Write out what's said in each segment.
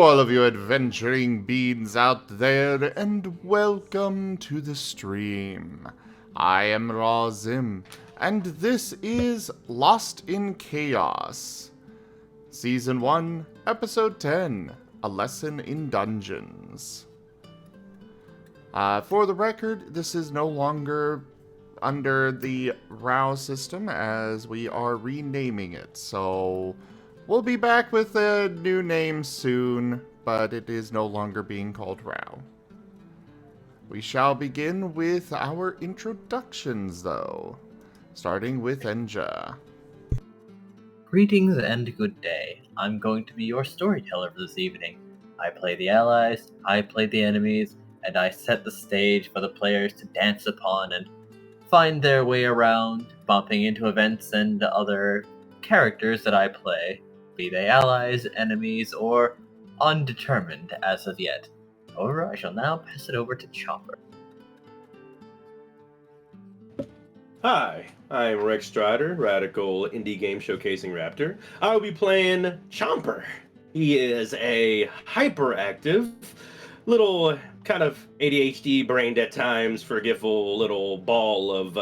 all of you adventuring beings out there, and welcome to the stream. I am Razim, and this is Lost in Chaos, Season 1, Episode 10, A Lesson in Dungeons. For the record, this is no longer under the ROW system, as we are renaming it, so we'll be back with a new name soon, but it is no longer being called ROW. We shall begin with our introductions, though, starting with Enja. Greetings and good day. I'm going to be your storyteller for this evening. I play the allies, I play the enemies, and I set the stage for the players to dance upon and find their way around, bumping into events and other characters that I play, be they allies, enemies, or undetermined as of yet. However, I shall now pass it over to Chomper. Hi, I'm Rex Strider, radical indie game showcasing raptor. I will be playing Chomper. He is a hyperactive, little kind of ADHD brained at times, forgetful little ball of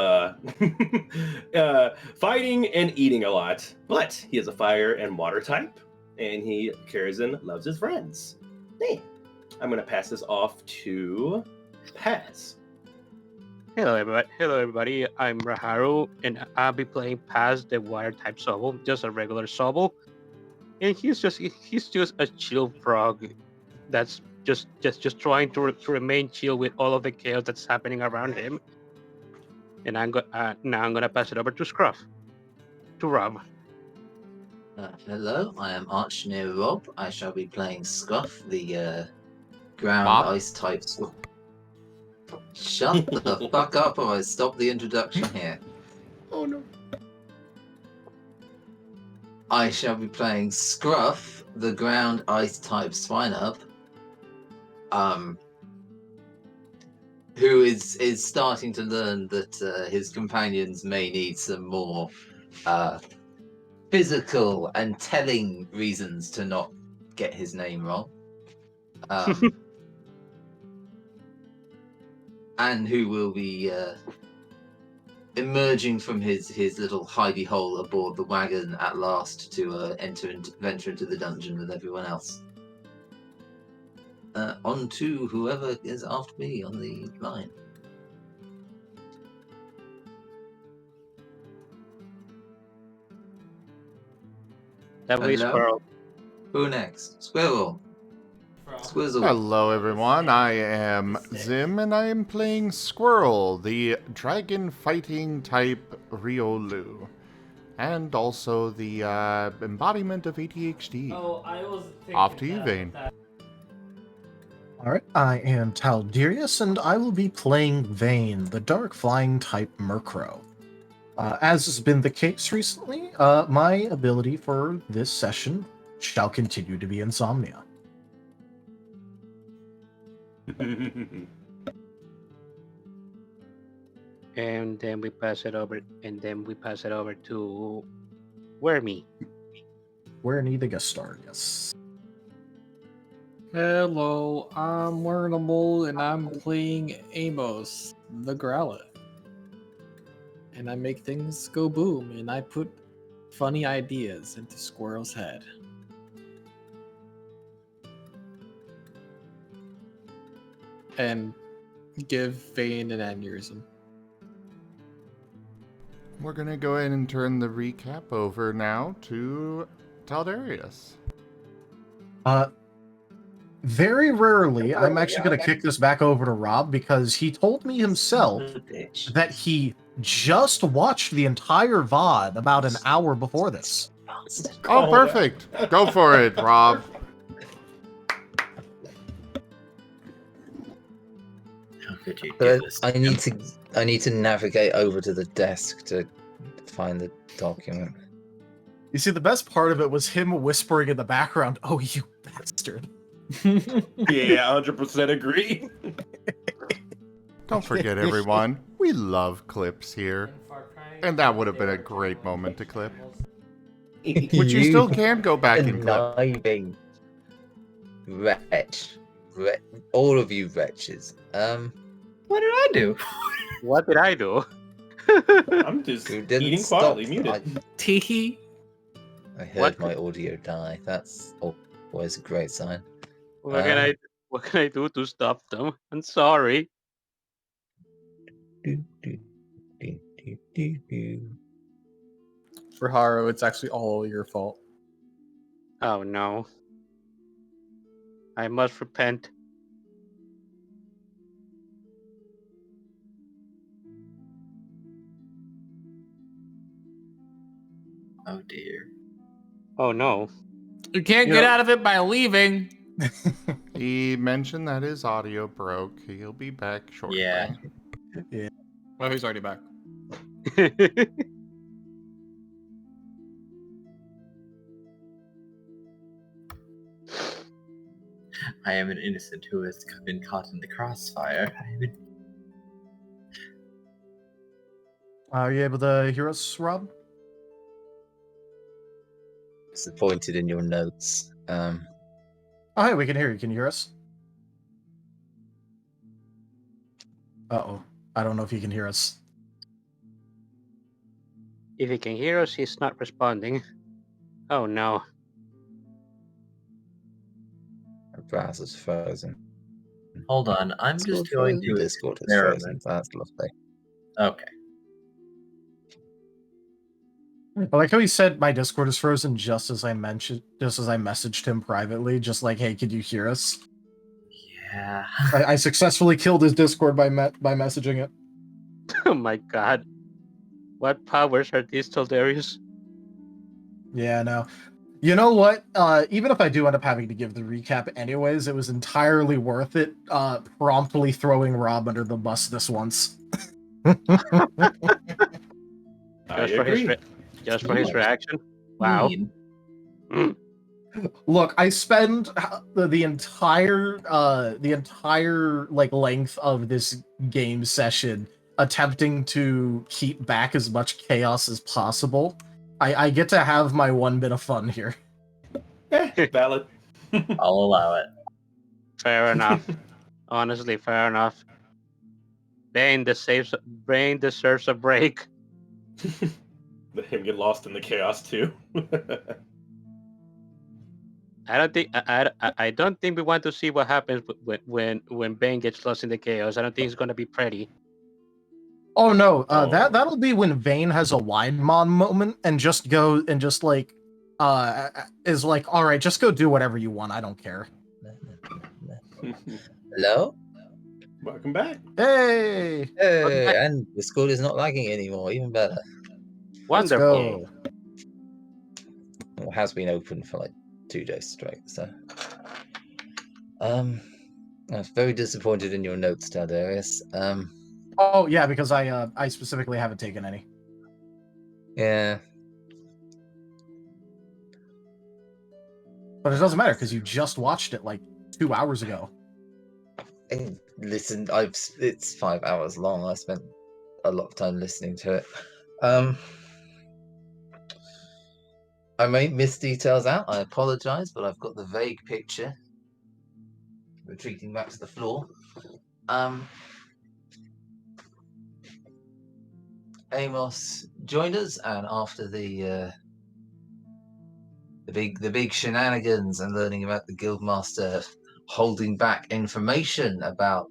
fighting and eating a lot. But he is a fire and water type, and he cares and loves his friends. Hey, I'm going to pass this off to Paz. Hello everybody. I'm Raharu, and I'll be playing Paz, the water type Sobble, just a regular Sobble. And he's just a chill frog that's just trying to remain chill with all of the chaos that's happening around him. And now I'm gonna pass it over to Scruff, to Rob. Hello, I am ArchineerRob. I shall be playing Scruff, the ground Bob? ice type. Shut the fuck up, or I stop the introduction here. Oh no. I shall be playing Scruff, the ground ice type swine-up, who is starting to learn that his companions may need some more physical and telling reasons to not get his name wrong. And who will be emerging from his little hidey hole aboard the wagon at last to venture into the dungeon with everyone else. On to whoever is after me on the line. That way, Hello? Squirrel. Who next? Squirrel. Squizzle. Hello everyone, I am Zim, and I am playing Squirrel, the dragon fighting type Riolu, and also the embodiment of ADHD. Oh, I was Off to you, Vane. Alright, I am Taldirius, and I will be playing Vane, the dark flying type Murkrow. As has been the case recently, my ability for this session shall continue to be Insomnia. And then we pass it over to Wormy. Where need the guest star, yes. Hello, I'm Learnable, and I'm playing Amos, the Growlithe. And I make things go boom, and I put funny ideas into Squirrel's head. And give Vane an aneurysm. We're gonna go ahead and turn the recap over now to Taldarius. Very rarely, I'm actually going to kick this back over to Rob, because he told me himself that he just watched the entire VOD about an hour before this. Oh, perfect! Go for it, Rob. How could you do But this? I need to navigate over to the desk to find the document. You see, the best part of it was him whispering in the background, "Oh, you bastard." Yeah, 100% agree. Don't forget, everyone, we love clips here. And that would have been a great moment to clip. Which you still can go back and clip. Conniving. Wretch. All of you wretches. What did I do? What did I do? I'm just You didn't eating stop. quietly, muted. Teehee. I heard What my audio die. That's always a great sign. What can I do to stop them? I'm sorry. Raharu, it's actually all your fault. Oh no. I must repent. Oh dear. Oh no. You can't You get know- out of it by leaving. He mentioned that his audio broke. He'll be back shortly. Yeah. Oh, he's already back. I am an innocent who has been caught in the crossfire. Are you able to hear us, Rob? Disappointed in your notes. Oh, hey, we can hear you. Can you hear us? Uh-oh. I don't know if you can hear us. If he can hear us, he's not responding. Oh no. My browser's frozen. Hold on, I'm just Discord going frozen? to Discord is frozen. experiment. That's lovely. Okay. I like how he said my Discord is frozen just as I messaged him privately, just like, hey, could you hear us? Yeah. I successfully killed his Discord by messaging it. Oh my god. What powers are these, Tildarius? Yeah, no. You know what? Even if I do end up having to give the recap anyways, it was entirely worth it, promptly throwing Rob under the bus this once. I agree. Just for his reaction? Wow. Mean. Mm. Look, I spend the entire like length of this game session attempting to keep back as much chaos as possible. I get to have my one bit of fun here. Valid. I'll allow it. Fair enough. Honestly, fair enough. Brain deserves a break. Let him get lost in the chaos too. I don't think we want to see what happens when Bane gets lost in the chaos. I don't think it's gonna be pretty. Oh no, Oh. that'll be when Vane has a Widemon moment and just is like, all right, just go do whatever you want. I don't care. Hello? Welcome back. Hey, Hey, and Discord is not lagging anymore. Even better. let's Wonderful. go. Well, it has been open for like 2 days straight, so. I was very disappointed in your notes, Tadarius. Oh yeah, because I specifically haven't taken any. Yeah. But it doesn't matter because you just watched it like 2 hours ago. Listen, it's 5 hours long. I spent a lot of time listening to it. I may miss details out. I apologize, but I've got the vague picture. Retreating back to the floor. Amos joined us, and after the big shenanigans and learning about the guildmaster holding back information about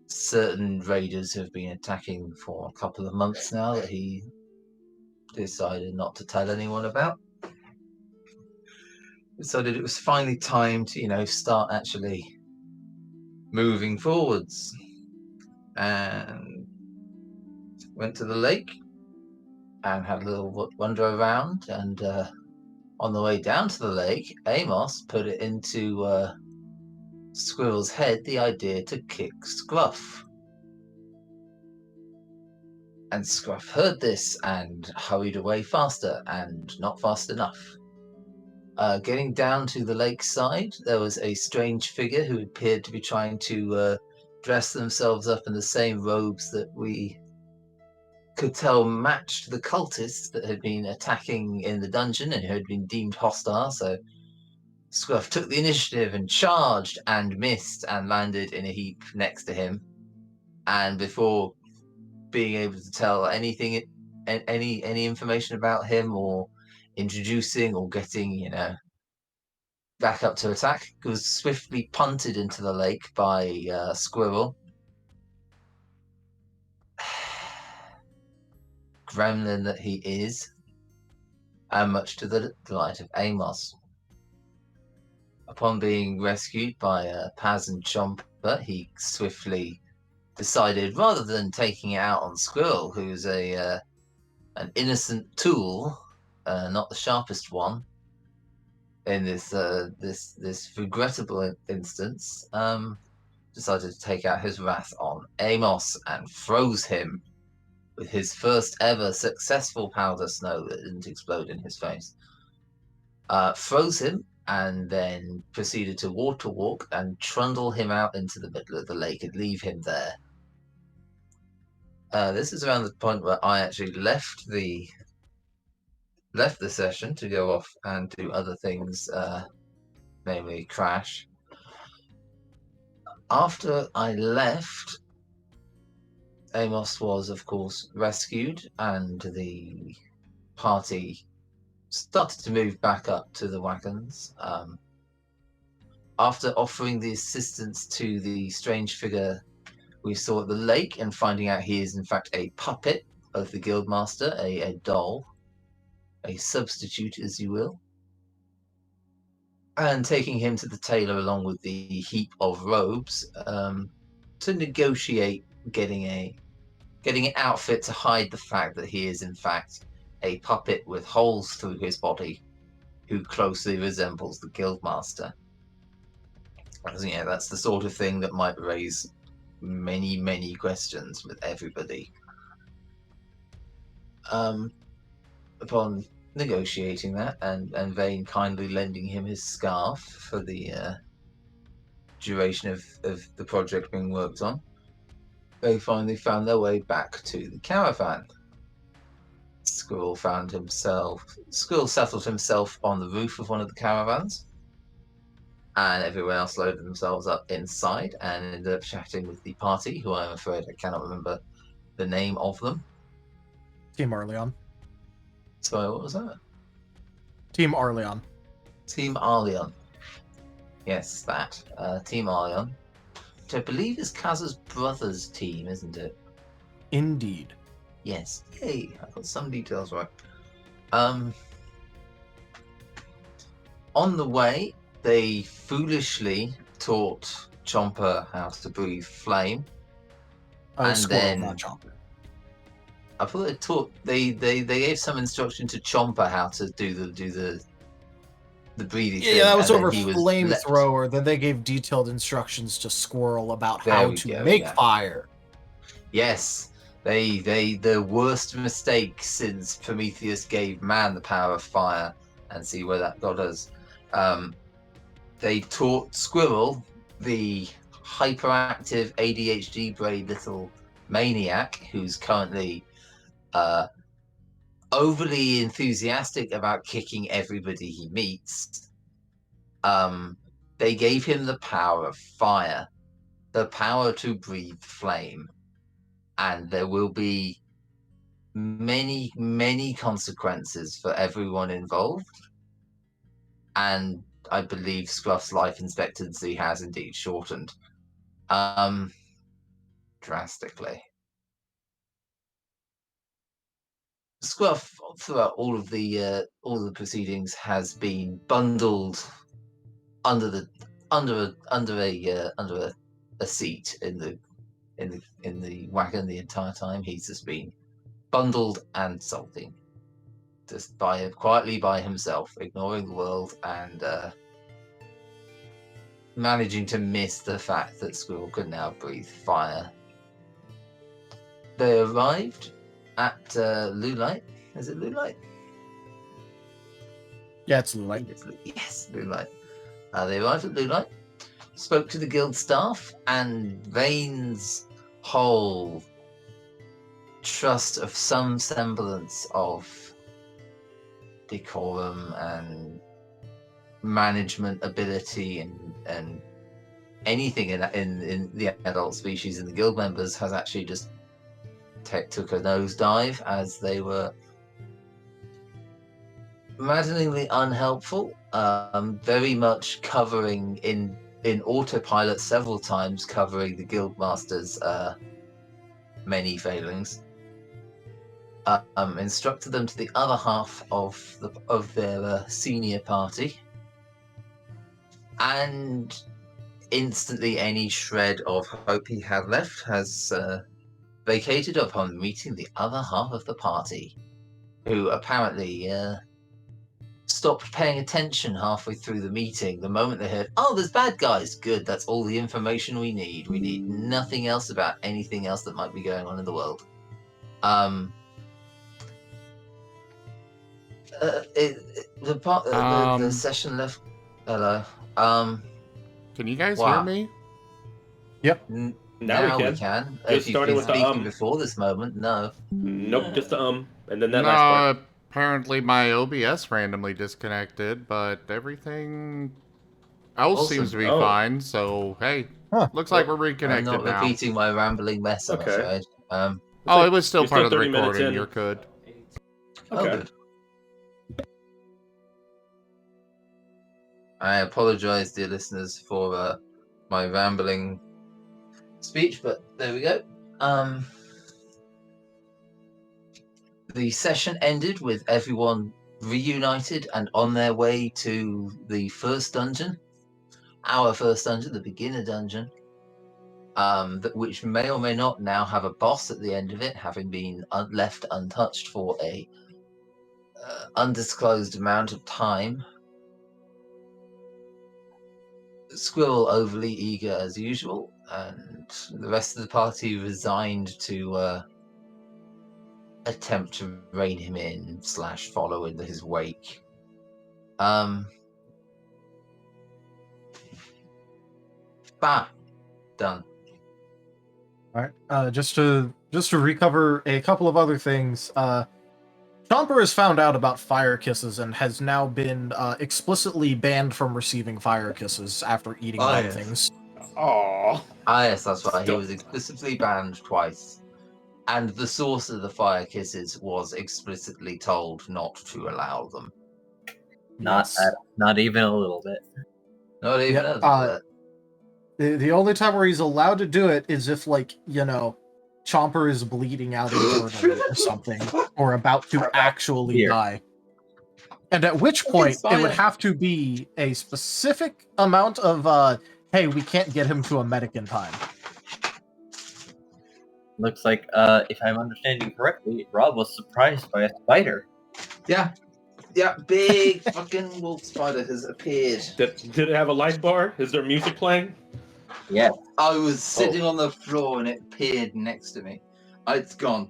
certain raiders who have been attacking for a couple of months now that he decided not to tell anyone about, decided it was finally time to start actually moving forwards, and went to the lake and had a little wander around, and on the way down to the lake, Amos put it into Squirrel's head the idea to kick Scruff. And Scruff heard this and hurried away faster, and not fast enough. Getting down to the lakeside, there was a strange figure who appeared to be trying to dress themselves up in the same robes that we could tell matched the cultists that had been attacking in the dungeon and who had been deemed hostile. So Scruff took the initiative and charged and missed and landed in a heap next to him. And before being able to tell anything, any information about him, or introducing or getting, back up to attack, was swiftly punted into the lake by Squirrel. Gremlin that he is, and much to the delight of Amos. Upon being rescued by Paz and Chomper, he swiftly decided, rather than taking it out on Squirrel, who's an innocent tool, not the sharpest one, in this regrettable instance, decided to take out his wrath on Amos and froze him with his first ever successful powder snow that didn't explode in his face. Froze him and then proceeded to water walk and trundle him out into the middle of the lake and leave him there. This is around the point where I actually left the session to go off and do other things, namely crash. After I left, Amos was, of course, rescued, and the party started to move back up to the wagons. After offering the assistance to the strange figure we saw at the lake and finding out he is in fact a puppet of the guildmaster, a doll, a substitute, as you will, and taking him to the tailor along with the heap of robes to negotiate getting an outfit to hide the fact that he is in fact a puppet with holes through his body who closely resembles the guildmaster. That's the sort of thing that might raise many, many questions with everybody. Upon negotiating that, and Vane kindly lending him his scarf for the duration of the project being worked on, they finally found their way back to the caravan. Squirrel settled himself on the roof of one of the caravans, and everyone else loaded themselves up inside and ended up chatting with the party, who I'm afraid I cannot remember the name of them. Team Arleon. Sorry, what was that? Team Arleon. Team Arleon. Yes, that. Team Arleon. Which I believe is Kaz's brother's team, isn't it? Indeed. Yes. Yay, I got some details right. On the way, they foolishly taught Chomper how to breathe flame. And Squirrel, then not Chomper. I thought they gave some instruction to Chomper how to do the breathing thing. Yeah, that was and over then he was flamethrower. Then they gave detailed instructions to Squirrel about how to make fire. Yes, the worst mistake since Prometheus gave man the power of fire, and see where that got us. They taught Squirrel, the hyperactive ADHD brain little maniac who's currently overly enthusiastic about kicking everybody he meets. They gave him the power of fire, the power to breathe flame, and there will be many, many consequences for everyone involved. And I believe Scruff's life expectancy has indeed shortened drastically. Scruff, throughout all of the proceedings, has been bundled under a seat in the wagon the entire time. He's just been bundled and sulking, just quietly by himself, ignoring the world and managing to miss the fact that Squirrel can now breathe fire. They arrived at Lulite. Is it Lulite? Yeah, it's Lulite. Yes, Lulite. They arrived at Lulite, spoke to the guild staff, and Vane's whole trust of some semblance of decorum and management ability and anything in the adult species and the guild members has actually just took a nosedive as they were maddeningly unhelpful, very much covering in autopilot several times, covering the guildmaster's many failings. Instructed them to the other half of their senior party, and instantly any shred of hope he had left has vacated upon meeting the other half of the party, who apparently stopped paying attention halfway through the meeting the moment they heard, "Oh, there's bad guys." Good, that's all the information we need. We need nothing else about anything else that might be going on in the world. The session left. Hello. Can you guys Wow. hear me? Yep. Now we can. Just Just if you've starting been with the speaking before this moment, no. Nope, just the and then that No, last part. apparently my OBS randomly disconnected, but everything else Awesome. seems to be Oh. fine, so hey. Huh. Looks like we're I'm reconnected not now. repeating my rambling mess, I'm Okay. afraid. It's Oh, like it was still you're part of the 30 minutes recording. in. You're good. Okay. Oh, good. I apologize, dear listeners, for my rambling speech, but there we go. The session ended with everyone reunited and on their way to the first dungeon, our first dungeon, the beginner dungeon, which may or may not now have a boss at the end of it, having been left untouched for a undisclosed amount of time. Squirrel overly eager as usual, and the rest of the party resigned to attempt to rein him in / follow in his wake. Done. All right. Just to recover a couple of other things. Chomper has found out about fire kisses and has now been explicitly banned from receiving fire kisses after eating Oh, bad yes. things. Aww. Ah, yes, that's right. He Stop. was explicitly banned twice. And the source of the fire kisses was explicitly told not to allow them. Not even a little bit. Not even Yep, a The only time where he's allowed to do it is if, like, you know, Chomper is bleeding out internally or something, or about to actually Here. die. And at which point, It's it would fine. have to be a specific amount of, hey, we can't get him to a medic in time. Looks like, if I'm understanding correctly, Rob was surprised by a spider. Yeah, big fucking wolf spider has appeared. Did it have a light bar? Is there music playing? Yeah. I was sitting on the floor and it appeared next to me. It's gone.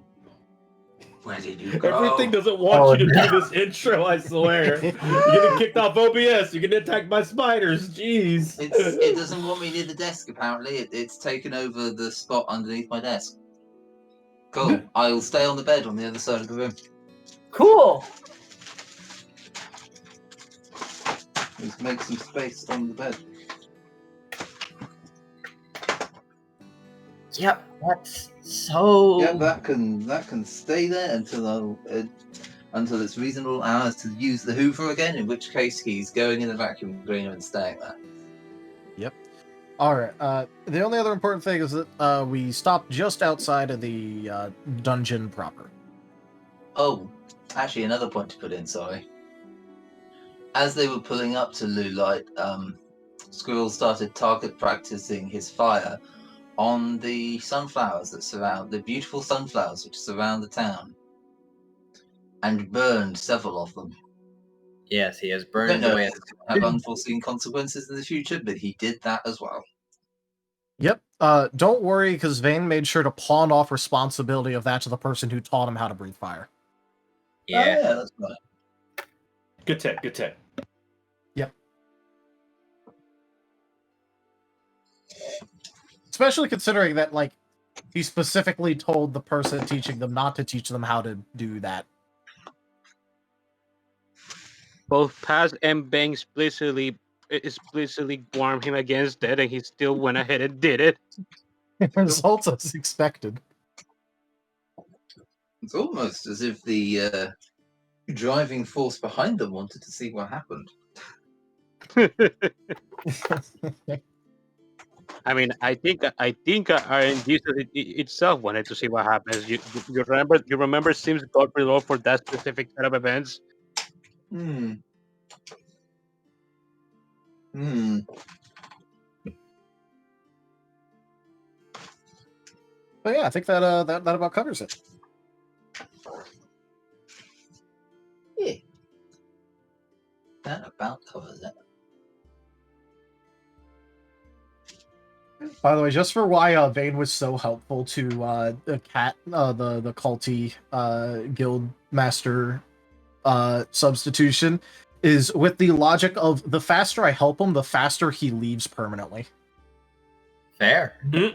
Where did you go? Everything doesn't want you to no. do this intro, I swear. You're getting kicked off OBS. You're getting attacked by spiders. Jeez. It doesn't want me near the desk, apparently. It's taken over the spot underneath my desk. Cool. I'll stay on the bed on the other side of the room. Cool! Let's make some space on the bed. Yep, that's so... Yeah, that can stay there until it's reasonable hours to use the Hoover again, in which case he's going in the vacuum cleaner and staying there. Yep. Alright, the only other important thing is that we stopped just outside of the dungeon proper. Oh, actually another point to put in, sorry. As they were pulling up to Lulite, Squirrel started target practicing his fire on the sunflowers that surround, the beautiful sunflowers which surround the town, and burned several of them. Yes, he has I burned don't know away. if it's going to have unforeseen consequences in the future, but he did that as well. Yep. Don't worry, because Vane made sure to pawn off responsibility of that to the person who taught him how to breathe fire. Yeah. Oh, yeah, that's right. Good tech, good tech. Yep. Especially considering that, like, he specifically told the person teaching them not to teach them how to do that. both Paz and Bang explicitly warned him against that, and he still went ahead and did it. Results as expected. It's almost as if the driving force behind them wanted to see what happened. I mean, I think RNG itself wanted to see what happens. You remember Sims got reload for that specific set of events. But yeah, I think that about covers it. Yeah. That about covers it. By the way, just for why Vane was so helpful to the cat, the culty guild master substitution, is with the logic of the faster I help him, the faster he leaves permanently. Fair. Yeah.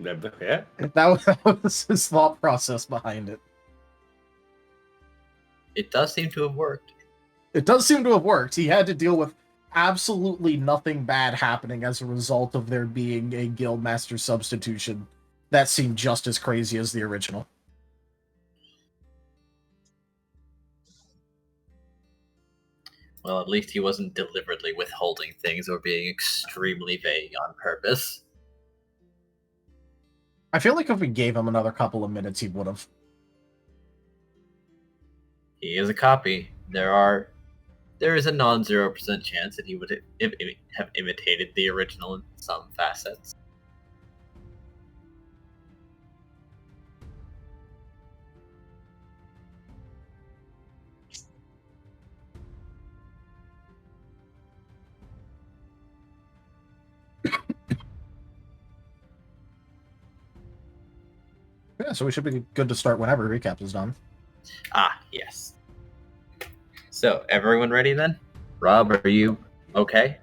That was his thought process behind it. It does seem to have worked. It does seem to have worked. He had to deal with absolutely nothing bad happening as a result of there being a guild master substitution that seemed just as crazy as the original. Well, at least he wasn't deliberately withholding things or being extremely vague on purpose. I feel like if we gave him another couple of minutes, he would have. He is a copy. There is a non-0% chance that he would have imitated the original in some facets. Yeah, so we should be good to start whenever recap is done. Ah, yes. So, everyone ready then? Rob, are you okay?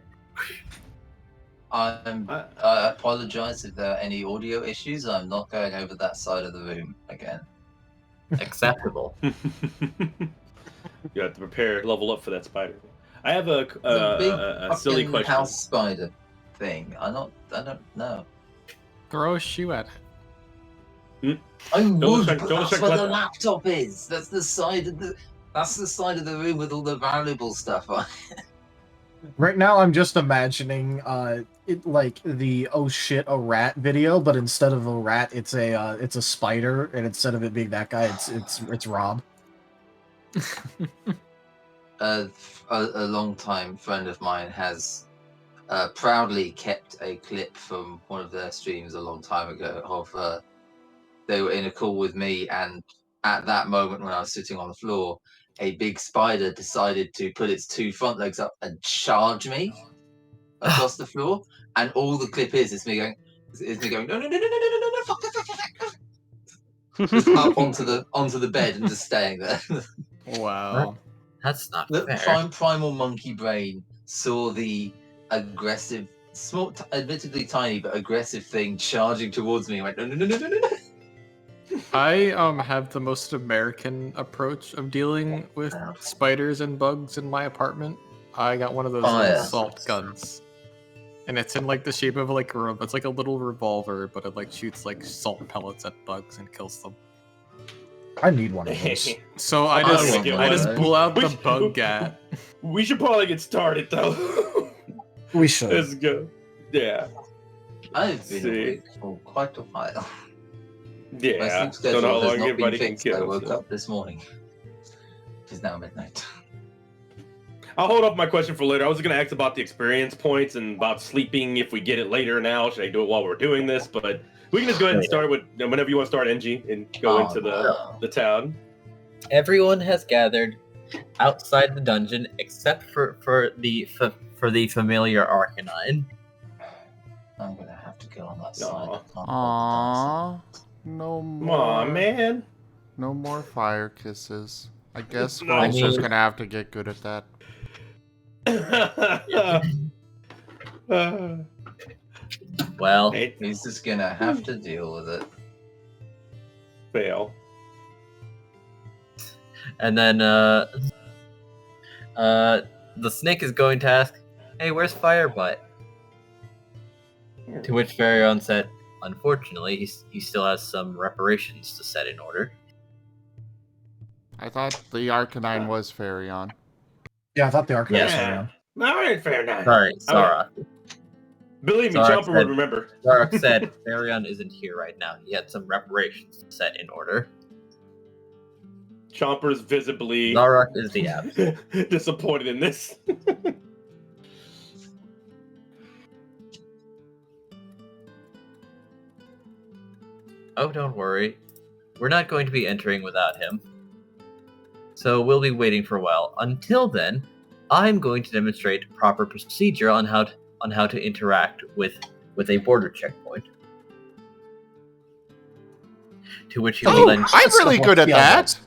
I apologize if there are any audio issues. I'm not going over that side of the room again. Acceptable. You have to prepare, level up for that spider. I have a silly fucking question. House spider thing. I don't know. Throw a shoe at it. I would, check- but double that's check where the weapon. laptop is. That's the side of the room with all the valuable stuff on. Right now, I'm just imagining it like the "oh shit, a rat" video, but instead of a rat, it's a spider, and instead of it being that guy, it's Rob. A long-time friend of mine has proudly kept a clip from one of their streams a long time ago of they were in a call with me, and at that moment when I was sitting on the floor, a big spider decided to put its two front legs up and charge me across the floor, and all the clip is me going no, fuck, just up onto the bed and just staying there. Wow. That's not The fair. primal monkey brain saw the aggressive, small, admittedly tiny but aggressive thing charging towards me and went no. I have the most American approach of dealing with spiders and bugs in my apartment. I got one of those little salt guns. And it's in like the shape of like it's like a little revolver, but it like shoots like salt pellets at bugs and kills them. I need one of those. So I just pull out the bug gat. We should probably get started though. We should. Let's go. Yeah. I've been awake for quite a while. My Yeah. sleep Don't know schedule how has long not everybody been can fixed. I kill. woke up this morning. It is now midnight. I'll hold off my question for later. I was going to ask about the experience points and about sleeping if we get it later now. Should I do it while we're doing this? But we can just go ahead and start with whenever you want to start, Enji, and go into the town. Everyone has gathered outside the dungeon except for the familiar Arcanine. I'm gonna have to go on that side. Aww. No more. Aw, man. No more fire kisses. I guess No. we're just gonna have to get good at that. Well, He's just gonna have to deal with it. Fail. and then The snake is going to ask, "Hey, where's Firebutt?" To which Farion said, "Unfortunately, he still has some reparations to set in order." I thought the Arcanine was Farion. Yeah, I thought the Arcanine was Yeah. Farion. All right, fair enough. Sorry, Zara. Believe me, Zarek Chomper would remember. Zarek said, "Farion isn't here right now. He had some reparations to set in order." Chomper's visibly Zarek is the app. disappointed in this. Oh, don't worry. We're not going to be entering without him. So we'll be waiting for a while. Until then, I'm going to demonstrate proper procedure on how to interact with a border checkpoint. To which you will Oh, then. I'm really good at that.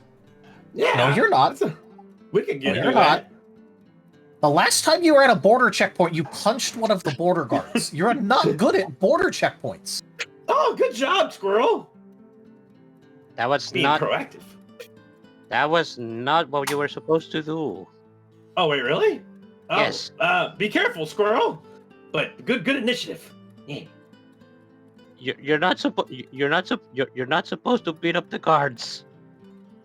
Yeah. No, you're not. We can get No, into you're that. not. The last time you were at a border checkpoint, you punched one of the border guards. You're not good at border checkpoints. Oh, good job, Squirrel. That was Being not. proactive. That was not what you were supposed to do. Oh, wait, really? Oh, Yes. Be careful, Squirrel. But good initiative. Yeah. You're not supposed. You're not supposed to beat up the guards.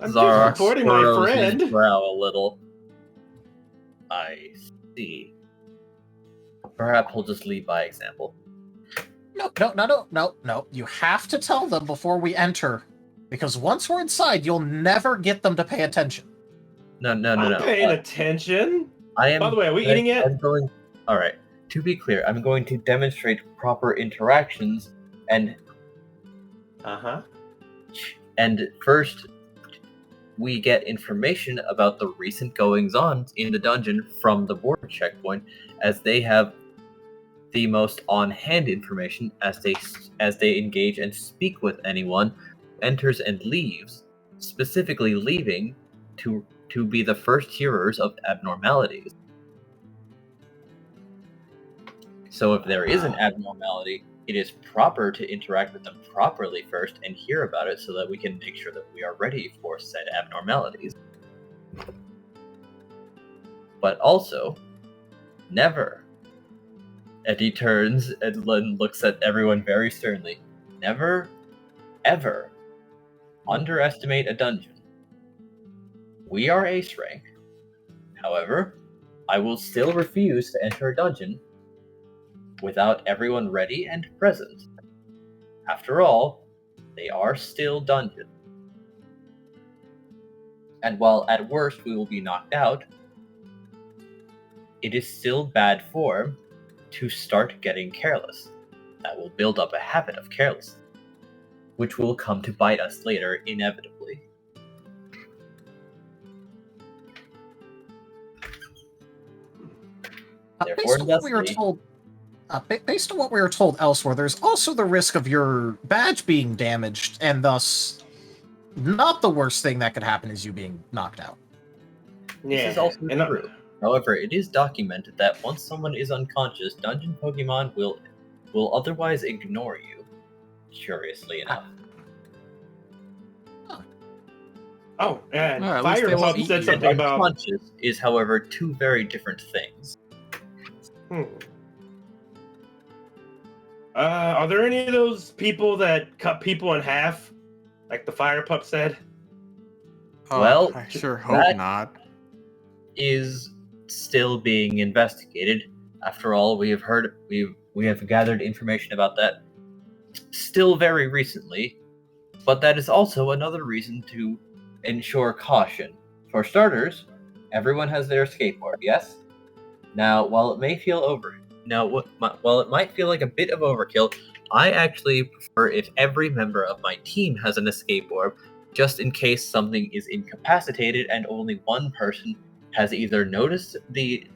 I'm just Zarek supporting my furrows his friend. brow a little. I see. Perhaps he'll just lead by example. No. You have to tell them before we enter. Because once we're inside, you'll never get them to pay attention. No. I'm paying attention. I am. By the way, are we eating yet? I'm going. All right. To be clear, I'm going to demonstrate proper interactions, and first we get information about the recent goings-on in the dungeon from the border checkpoint, as they have the most on-hand information as they engage and speak with anyone who enters and leaves, specifically leaving to be the first hearers of abnormalities. So if there is an abnormality, it is proper to interact with them properly first and hear about it so that we can make sure that we are ready for said abnormalities. But also, never, and he turns and looks at everyone very sternly, never, ever underestimate a dungeon. We are ace rank. However, I will still refuse to enter a dungeon without everyone ready and present. After all, they are still dungeons. And while at worst we will be knocked out, it is still bad form to start getting careless. That will build up a habit of carelessness, which will come to bite us later inevitably. Based on what we were told, based on what we were told elsewhere, there's also the risk of your badge being damaged, and thus, not the worst thing that could happen is you being knocked out. Yeah. This is also true. However, it is documented that once someone is unconscious, dungeon Pokemon will otherwise ignore you. Curiously enough. Oh, and Well, at least they won't Firepup eat said you. something about. Unconscious is, however, two very different things. Are there any of those people that cut people in half, like the Firepup said? Well, I sure hope that- not. Is still being investigated. After all, we have gathered information about that still very recently, but that is also another reason to ensure caution. For starters, everyone has their skateboard, yes? Now, while it might feel like a bit of overkill, I actually prefer if every member of my team has an escape orb, just in case something is incapacitated and only one person has either noticed the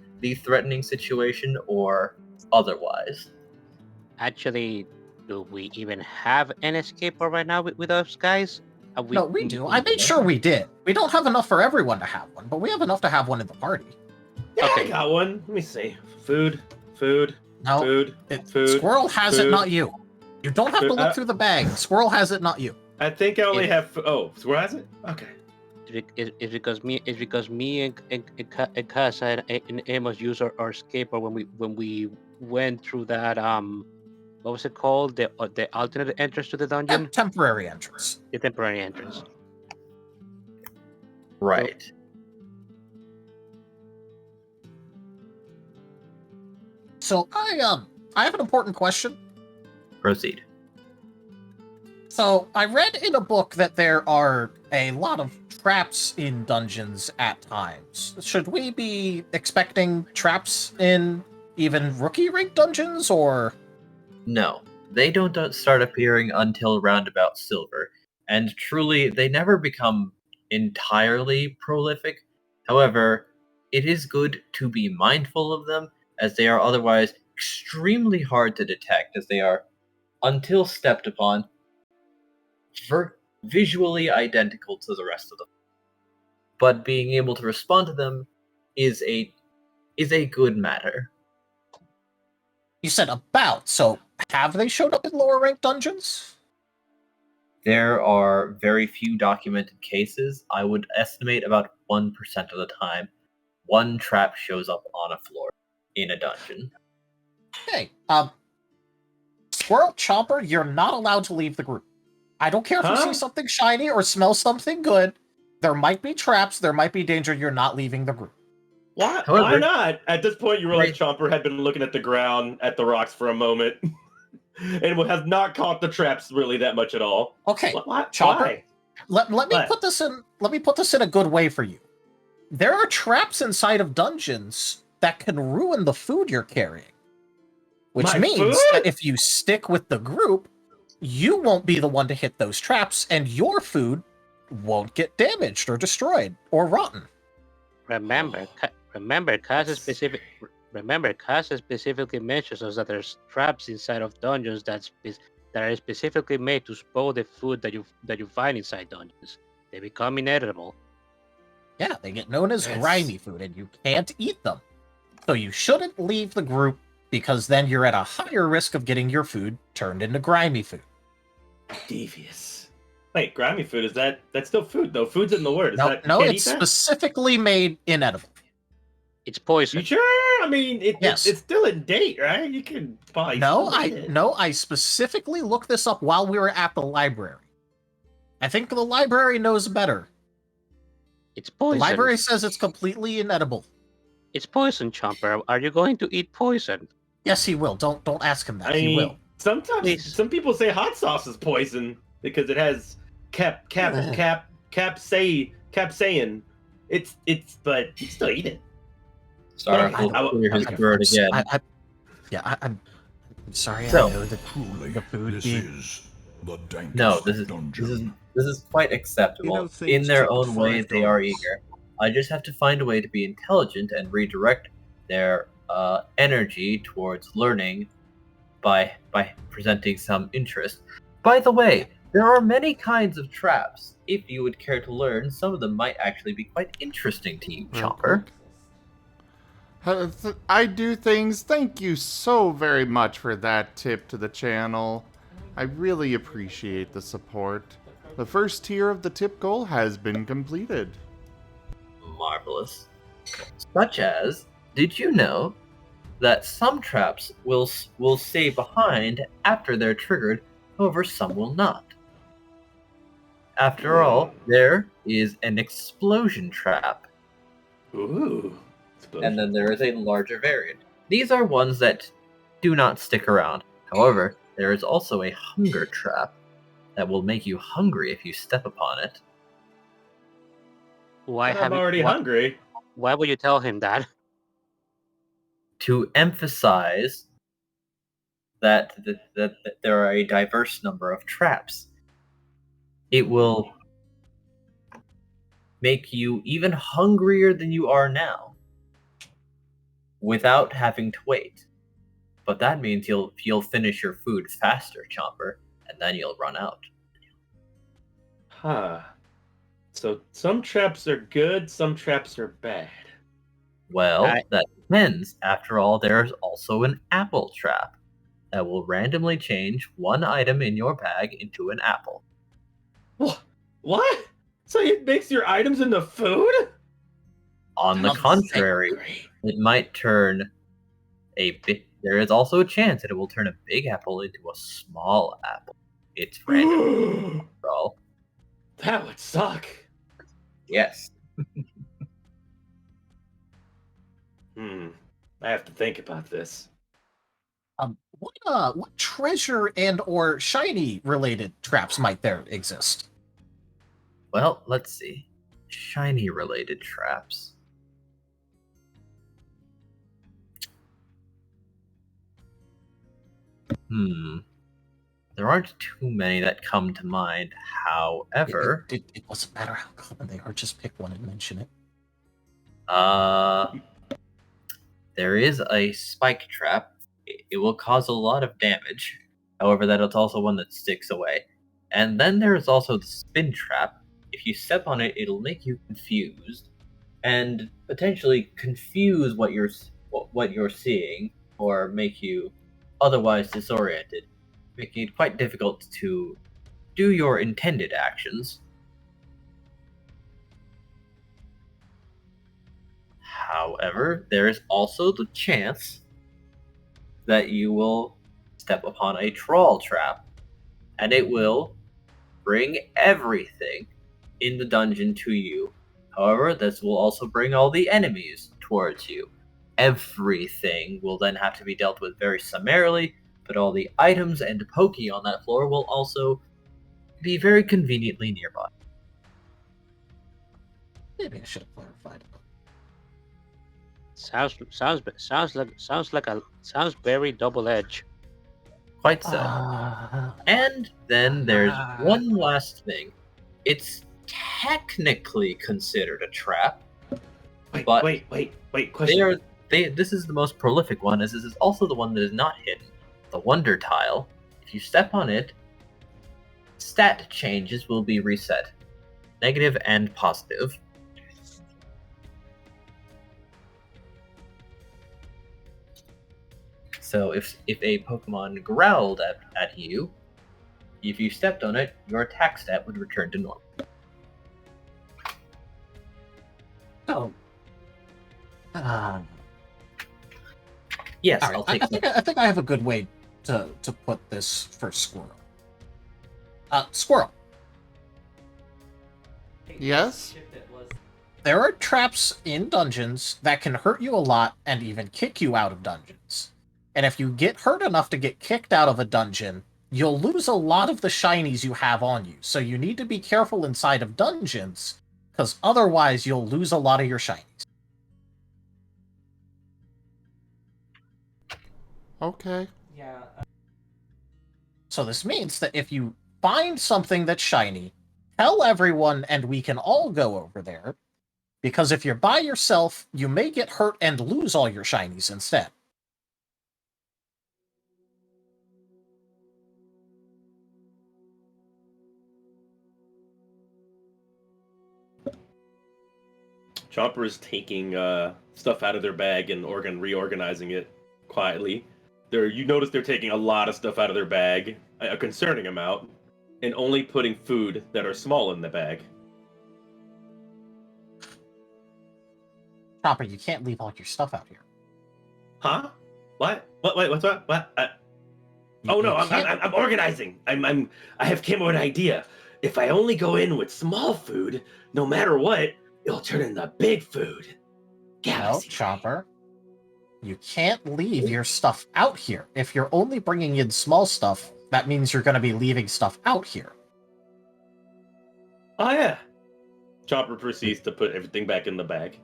threatening situation or otherwise. Actually, do we even have an escape orb right now with us guys? No, we do. I made sure we did. We don't have enough for everyone to have one, but we have enough to have one in the party. Yeah, Okay. I got one. Let me see. Food. No, Food. Squirrel has it, food. not you. You don't have to Food. look through the bag. Squirrel has it, not you. I think I only have. Oh, Squirrel has it? Okay. It's because me and Casa and Amos used our skateboard when we went through that what was it called, the alternate entrance to the dungeon, Temporary entrance. the temporary entrance. Right. So I have an important question. Proceed. So I read in a book that there are a lot of traps in dungeons at times. Should we be expecting traps in even rookie rank dungeons, or? No, they don't start appearing until roundabout silver, and truly, they never become entirely prolific. However, it is good to be mindful of them, as they are otherwise extremely hard to detect, as they are, until stepped upon, visually identical to the rest of them. But being able to respond to them is a good matter. You said about, so have they showed up in lower ranked dungeons? There are very few documented cases. I would estimate about 1% of the time, one trap shows up on a floor in a dungeon. Hey, Squirrel Chomper, you're not allowed to leave the group. I don't care if you see something shiny or smell something good. There might be traps, there might be danger, you're not leaving the group. Why? However, Why not? At this point, you realize Chomper had been looking at the ground, at the rocks for a moment, and has not caught the traps really that much at all. Okay, Chomper. Why? Let me put this in. Let me put this in a good way for you. There are traps inside of dungeons that can ruin the food you're carrying, which means that if you stick with the group, you won't be the one to hit those traps, and your food won't get damaged or destroyed or rotten. Remember, Casa specifically mentions us that there's traps inside of dungeons that are specifically made to spoil the food that you find inside dungeons. They become inedible. Yeah, they get known as grimy food, and you can't eat them. So you shouldn't leave the group, because then you're at a higher risk of getting your food turned into grimy food. Devious. Wait, grimy food, is that's still food though? Food's in the word. No, it's specifically made inedible. It's poison. You sure? I mean, yes. It's still in date, right? You can probably. I specifically looked this up while we were at the library. I think the library knows better. It's poison. The library says it's completely inedible. It's poison, Chomper. Are you going to eat poison? Yes, he will. Don't ask him that. He will. Sometimes some people say hot sauce is poison because it has capsaicin. But you still eat it. Sorry, I'm sorry. So, I know the food. This is quite acceptable. In their own way, they are eager. I just have to find a way to be intelligent and redirect their energy towards learning by presenting some interest. By the way, there are many kinds of traps. If you would care to learn, some of them might actually be quite interesting to you, Chomper. I do things. Thank you so very much for that tip to the channel. I really appreciate the support. The first tier of the tip goal has been completed. Marvelous. Such as, did you know that some traps will stay behind after they're triggered, however some will not? After all, there is an explosion trap. Ooh. And then there is a larger variant. These are ones that do not stick around. However, there is also a hunger trap that will make you hungry if you step upon it. I'm already hungry. Why would you tell him that? To emphasize that there are a diverse number of traps. It will make you even hungrier than you are now, without having to wait. But that means you'll finish your food faster, Chomper, and then you'll run out. Huh. So some traps are good, some traps are bad. Well, that depends. After all, there's also an apple trap that will randomly change one item in your bag into an apple. What? So it makes your items into food? On the Sounds contrary, great. it might turn a big. There is also a chance that it will turn a big apple into a small apple. It's random, after all. That would suck. Yes. I have to think about this. What treasure and or shiny related traps might there exist? Well, let's see. Shiny related traps. There aren't too many that come to mind. However, It doesn't matter how common they are. Just pick one and mention it. there is a spike trap. It will cause a lot of damage. However, that is also one that sticks away. And then there is also the spin trap. If you step on it, it'll make you confused and potentially confuse what you're seeing, or make you otherwise disoriented, making it quite difficult to do your intended actions. However, there is also the chance that you will step upon a troll trap, and it will bring everything in the dungeon to you. However, this will also bring all the enemies towards you. Everything will then have to be dealt with very summarily, but all the items and Poke on that floor will also be very conveniently nearby. Maybe I should have clarified. Sounds very double-edged. Quite so. And then there's one last thing. It's technically considered a trap. But Wait. Question. This is the most prolific one, as this is also the one that is not hidden. The Wonder Tile. If you step on it, stat changes will be reset. Negative and positive. So if a Pokemon growled at you, if you stepped on it, your attack stat would return to normal. Oh. Yes, All right. I'll take I think I have a good way to put this for Squirrel. Squirrel. Yes? There are traps in dungeons that can hurt you a lot and even kick you out of dungeons. And if you get hurt enough to get kicked out of a dungeon, you'll lose a lot of the shinies you have on you. So you need to be careful inside of dungeons, because otherwise you'll lose a lot of your shinies. Okay. Yeah. So this means that if you find something that's shiny, tell everyone and we can all go over there. Because if you're by yourself, you may get hurt and lose all your shinies instead. Chomper is taking stuff out of their bag and reorganizing it quietly. You notice they're taking a lot of stuff out of their bag, a concerning amount, and only putting food that are small in the bag. Chomper, you can't leave all your stuff out here. Huh? What? Wait, what's that? What? Oh no, I'm organizing. I have came up with an idea. If I only go in with small food, no matter what, it'll turn into big food. No, Galaxy. Chomper. You can't leave your stuff out here. If you're only bringing in small stuff, that means you're going to be leaving stuff out here. Oh yeah. Chomper proceeds to put everything back in the bag.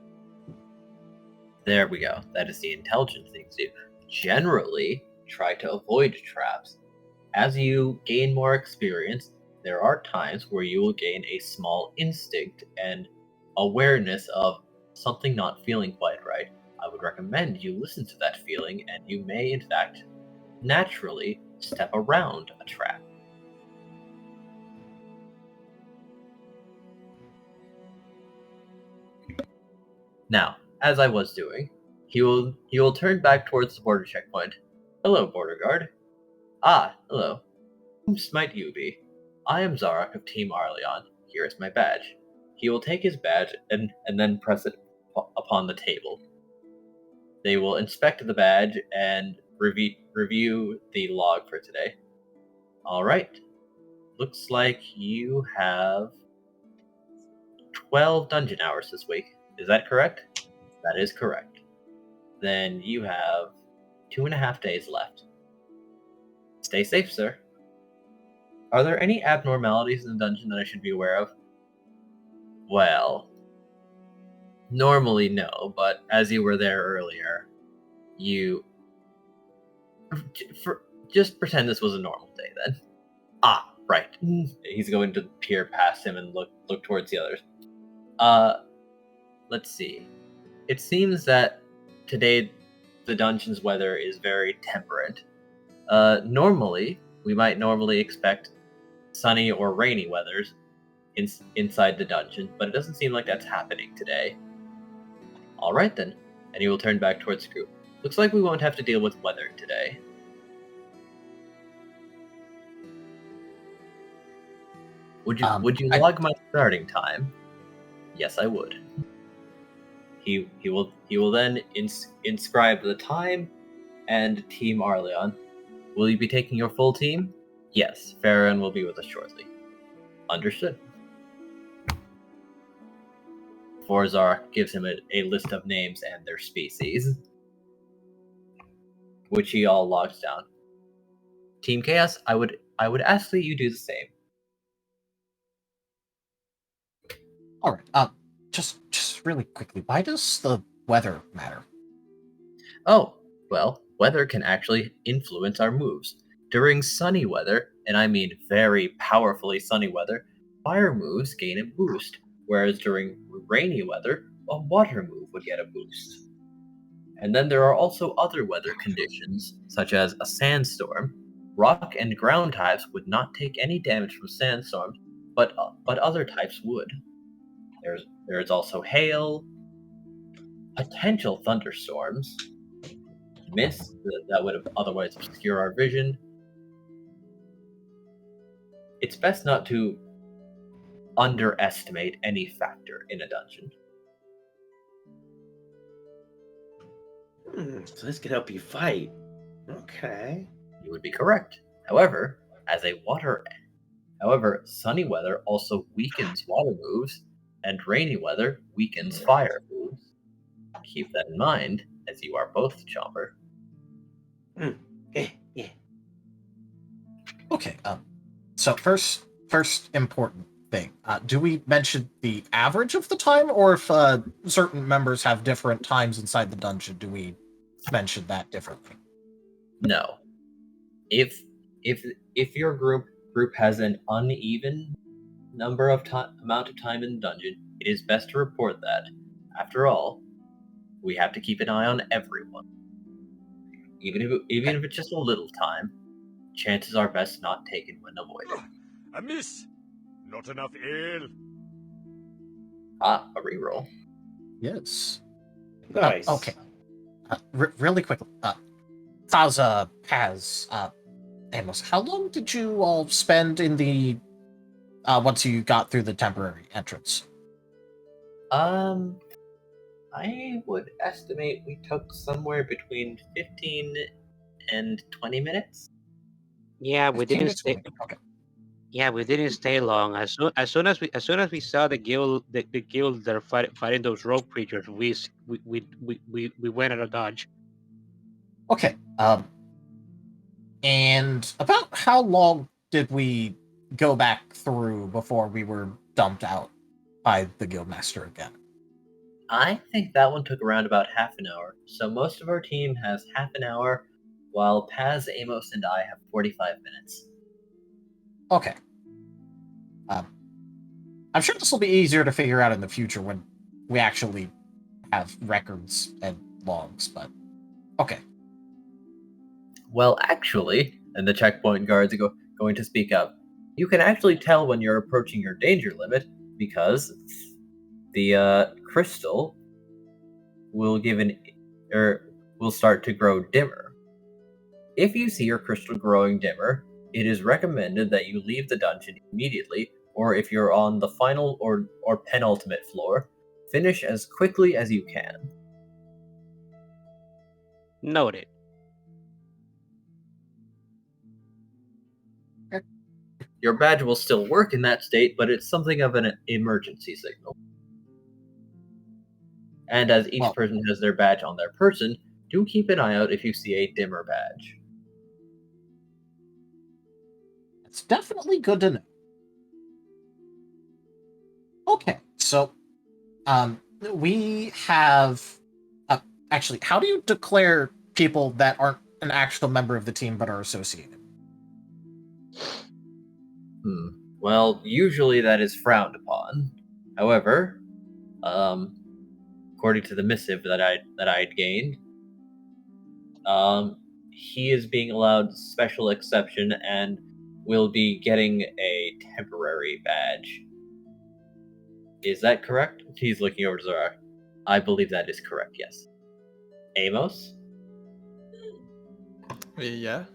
There we go. That is the intelligent thing to do. Generally, try to avoid traps. As you gain more experience, there are times where you will gain a small instinct and awareness of something not feeling quite right. I would recommend you listen to that feeling, and you may, in fact, naturally step around a trap. Now, as I was doing, he will turn back towards the border checkpoint. Hello, border guard. Ah, hello. Whom might you be? I am Zarok of Team Arleon. Here is my badge. He will take his badge and then press it upon the table. They will inspect the badge and review the log for today. All right. Looks like you have 12 dungeon hours this week. Is that correct? That is correct. Then you have 2.5 days left. Stay safe, sir. Are there any abnormalities in the dungeon that I should be aware of? Well, normally no, but as you were there earlier, just pretend this was a normal day then. Ah, right. He's going to peer past him and look towards the others. Let's see. It seems that today the dungeon's weather is very temperate. Normally, we might normally expect sunny or rainy weathers inside the dungeon, but it doesn't seem like that's happening today. All right then, and he will turn back towards the group. Looks like we won't have to deal with weather today. Would you log my starting time? Yes, I would. He will then inscribe the time and Team Arleon. Will you be taking your full team? Yes, Farron will be with us shortly. Understood. Forzar gives him a list of names and their species, which he all logs down. Team Chaos, I would ask that you do the same. All right. Just really quickly, why does the weather matter? Oh, well, weather can actually influence our moves. During sunny weather, and I mean very powerfully sunny weather, fire moves gain a boost, whereas during rainy weather, a water move would get a boost. And then there are also other weather conditions, such as a sandstorm. Rock and ground types would not take any damage from sandstorms, but other types would. There's also hail, potential thunderstorms, mist that would have otherwise obscure our vision. It's best not to underestimate any factor in a dungeon. So this could help you fight. Okay. You would be correct. However, sunny weather also weakens water moves, and rainy weather weakens fire moves. Keep that in mind, as you are both Chomper. Yeah. Okay. So first important thing. Do we mention the average of the time, or if certain members have different times inside the dungeon, do we mention that differently? No. If your group has an uneven amount of time in the dungeon, it is best to report that. After all, we have to keep an eye on everyone. Even if it's just a little time, chances are best not taken when avoided. A miss! Not enough ale! A reroll. Yes. Nice. Okay. Really quickly. Thaza, Paz, Amos, how long did you all spend in the once you got through the temporary entrance? I would estimate we took somewhere between 15 and 20 minutes. Yeah, we didn't stay. Okay. Yeah, we didn't stay long. As soon as we saw the guild there fighting those rogue creatures, we went out of dodge. Okay. And about how long did we go back through before we were dumped out by the guildmaster again? I think that one took around about half an hour. So most of our team has half an hour, while Paz, Amos, and I have 45 minutes. Okay. I'm sure this will be easier to figure out in the future when we actually have records and logs, but okay. Well, actually, and the checkpoint guards are going to speak up, you can actually tell when you're approaching your danger limit because the crystal will will start to grow dimmer. If you see your crystal growing dimmer, it is recommended that you leave the dungeon immediately or if you're on the final or penultimate floor, finish as quickly as you can. Noted. Your badge will still work in that state, but it's something of an emergency signal. And as each person has their badge on their person, do keep an eye out if you see a dimmer badge. It's definitely good to know. Okay, so we have actually, how do you declare people that aren't an actual member of the team but are associated? Well, usually that is frowned upon. However, according to the missive that I'd gained, he is being allowed special exception and will be getting a temporary badge. Is that correct? He's looking over to Zara. I believe that is correct, yes. Amos? Yeah.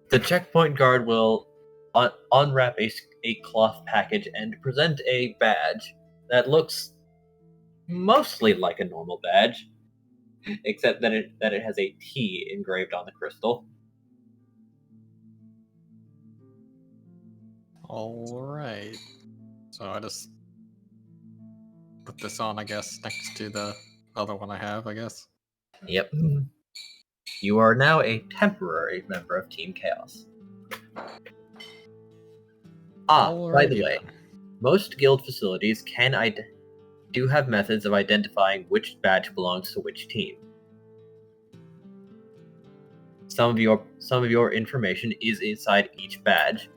The checkpoint guard will unwrap a cloth package and present a badge that looks mostly like a normal badge, except that it has a T engraved on the crystal. All right. So I just put this on, I guess, next to the other one I have, I guess. Yep. You are now a temporary member of Team Chaos. By the way, most guild facilities do have methods of identifying which badge belongs to which team. Some of your information is inside each badge.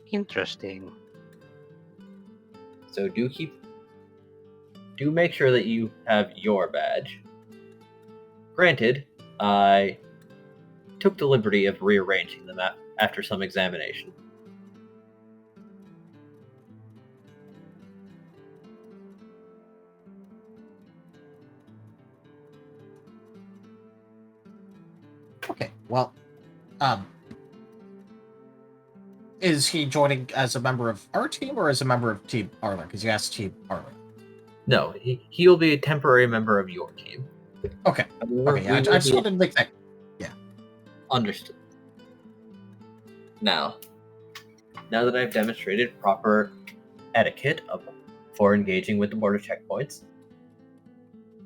Interesting. So do make sure that you have your badge. Granted, I took the liberty of rearranging them after some examination. Okay, well, is he joining as a member of our team or as a member of Team Arler? Because you asked Team Arler. No, he will be a temporary member of your team. Okay. I just wanted to make that. Yeah. Understood. Now that I've demonstrated proper etiquette for engaging with the border checkpoints,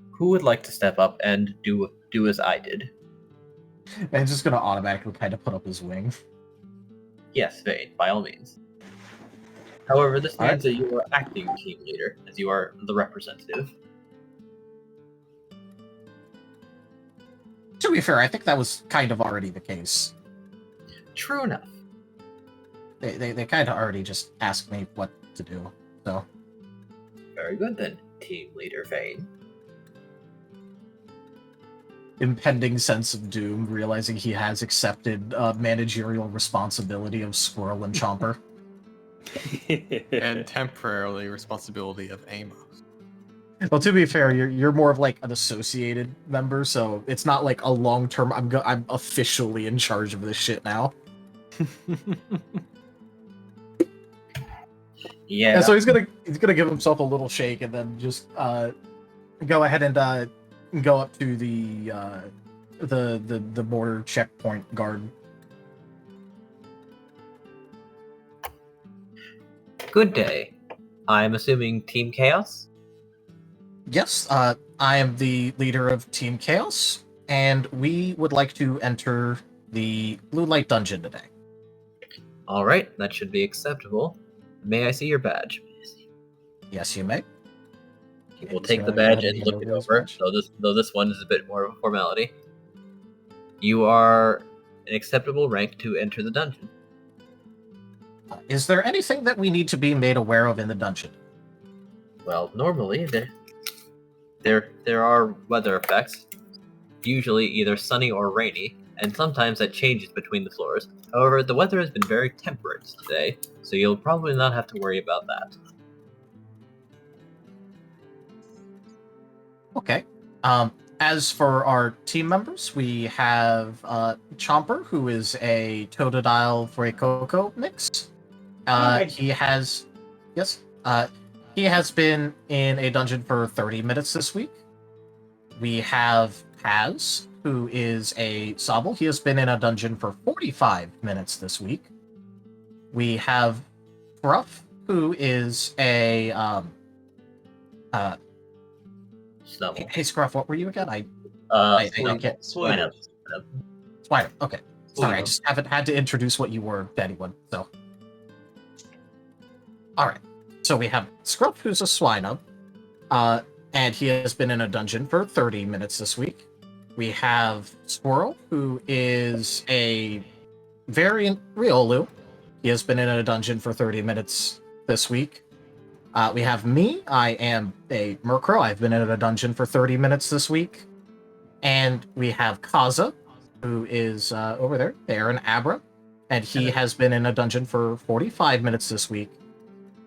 who would like to step up and do as I did? I'm just going to automatically kind of put up his wing. Yes, Vane, by all means. However, this means that you are acting team leader, as you are the representative. To be fair, I think that was kind of already the case. True enough. They kind of already just asked me what to do, so. Very good then, team leader Vane. Impending sense of doom, realizing he has accepted managerial responsibility of Squirrel and Chomper. And temporarily responsibility of Amos. Well, to be fair, you're more of like an associated member, so it's not like a long-term. I'm officially in charge of this shit now. Yeah. And so he's gonna give himself a little shake and then just go ahead and go up to the border checkpoint guard. Good day. I'm assuming Team Chaos? Yes, I am the leader of Team Chaos, and we would like to enter the Lulite dungeon today. All right, that should be acceptable. May I see your badge? Yes, you may. We'll take the badge and look it over, though this one is a bit more of a formality. You are an acceptable rank to enter the dungeon. Is there anything that we need to be made aware of in the dungeon? Well, normally there are weather effects, usually either sunny or rainy, and sometimes that changes between the floors. However, the weather has been very temperate today, so you'll probably not have to worry about that. Okay. As for our team members, we have Chomper, who is a Totodile for a Coco mix. Hi. He has been in a dungeon for 30 minutes this week. We have Paz, who is a Sobble. He has been in a dungeon for 45 minutes this week. We have Scruff, who is a Snubble. Hey Scruff, what were you again? I get Swine. Spider. Okay, sorry, I Swine. just haven't had to introduce what you were to anyone. So, all right. So we have Scruff, who's a Swinub, and he has been in a dungeon for 30 minutes this week. We have Squirrel, who is a variant Riolu. He has been in a dungeon for 30 minutes this week. We have me. I am a Murkrow. I've been in a dungeon for 30 minutes this week. And we have Kaza, who is over there. They are an Abra. And he has been in a dungeon for 45 minutes this week.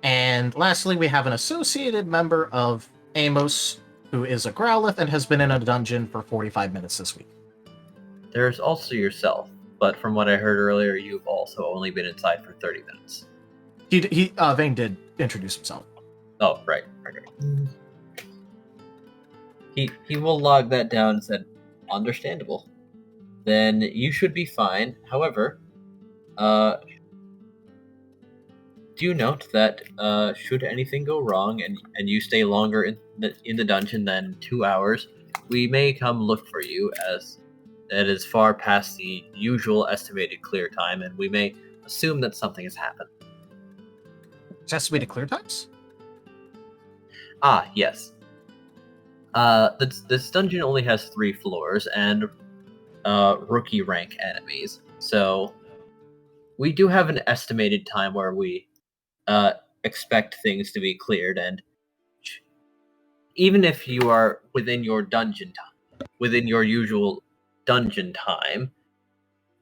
And lastly, we have an associated member of Amos, who is a Growlithe and has been in a dungeon for 45 minutes this week. There's also yourself, but from what I heard earlier, you've also only been inside for 30 minutes. Vane did introduce himself. Oh, right. He will log that down and said, understandable. Then you should be fine. However, do note that should anything go wrong and you stay longer in the dungeon than 2 hours, we may come look for you, as that is far past the usual estimated clear time, and we may assume that something has happened. Estimated clear times? Ah, yes. This dungeon only has 3 floors and rookie rank enemies, so we do have an estimated time where we expect things to be cleared, and even if you are within your dungeon time, within your usual dungeon time,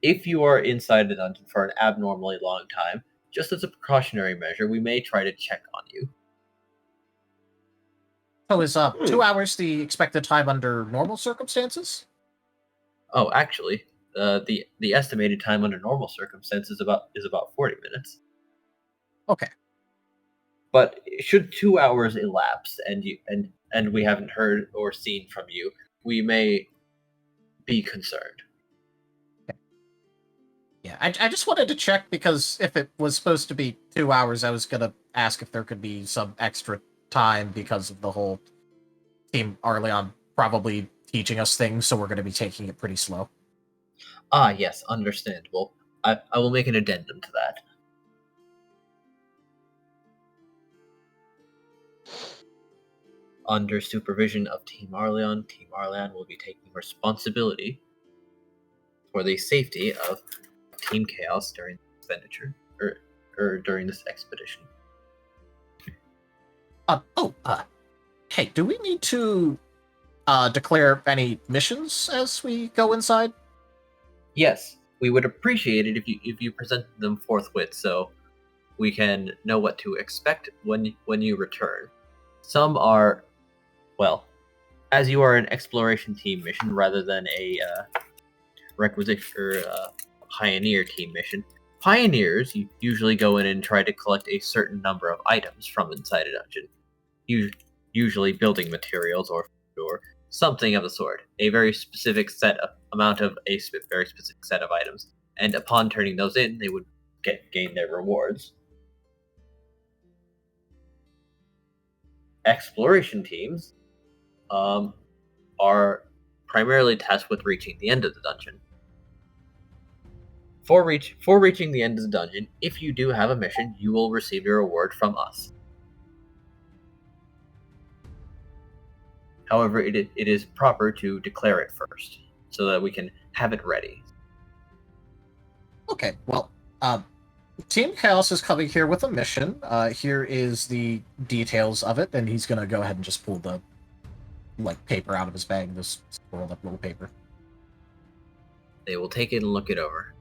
if you are inside the dungeon for an abnormally long time, just as a precautionary measure, we may try to check on you. So is 2 hours the expected time under normal circumstances? Oh, actually, the estimated time under normal circumstances is about 40 minutes. Okay. But should 2 hours elapse and we haven't heard or seen from you, we may be concerned. Okay. Yeah, I just wanted to check, because if it was supposed to be 2 hours, I was gonna ask if there could be some extra time because of the whole Team Arleon probably teaching us things, so we're going to be taking it pretty slow. Ah, yes, understandable. I will make an addendum to that. Under supervision of Team Arleon will be taking responsibility for the safety of Team Chaos during the expenditure, or during this expedition. Hey, do we need to declare any missions as we go inside? Yes, we would appreciate it if you presented them forthwith, so we can know what to expect when you return. Some are, well, as you are an exploration team mission rather than a requisition or pioneer team mission. Pioneers usually go in and try to collect a certain number of items from inside a dungeon. Usually building materials or something of the sort. A very specific amount of a very specific set of items. And upon turning those in, they would gain their rewards. Exploration teams are primarily tasked with reaching the end of the dungeon. For reaching the end of the dungeon, if you do have a mission, you will receive your reward from us. However, it is proper to declare it first, so that we can have it ready. Okay, well, Team Chaos is coming here with a mission. Here is the details of it, and he's gonna go ahead and just pull the paper out of his bag, this rolled up little paper. They will take it and look it over.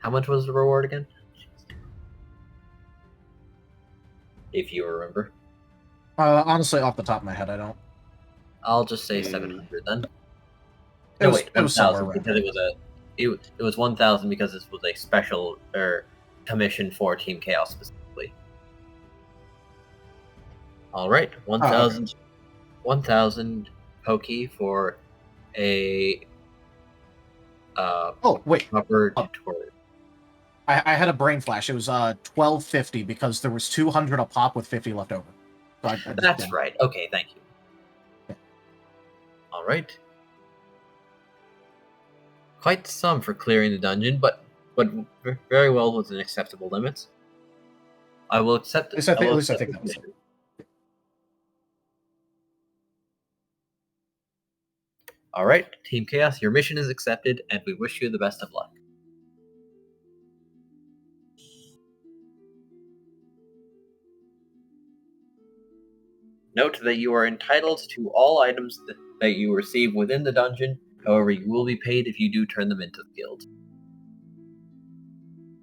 How much was the reward again? If you remember. Honestly, off the top of my head, I don't. I'll just say Mm. 700 then. It No, was- wait, it was somewhere 1,000 around because it was 1,000 because this was a special commission for Team Chaos specifically. All right, 1,000 1,000 Poke for a Oh, wait. proper Oh. tutorial. I had a brain flash. It was 1250 because there was 200 a pop with 50 left over. So I just That's did. right. Okay, thank you. Yeah. All right. Quite some for clearing the dungeon, but very well within acceptable limits. I will accept. At least I think accept that the was mission. All right, Team Chaos, your mission is accepted, and we wish you the best of luck. Note that you are entitled to all items that you receive within the dungeon. However, you will be paid if you do turn them into the guild.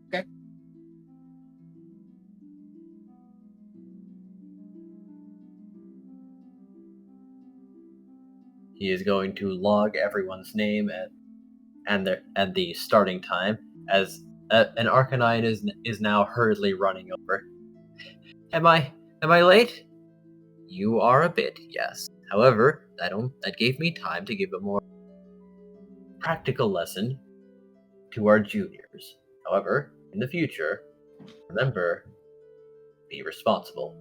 Okay. He is going to log everyone's name and the starting time as an Arcanine is now hurriedly running over. Am I late? You are a bit, yes. However, that gave me time to give a more practical lesson to our juniors. However, in the future, remember, be responsible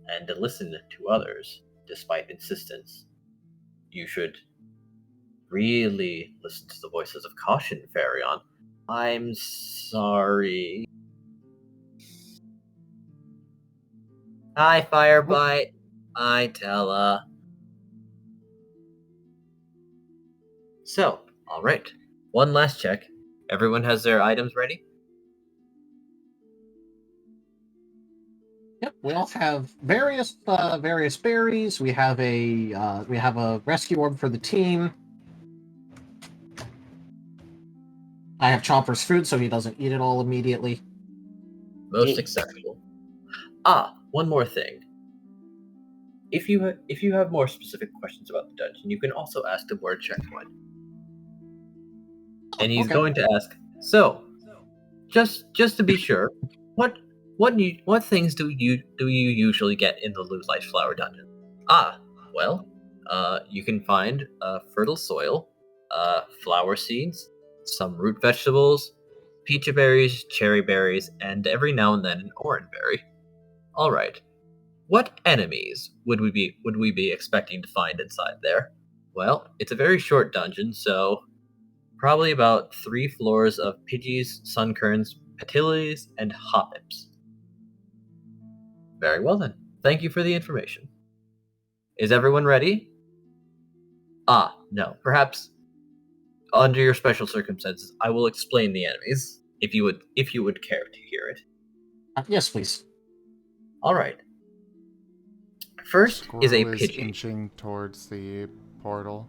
and to listen to others despite insistence. You should really listen to the voices of caution, Farion. I'm sorry. Hi, Firebite. Hi, Tella. So, alright. One last check. Everyone has their items ready? Yep, we all have various berries. We have a rescue orb for the team. I have Chomper's food, so he doesn't eat it all immediately. Most acceptable. One more thing. If you have more specific questions about the dungeon, you can also ask the word checkpoint. And he's Okay. going to ask, so, just to be sure, what things do you usually get in the Lulite Flower Dungeon? Well, you can find fertile soil, flower seeds, some root vegetables, peach berries, cherry berries, and every now and then an orange berry. All right. What enemies would we be expecting to find inside there? Well, it's a very short dungeon, so probably about 3 floors of Pidgeys, Sunkerns, Patillies, and Hoppips. Very well then. Thank you for the information. Is everyone ready? No. Perhaps under your special circumstances, I will explain the enemies, if you would care to hear it. Yes, please. All right. First is a Squirrel is Pidgey. inching towards the portal.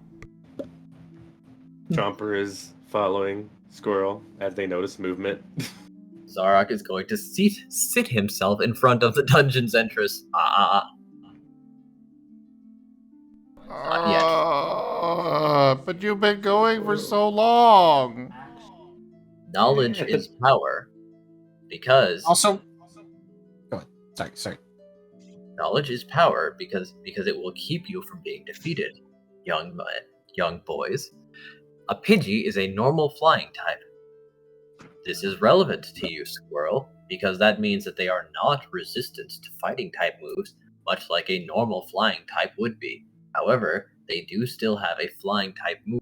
Chomper is following Squirrel as they notice movement. Zarok is going to sit himself in front of the dungeon's entrance. But you've been going for so long. Knowledge is power. Because Also, go ahead. Sorry. knowledge is power because it will keep you from being defeated, young boys. A Pidgey is a normal flying type. This is relevant to you, Squirrel, because that means that they are not resistant to fighting type moves, much like a normal flying type would be. However, they do still have a flying type move,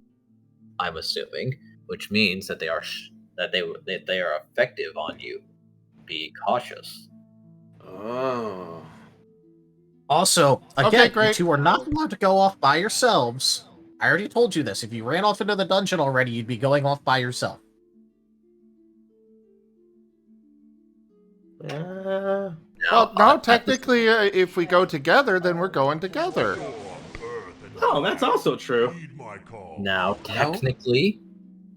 I'm assuming, which means that they are effective on you. Be cautious. Oh. Also, again, Okay, you great. two are not allowed to go off by yourselves. I already told you this. If you ran off into the dungeon already, you'd be going off by yourself. Well, no, technically, if we go together, then we're going together. Oh, that's also true. Now, technically,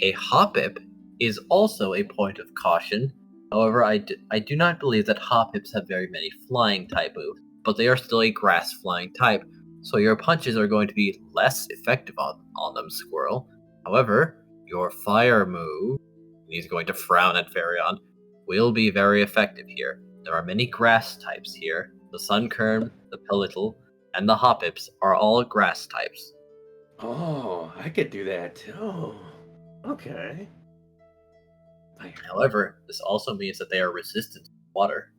a Hoppip is also a point of caution. However, I do not believe that Hoppips have very many flying type moves, but they are still a grass flying type, so your punches are going to be less effective on them, Squirrel. However, your fire move, he's going to frown at Farion, will be very effective here. There are many grass types here. The Sunkern, the Pilital, and the Hoppips are all grass types. Oh, I could do that too. Okay. However, this also means that they are resistant to water.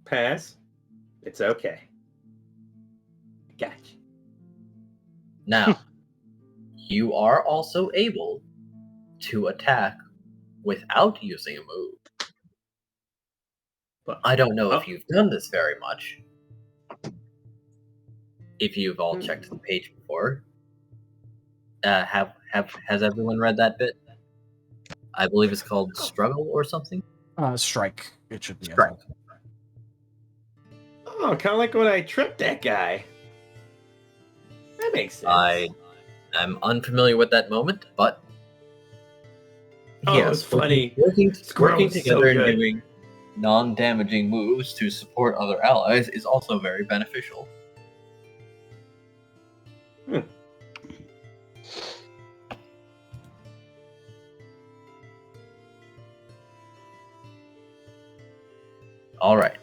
Pass. It's okay. Gotcha. Now, you are also able to attack without using a move. But I don't know if you've done this very much. If you've all checked the page before. Has everyone read that bit? I believe it's called Struggle or something? Strike. It should be. Strike. Oh, kind of like when I tripped that guy. That makes sense. I'm unfamiliar with that moment, but it's funny. Working Squirrel's together so and good. doing non-damaging moves to support other allies is also very beneficial. All right.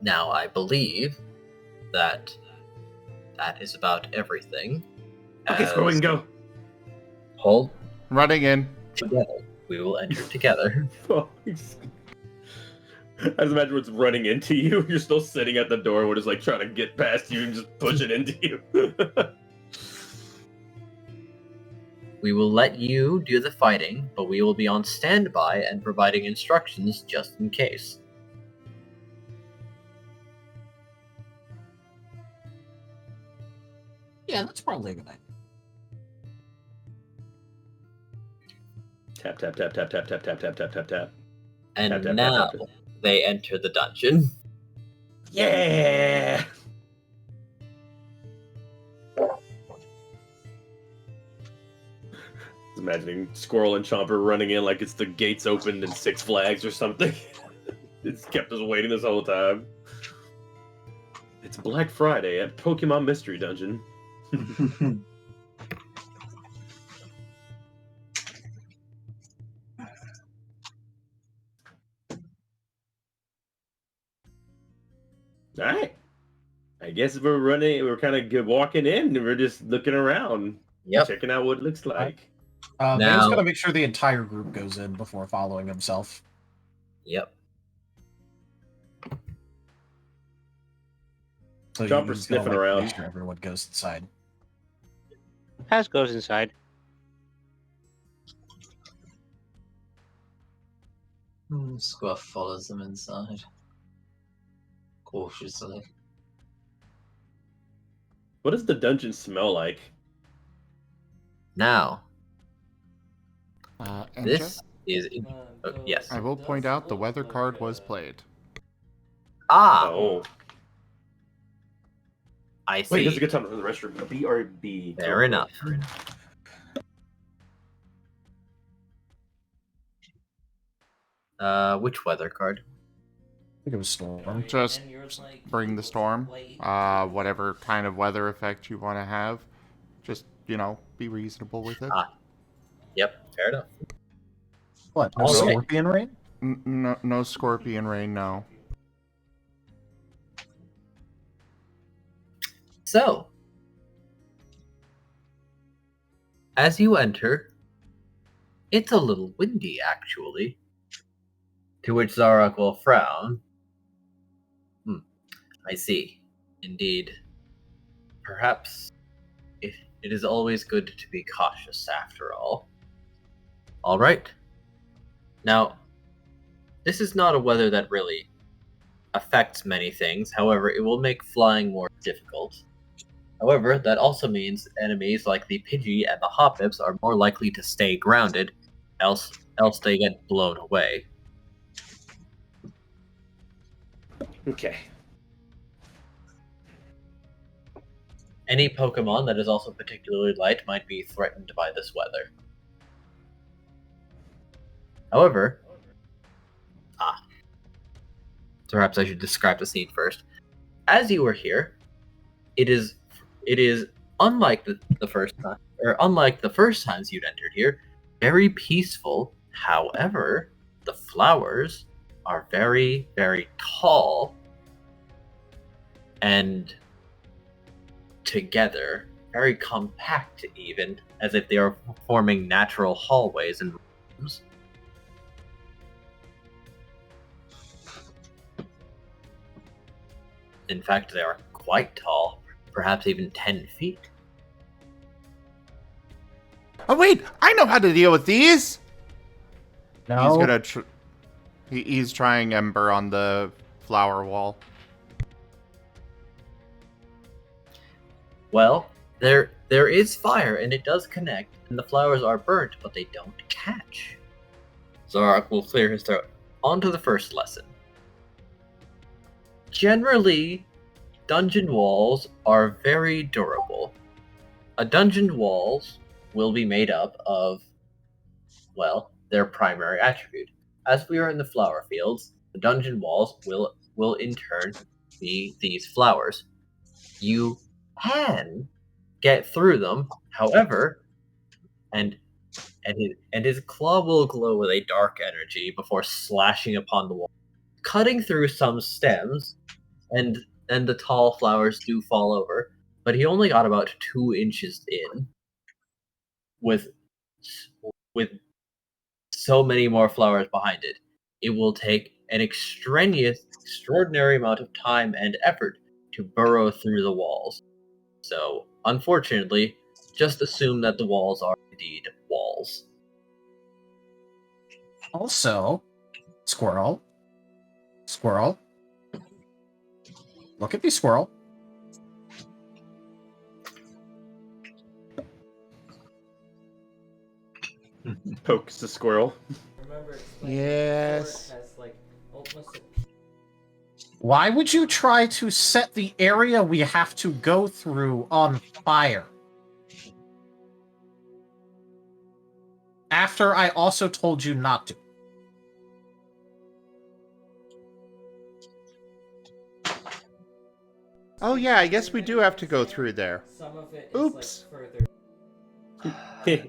Now, I believe that is about everything. Okay, Squirrel, we can go. Hold Running in. together. We will enter together. I just imagine what's running into you. You're still sitting at the door. We're just like trying to get past you and just push it into you. We will let you do the fighting, but we will be on standby and providing instructions just in case. Yeah, that's probably a good idea. Tap, tap, tap, tap, tap, tap, tap, tap, tap, tap, tap. And Tap, tap, tap, now tap, tap. they enter the dungeon. Yeah! Imagining Squirrel and Chomper running in like it's the gates opened in Six Flags or something. It's kept us waiting this whole time. It's Black Friday at Pokemon Mystery Dungeon. Alright. I guess we're kind of walking in and we're just looking around. Yep. Checking out what it looks like. Vane's Now- gonna make sure the entire group goes in before following himself. Yep. So Chomper's he's gonna, sniffing around. Make sure everyone goes inside. Paz goes inside. Scruff follows them inside. Cautiously. What does the dungeon smell like? Now, Enja, this is... yes. I will point out the weather card was played. Ah! Oh. I Wait, see. this is a good time for the restroom. BRB. Fair enough. Which weather card? I think it was Storm. Just bring the storm. Whatever kind of weather effect you want to have. Just, be reasonable with it. Yep, fair enough. What? No All right. Scorpion Rain? No scorpion rain, no. So, as you enter, it's a little windy, actually. To which Zarok will frown. I see. Indeed. Perhaps it is always good to be cautious, after all. Alright. Now, this is not a weather that really affects many things. However, it will make flying more difficult. However, that also means enemies like the Pidgey and the Hoppips are more likely to stay grounded, else they get blown away. Okay. Any Pokemon that is also particularly light might be threatened by this weather. However, perhaps I should describe the scene first. As you were here, it is unlike the first time, or unlike the first times you'd entered here, very peaceful. However, the flowers are very, very tall and together, very compact even, as if they are forming natural hallways and rooms. In fact, they are quite tall, perhaps even 10 feet. Oh wait, I know how to deal with these. No. He's gonna. He's trying Ember on the flower wall. Well, there is fire, and it does connect, and the flowers are burnt, but they don't catch. Zarak will clear his throat. On to the first lesson. Generally, dungeon walls are very durable. A dungeon walls will be made up of, well, their primary attribute. As we are in the flower fields, the dungeon walls will in turn be these flowers. You can get through them, however, and his claw will glow with a dark energy before slashing upon the wall, cutting through some stems, and the tall flowers do fall over. But he only got about 2 inches in, with so many more flowers behind it. It will take an extraordinary amount of time and effort to burrow through the walls. So, unfortunately, just assume that the walls are indeed walls. Also, Squirrel. Look at me, Squirrel. Pokes the squirrel. Remember, Yes. has like almost a Why would you try to set the area we have to go through on fire? After I also told you not to. Oh yeah, I guess we do have to go through there. Some of it Oops. like further.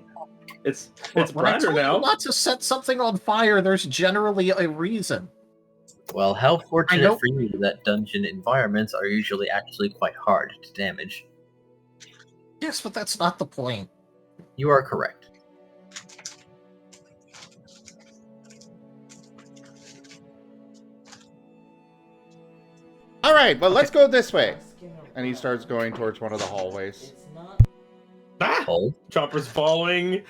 It's When I brighter tell now. you not to set something on fire, there's generally a reason. Well, how I fortunate know- for you that dungeon environments are usually actually quite hard to damage. Yes, but that's not the point. You are correct. All right, well let's go this way. And he starts going towards one of the hallways. It's not. Ah! Hold. Chomper's falling.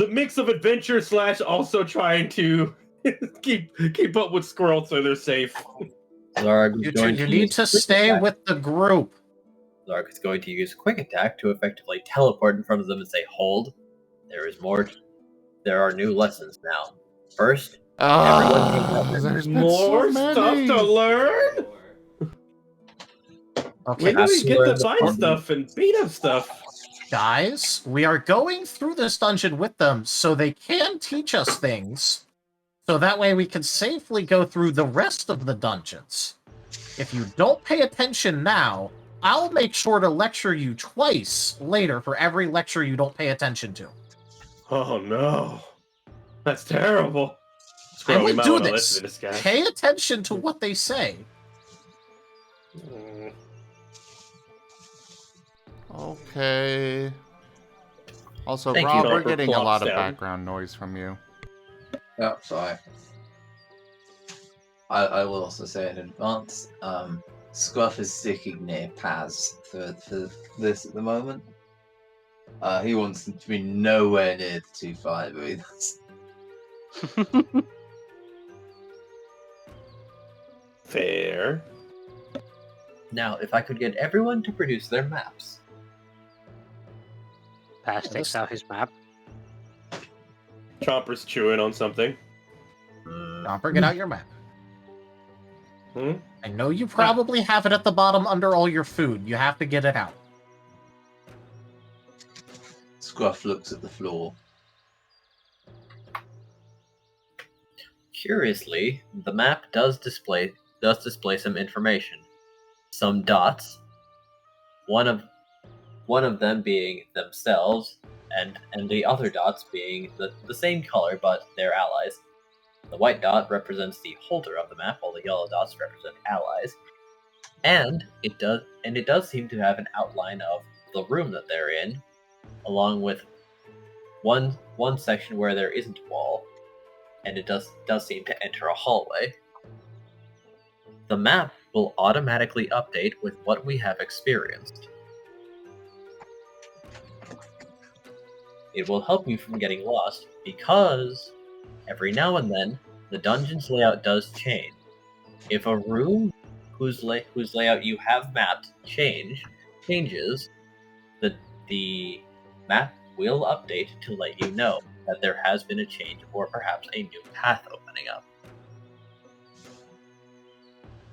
Mix of adventure / also trying to keep up with Squirrel so they're safe. Zarg is going You to need use to quick stay attack. with the group. Zark is going to use quick attack to effectively teleport in front of them and say, "Hold. There is more. There are new lessons now. First, everyone take out There's been More so stuff many. to learn. Okay, When do we Has to get learn to the find fun- stuff and beat up stuff? guys, we are going through this dungeon with them so they can teach us things. So that way we can safely go through the rest of the dungeons. If you don't pay attention now, I'll make sure to lecture you twice later for every lecture you don't pay attention to. Oh no, that's terrible. I Squirrel, we will might do want to this. listen to this guy. Pay attention to what they say. Mm. Okay. Also, Thank Rob, you. we're Chomper getting a plops lot of down. background noise from you. Oh, sorry. I will also say in advance, Scruff is sticking near Paz for this at the moment. He wants them to be nowhere near the 2-5 either. Fair. Now, if I could get everyone to produce their maps. Paz takes out his map. Chomper's chewing on something. Chomper, get out your map. Hmm? I know you probably have it at the bottom under all your food. You have to get it out. Scruff looks at the floor. Curiously, the map does display some information. Some dots, one of them being themselves, and the other dots being the same color but their allies. The white dot represents the holder of the map, while the yellow dots represent allies. And it does seem to have an outline of the room that they're in, along with one section where there isn't a wall, and it does seem to enter a hallway. The map will automatically update with what we have experienced. It will help you from getting lost because every now and then the dungeon's layout does change. If a room whose layout you have mapped changes, the map will update to let you know that there has been a change or perhaps a new path opening up.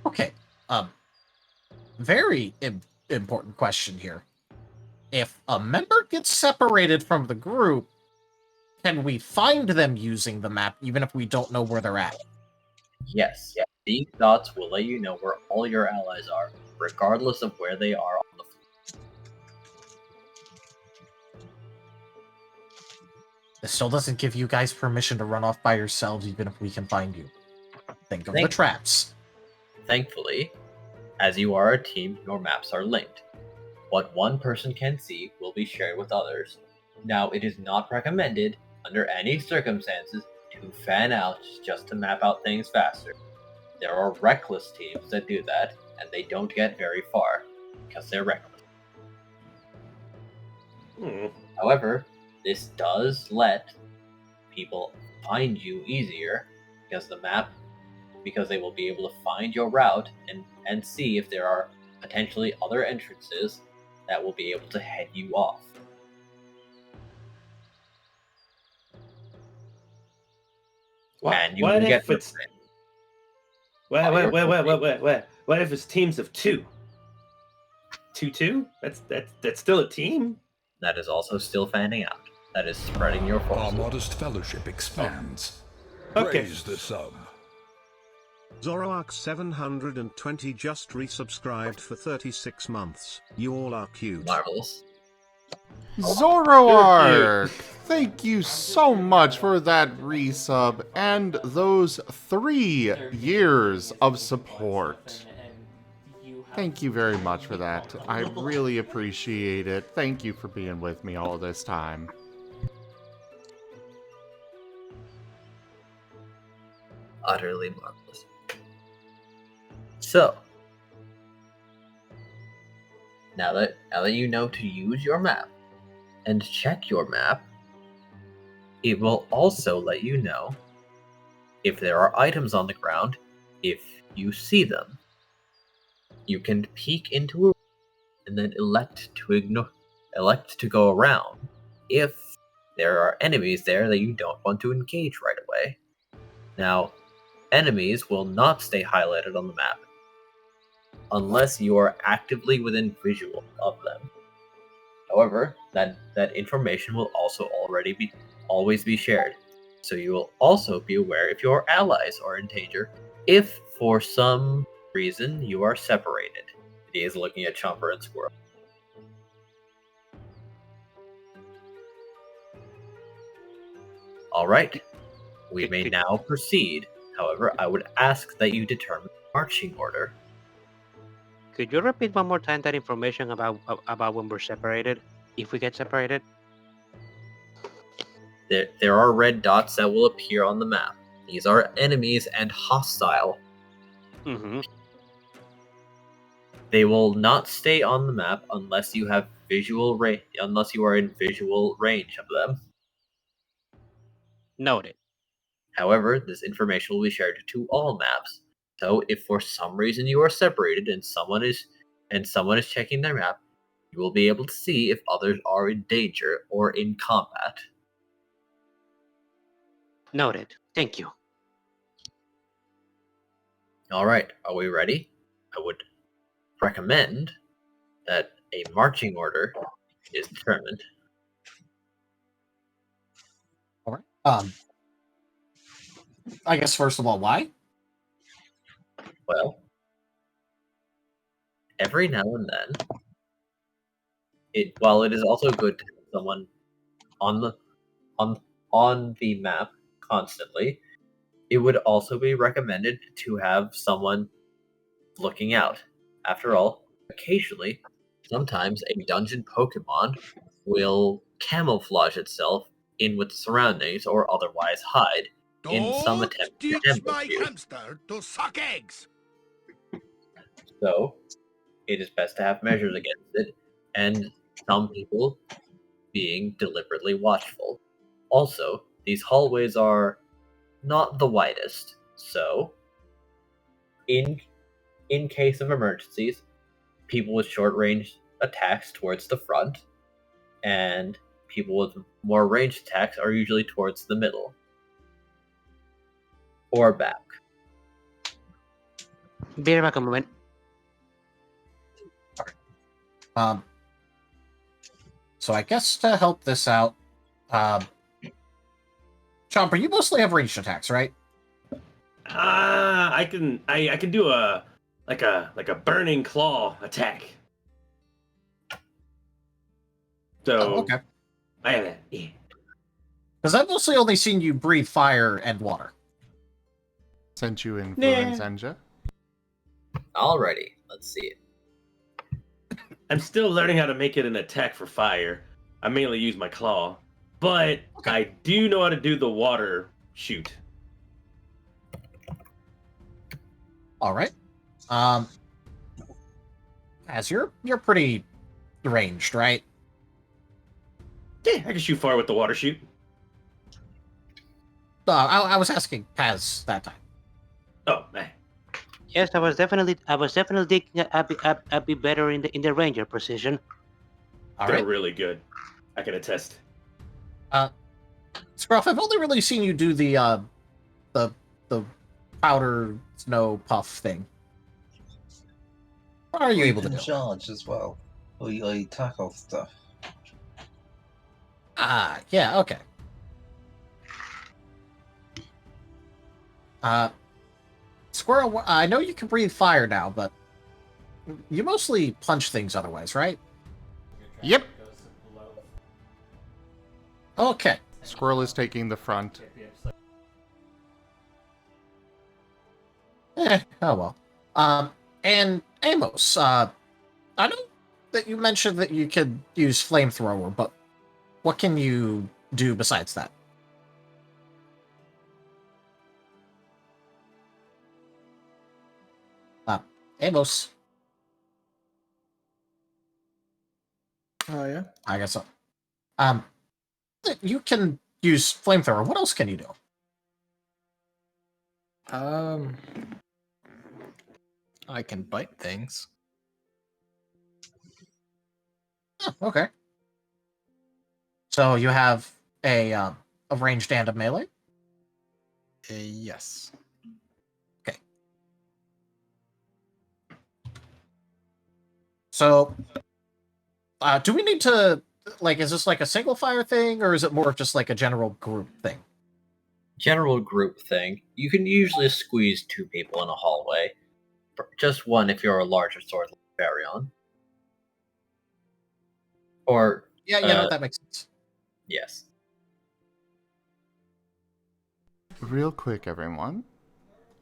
Okay. Very important question here. If a member gets separated from the group, can we find them using the map even if we don't know where they're at? Yes. These dots will let you know where all your allies are, regardless of where they are on the floor. This still doesn't give you guys permission to run off by yourselves even if we can find you. Think of the traps. Thankfully, as you are a team, your maps are linked. What one person can see will be shared with others. Now, it is not recommended, under any circumstances, to fan out just to map out things faster. There are reckless teams that do that, and they don't get very far, because they're reckless. However, this does let people find you easier, because they will be able to find your route and see if there are potentially other entrances that will be able to head you off. What if it's teams of two? Two? That's still a team? That is also still fanning out. That is spreading your forces. Our modest fellowship expands. Okay. Praise the sub. Zoroark720 just resubscribed for 36 months. You all are cute. Marvelous. Zoroark! Thank you so much for that resub and those 3 years of support. Thank you very much for that. I really appreciate it. Thank you for being with me all this time. Utterly marvelous. So, now that you know to use your map and check your map, it will also let you know if there are items on the ground. If you see them, you can peek into a room and then elect to go around if there are enemies there that you don't want to engage right away. Now, enemies will not stay highlighted on the map unless you are actively within visual of them. However, that information will also always be shared, so you will also be aware if your allies are in danger. If for some reason you are separated, he is looking at Chomper and Squirrel. All right, we may now proceed. However, I would ask that you determine marching order. Could you repeat one more time that information about when we're separated? If we get separated? There are red dots that will appear on the map. These are enemies and hostile. Mm-hmm. They will not stay on the map unless you have unless you are in visual range of them. Noted. However, this information will be shared to all maps. So if for some reason you are separated and someone is checking their map, you will be able to see if others are in danger or in combat. Noted. Thank you. All right, are we ready? I would recommend that a marching order is determined. All right. I guess first of all, why? Well, every now and then, while it is also good to have someone on the on the map constantly, it would also be recommended to have someone looking out. After all, occasionally, sometimes a dungeon Pokemon will camouflage itself in with the surroundings or otherwise hide in some Don't attempt to teach ambush my you. hamster to suck eggs! So, it is best to have measures against it, and some people being deliberately watchful. Also, these hallways are not the widest, so in case of emergencies, people with short range attacks towards the front, and people with more ranged attacks are usually towards the middle or back. Bear back a moment. So I guess to help this out, Chomper, you mostly have ranged attacks, right? I can do a burning claw attack. So Okay. I have that. Yeah. Because I've mostly only seen you breathe fire and water. Since you influence Enja. Alrighty, let's see it. I'm still learning how to make it an attack for fire. I mainly use my claw, but I do know how to do the water shoot. All right. As you're pretty ranged, right? Yeah, I can shoot far with the water shoot. I was asking Paz that time. Oh, man. Yes, I was definitely thinking I'd be better in the ranger position. All They're right. really good. I can attest. Scruff, I've only really seen you do the powder snow puff thing. What are you able to do? Charge as well. Or you tackle stuff. Ah, yeah, okay. Squirrel, I know you can breathe fire now, but you mostly punch things otherwise, right? Yep. Okay. Squirrel is taking the front. Oh well. And Amos, I know that you mentioned that you could use flamethrower, but what can you do besides that? Amos. Oh yeah. I guess so. You can use flamethrower. What else can you do? I can bite things. Oh, okay. So you have a ranged and a melee? Yes. Okay. So, do we need to, like, is this like a single fire thing, or is it more of just like a general group thing? General group thing. You can usually squeeze 2 people in a hallway. Just one if you're a larger sword like Baryon. Or Yeah, no, that makes sense. yes. Real quick, everyone.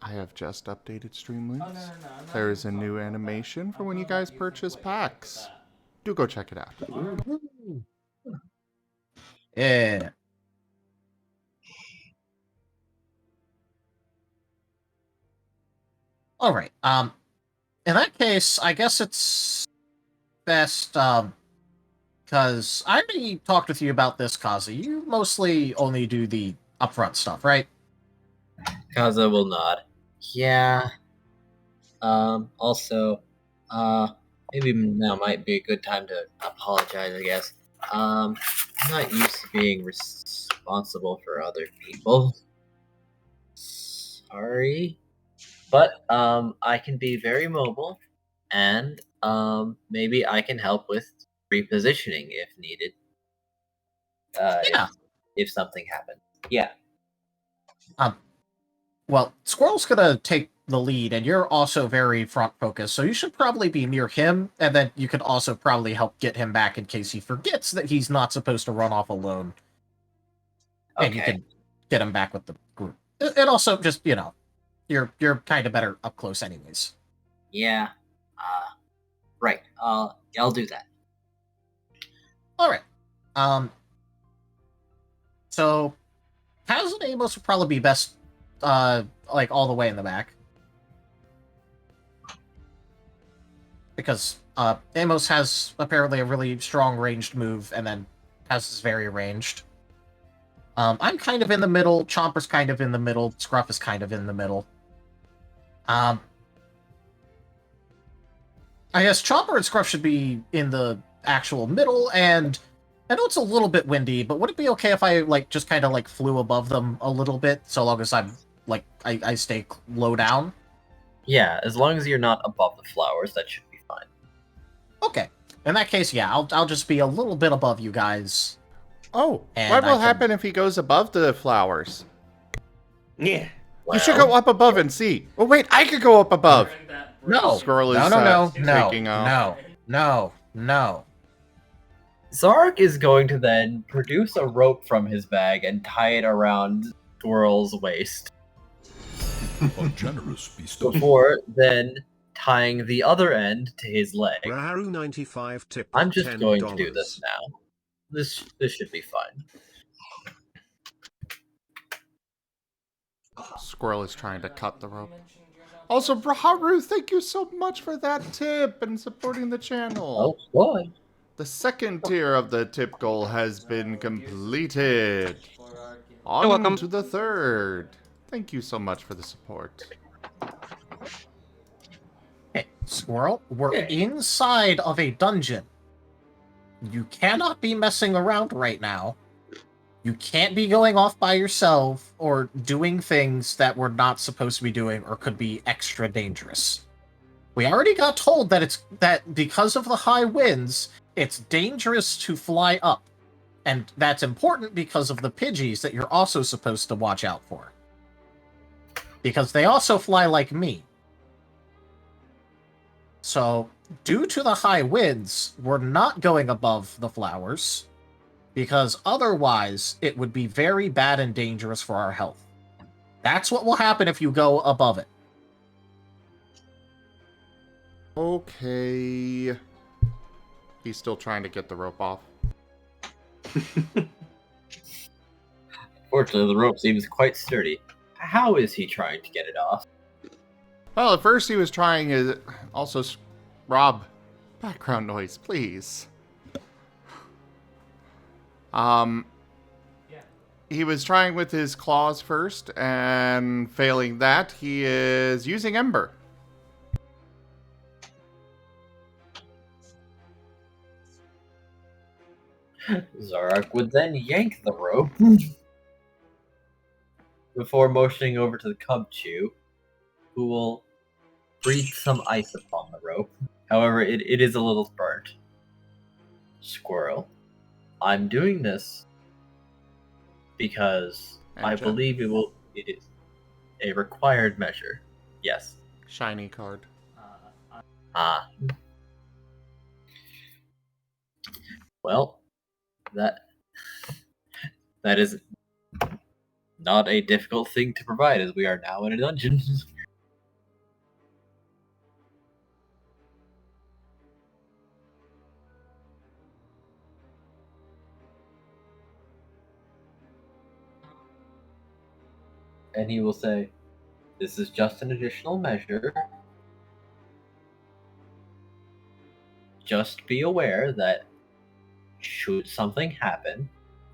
I have just updated Streamlabs. There is a new animation for when you guys purchase packs. Do go check it out. Yeah. All right. In that case, I guess it's best, because I already talked with you about this, Kaza. You mostly only do the upfront stuff, right? Kaza will nod. Yeah. Also, maybe now might be a good time to apologize, I guess. I'm not used to being responsible for other people. Sorry. But, I can be very mobile, and, maybe I can help with repositioning if needed. Yeah. If something happens. Yeah. well, Squirrel's gonna take the lead, and you're also very front focused, so you should probably be near him, and then you could also probably help get him back in case he forgets that he's not supposed to run off alone. And you Okay. can get him back with the group. And also, just, you're kind of better up close anyways. Yeah. Right. I'll do that. Alright. So, Paz and Amos would probably be best, like, all the way in the back. Because, Amos has apparently a really strong ranged move, and then Paz is very ranged. I'm kind of in the middle, Chomper's kind of in the middle, Scruff is kind of in the middle. I guess Chomper and Scruff should be in the actual middle, and I know it's a little bit windy, but would it be okay if I, like, just kind of, like, flew above them a little bit, so long as I'm, like, I stay low down? Yeah, as long as you're not above the flowers, that should be fine. Okay. In that case, yeah, I'll just be a little bit above you guys. Oh, And what I will can- happen if he goes above the flowers? Yeah. You should go up above and see. Oh, wait, I could go up above. No! Squirrel is No. taking off. No. Zark is going to then produce a rope from his bag and tie it around Squirrel's waist, A generous bestowal. before then tying the other end to his leg. Raharu 95 tip. I'm just $10. going to do this now. This should be fun. Squirrel is trying to cut the rope. Also, Raharu, thank you so much for that tip and supporting the channel. Oh boy. The second tier of the tip goal has been completed. On welcome. to the third. Thank you so much for the support. Hey, Squirrel, we're inside of a dungeon. You cannot be messing around right now. You can't be going off by yourself or doing things that we're not supposed to be doing or could be extra dangerous. We already got told that because of the high winds, it's dangerous to fly up. And that's important because of the Pidgeys that you're also supposed to watch out for. Because they also fly like me. So, due to the high winds, we're not going above the flowers, because otherwise it would be very bad and dangerous for our health. That's what will happen if you go above it. Okay. He's still trying to get the rope off. Fortunately, the rope seems quite sturdy. How is he trying to get it off? Well, at first he was trying his... Also, Rob, background noise, please. He was trying with his claws first, and failing that, he is using Ember. Zark would then yank the rope before motioning over to the Cubchew, who will breathe some ice upon the rope. However, it is a little burnt. Squirrel, I'm doing this because I Enja. believe it is a required measure. Yes. Shiny card. Well, that is not a difficult thing to provide, as we are now in a dungeon. And he will say, "This is just an additional measure. Just be aware that should something happen,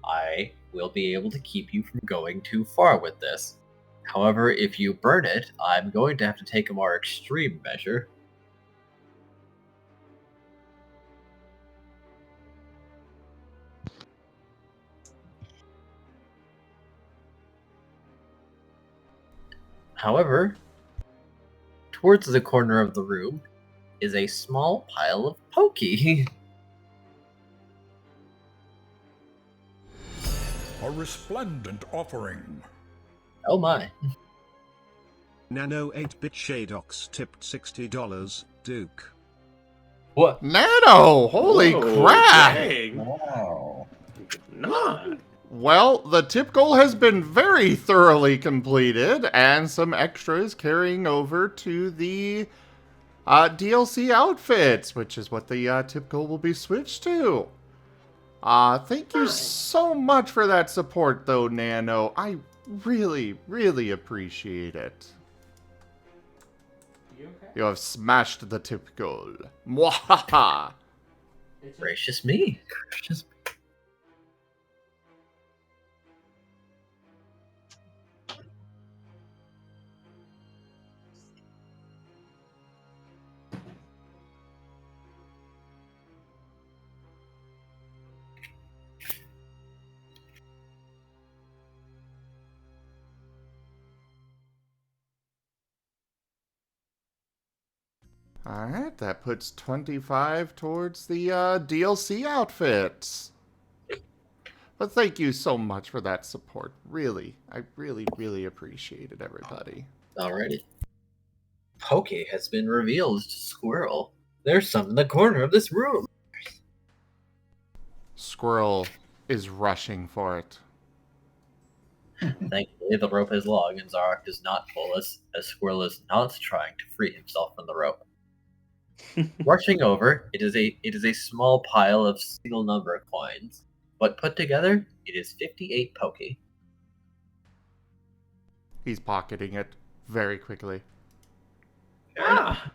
I will be able to keep you from going too far with this. However, if you burn it, I'm going to have to take a more extreme measure." However, towards the corner of the room is a small pile of pokey. A resplendent offering. Oh my. Nano 8-bit Shadox tipped $60. Duke. What? Nano! Holy Whoa, crap! Dang. Wow. Nah. Well, the tip goal has been very thoroughly completed, and some extras carrying over to the DLC outfits, which is what the tip goal will be switched to. Thank you so much for that support, though, Nano. I really, really appreciate it. You have smashed the tip goal. Mwahaha! Gracious me. Gracious me. Alright, that puts 25 towards the DLC outfits. But thank you so much for that support. Really, I really, really appreciate it, everybody. Alrighty. Poke has been revealed to Squirrel. There's some in the corner of this room. Squirrel is rushing for it. Thankfully, the rope is long and Zarok does not pull us, as Squirrel is not trying to free himself from the rope. Rushing over, it is a small pile of single number coins, but put together, it is 58 Poke. He's pocketing it very quickly. Ah,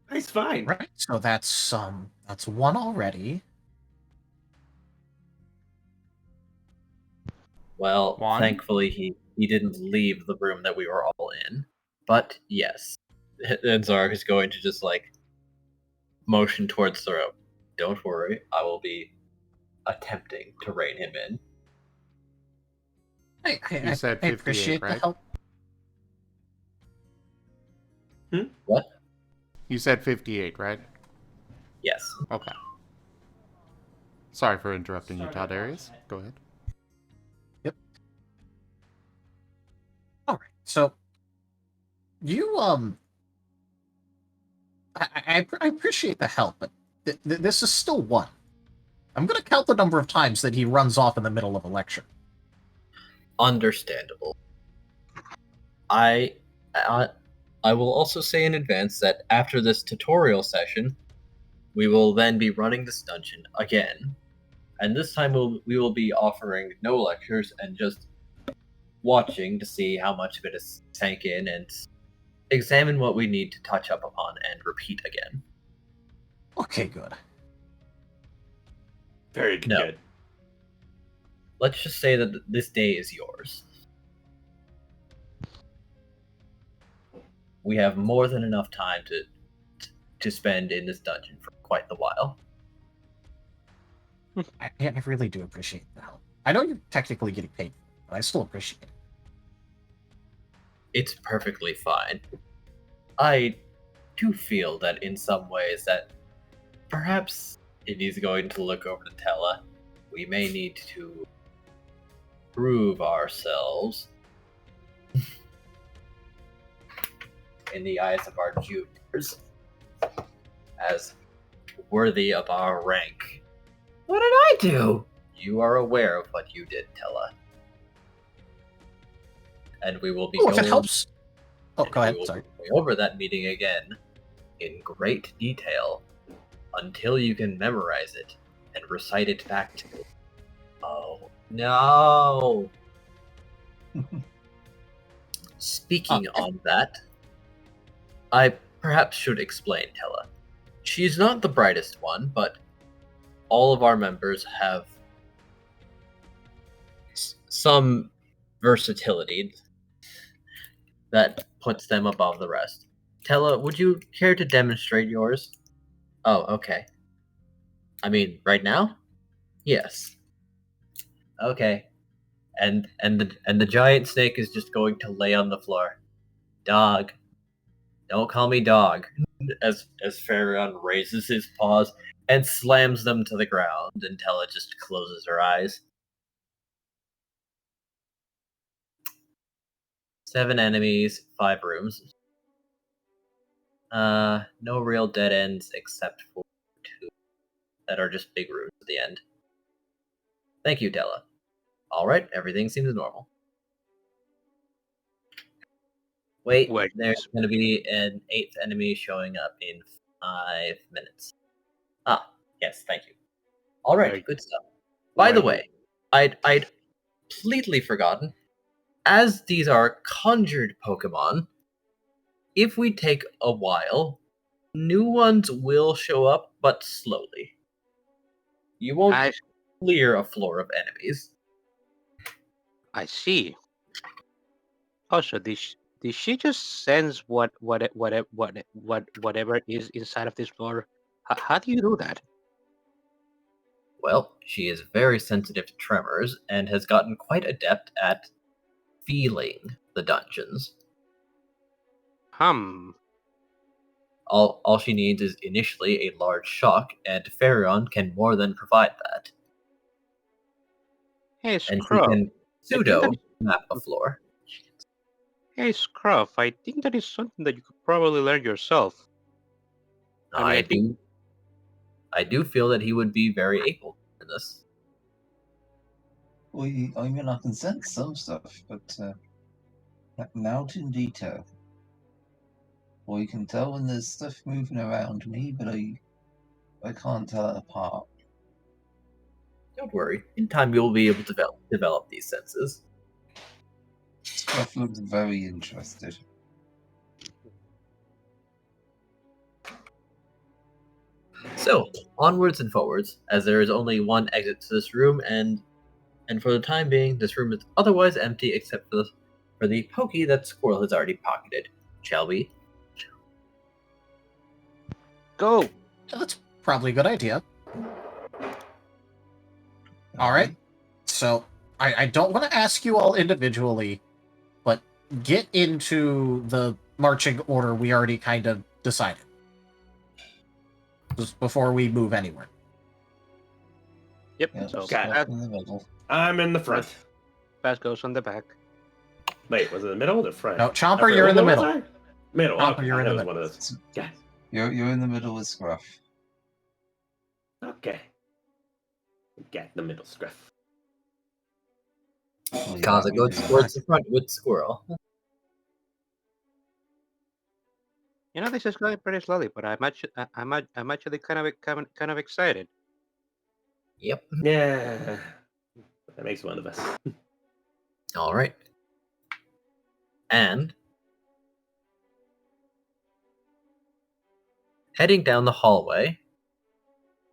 nice find. Right, so that's one already. Well, One. thankfully he didn't leave the room that we were all in. But yes, and Zarok is going to just like motion towards the rope. Don't worry, I will be attempting to rein him in. You said I 58, appreciate the right? help. What? You said 58, right? Yes. Okay. Sorry for interrupting you, Tadarius. Go ahead. All right, so you I appreciate the help, but this is still one. I'm going to count the number of times that he runs off in the middle of a lecture. Understandable. I will also say in advance that after this tutorial session, we will then be running this dungeon again, and this time we will be offering no lectures and just watching to see how much of it is sank in and examine what we need to touch up upon and repeat again. Okay, good. Very good. No. Let's just say that this day is yours. We have more than enough time to spend in this dungeon for quite the while. I really do appreciate the help. I know you're technically getting paid, but I still appreciate it. It's perfectly fine. I do feel that in some ways that perhaps if he's going to look over to Tella, we may need to prove ourselves in the eyes of our juniors as worthy of our rank. What did I do? You are aware of what you did, Tella. And we will be If it helps. Oh, and go we ahead. will Sorry. be going over that meeting again in great detail until you can memorize it and recite it back to me. Oh, no! Speaking on that, I perhaps should explain Tella. She's not the brightest one, but all of our members have some versatility that puts them above the rest. Tella, would you care to demonstrate yours? Oh, okay. I mean, right now? Yes. Okay. And the giant snake is just going to lay on the floor. Dog. Don't call me dog. As Pharaon raises his paws and slams them to the ground, and Tella just closes her eyes. 7 enemies, 5 rooms. No real dead ends except for 2 that are just big rooms at the end. Thank you, Della. Alright, everything seems normal. Wait, Wait. there's going to be an 8th enemy showing up in 5 minutes. Ah, yes, thank you. Alright, Right. good stuff. By the Right. way, I'd completely forgotten, as these are conjured Pokemon, if we take a while, new ones will show up, but slowly. You won't I clear a floor of enemies. see. Also, did she just sense whatever is inside of this floor? How do you do that? Well, she is very sensitive to tremors and has gotten quite adept at feeling the dungeons. All she needs is initially a large shock, and Farion can more than provide that. Hey, And she Scruff. can pseudo map a floor. Hey, Scruff. I think that is something that you could probably learn yourself. I do feel that he would be very able to this. Well, I mean, I can sense some stuff, but not in detail. Well, you can tell when there's stuff moving around me, but I can't tell it apart. Don't worry. In time, you'll be able to develop these senses. Scruff looks very interested. So, onwards and forwards, as there is only one exit to this room, and for the time being, this room is otherwise empty except for the pokey that Squirrel has already pocketed. Shall we? Go! That's probably a good idea. All right. So I don't want to ask you all individually, but get into the marching order we already kind of decided. Just before we move anywhere. Yep. Yeah, So Got in the middle. I'm in the front. Fast goes on the back. Wait, was it the middle or the front? No, Chomper, you're in the middle. Middle. Chomper, Okay, you're I in know the it was middle. one of those. Yeah. You're in the middle with Scruff. Okay. Get the middle, Scruff. Well, Kaza yeah, goes towards the front with Squirrel. You know, this is going pretty slowly, but I'm actually kind of excited. Yep. Yeah. That makes one of us. All right. And heading down the hallway,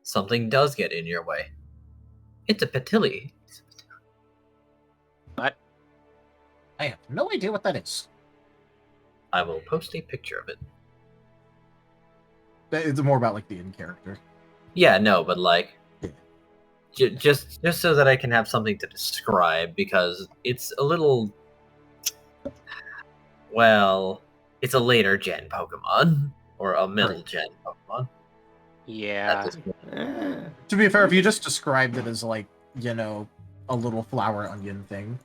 something does get in your way. It's a Patilli. What? I have no idea what that is. I will post a picture of it. It's more about like the in character. Yeah, no, but like, just so that I can have something to describe, because it's a little, well, it's a later gen Pokemon or a middle gen Pokemon. Yeah. To be fair, if you just described it as like, you know, a little flower onion thing.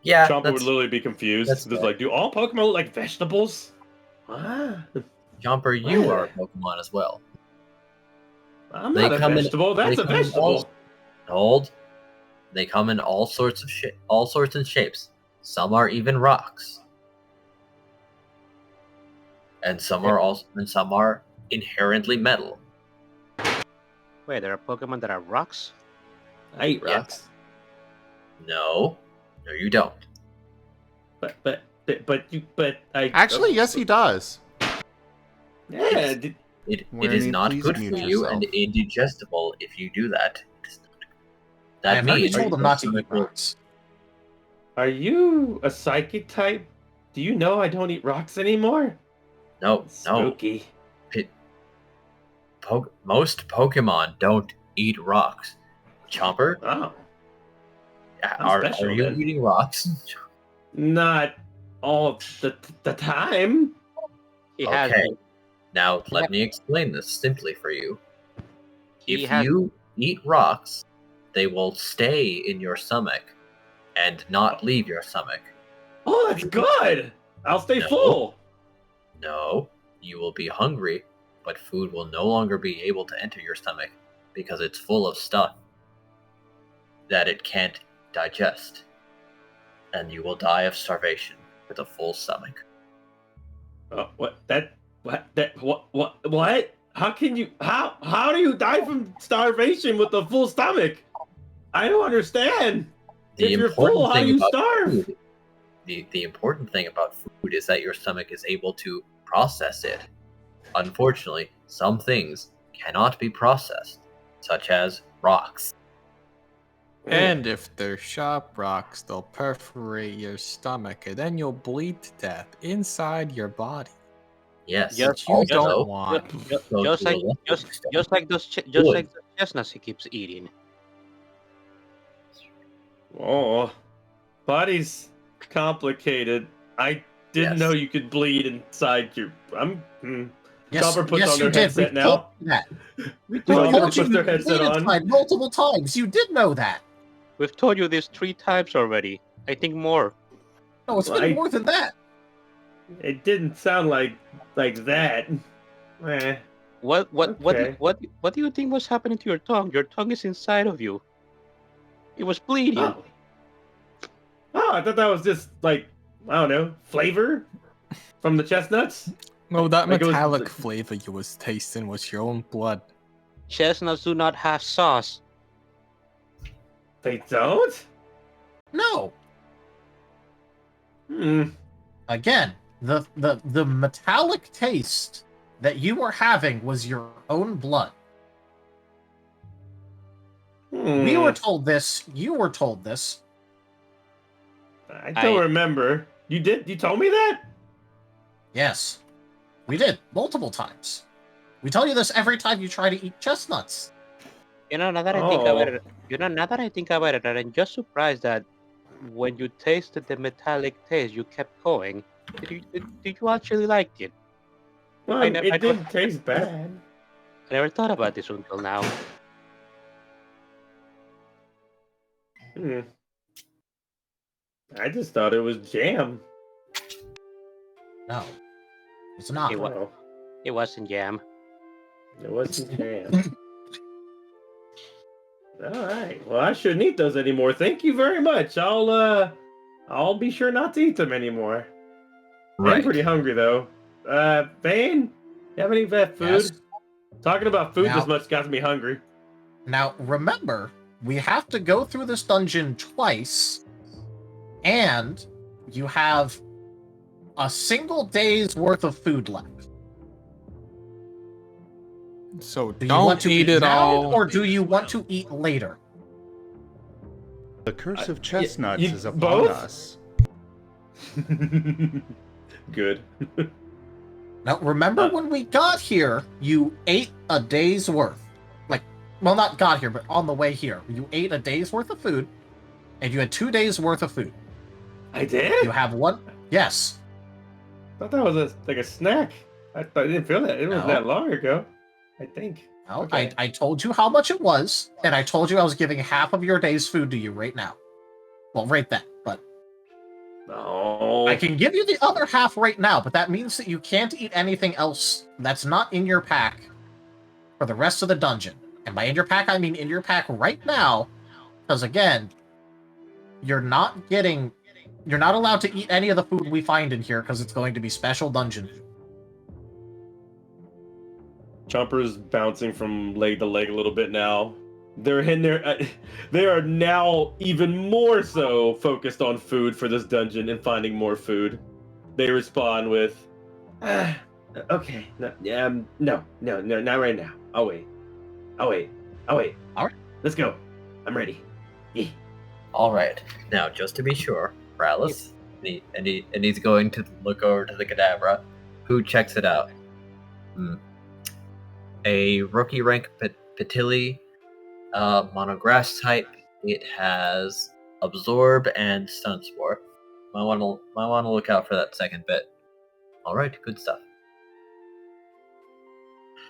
Yeah, Chomper would literally be confused. that's Just fair. like, do all Pokemon look like vegetables? Ah. Chomper, you are a Pokemon as well. I'm They not a come in- vegetable. That's they a come in vegetable. Hold. They come in all sorts and shapes. Some are even rocks, and some are inherently metal. Wait, there are Pokemon that are rocks? I eat Yeah. rocks. No, you don't. But I Actually, yes, he does. Yeah. It Where is you not please good for mute you and yourself. indigestible if you do that. I That have already means told him not to eat rocks. Are you a psychic type? Do you know I don't eat rocks anymore? No. Spooky. Most Pokemon don't eat rocks. Chomper, Oh, are special you then. eating rocks? not all the time. He has Okay. been. Now, Yeah. let me explain this simply for you. He If has- you eat rocks, they will stay in your stomach and not leave your stomach. Oh, that's good. I'll stay No. full. No, you will be hungry, but food will no longer be able to enter your stomach because it's full of stuff that it can't digest. And you will die of starvation with a full stomach. What? How can you? How do you die from starvation with a full stomach? I don't understand. If you're full, how do you starve? The important thing about food is that your stomach is able to process it. Unfortunately, some things cannot be processed, such as rocks. And if they're sharp rocks, they'll perforate your stomach, and then you'll bleed to death inside your body. Yes, Which you don't want. Just like those chestnuts he keeps eating. Oh, body's complicated. I didn't know you could bleed inside your. Chomper puts on their headset now. We told you their headset on multiple times. You did know that. We've told you this 3 times already. I think more. No, it's been more than that. It didn't sound like that. What do you think was happening to your tongue? Your tongue is inside of you. It was bleeding. Oh, I thought that was just like, I don't know, flavor from the chestnuts. No, that metallic flavor you was tasting was your own blood. Chestnuts do not have sauce. They don't? No. Again, the metallic taste that you were having was your own blood. We were told this. You were told this. I don't remember. You did? You told me that? Yes. We did. Multiple times. We tell you this every time you try to eat chestnuts. Now that I think about it, I'm just surprised that when you tasted the metallic taste, you kept going. Did you actually like it? Well, it didn't taste bad. I never thought about this until now. I just thought it was jam. No, it's not. It wasn't jam. It wasn't jam. All right. Well, I shouldn't eat those anymore. Thank you very much. I'll be sure not to eat them anymore. Right. I'm pretty hungry though. Vane, you have any food? Yes. Talking about food this much got me hungry. Now, remember, we have to go through this dungeon twice, and you have a single day's worth of food left. So do you want to eat it now, all, or do you want to eat later? The curse of chestnuts is upon both? us. Good. Now, remember when we got here, you ate a day's worth. Well, not got here, but on the way here. You ate a day's worth of food, and you had 2 days worth of food. I did? You have one? Yes. I thought that was like a snack. I didn't feel that. It wasn't that long ago, I think. No, okay. I told you how much it was, and I told you I was giving half of your day's food to you right now. Well, right then, but... No. I can give you the other half right now, but that means that you can't eat anything else that's not in your pack for the rest of the dungeon. And by in your pack, I mean in your pack right now, because again, you're not allowed to eat any of the food we find in here because it's going to be special dungeon. Chomper's bouncing from leg to leg a little bit now. They're in there. They are now even more so focused on food for this dungeon and finding more food. They respond with, "Okay, no, not right now. I'll wait. All right. Let's go. I'm ready." Yeah. All right. Now, just to be sure, Rallis, and he's going to look over to the Cadabra, who checks it out. A rookie rank Patilli, monograss type. It has absorb and stun spore. Might want to look out for that second bit. All right, good stuff.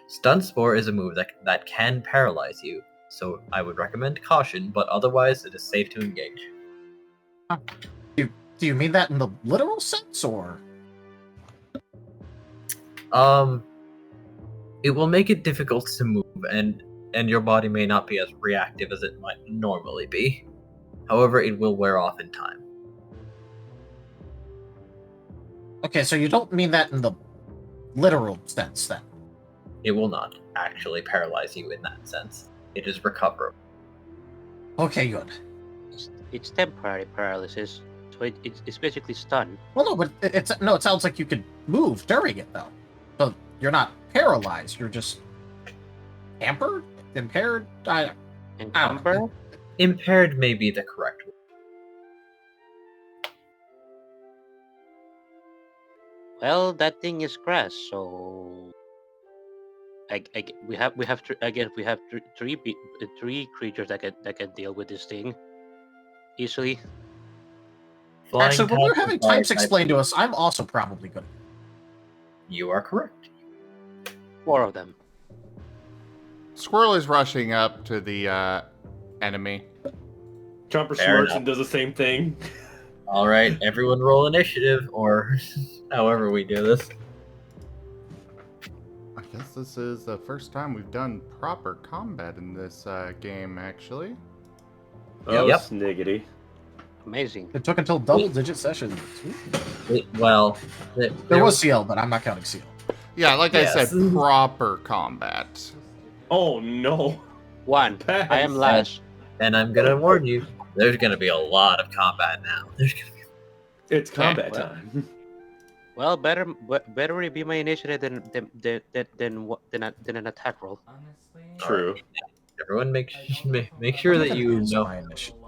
Stun spore is a move that can paralyze you, so I would recommend caution, but otherwise it is safe to engage. Do you mean that in the literal sense, or? It will make it difficult to move, and your body may not be as reactive as it might normally be. However, it will wear off in time. Okay, so you don't mean that in the literal sense, then? It will not actually paralyze you in that sense. It is recoverable. Okay, good. It's temporary paralysis, so it's basically stun. Well, no, but it sounds like you could move during it, though. So you're not paralyzed, you're just hampered? Impaired? I don't know. Impaired may be the correct word. Well, that thing is grass, so we have three creatures that can deal with this thing easily. Actually, when we're types having and fire types types- explained to us, I'm also probably good. You are correct. 4 of them. Squirrel is rushing up to the enemy. Chomper Fair smirks enough. and does the same thing. All right, everyone roll initiative, or however we do this. I guess this is the first time we've done proper combat in this game, actually. Oh, Yep. sniggity. Amazing. It took until double-digit sessions. There was CL, but I'm not counting CL. Yeah, like Yes. I said, proper combat. Oh no. 1. Pass. I am last. And I'm gonna warn you, there's gonna be a lot of combat now. There's gonna be... It's combat well. time. Well, better it be my initiative than an attack roll. True. Everyone make sure that you Use know. my initiative.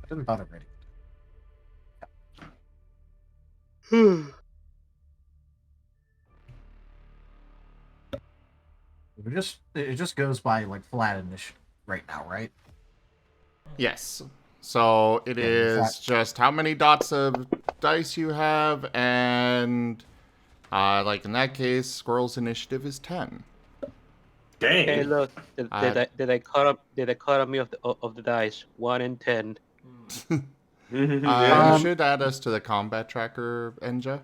I didn't bother reading. It just goes by like flat initiative right now, right? Yes. So it Yeah, is flat. just how many dots of dice you have, and like in that case, Squirrel's initiative is 10. Dang. Hey, look! Did I cut up me of the dice? 1 in 10. Yeah. You should add us to the combat tracker, Enja.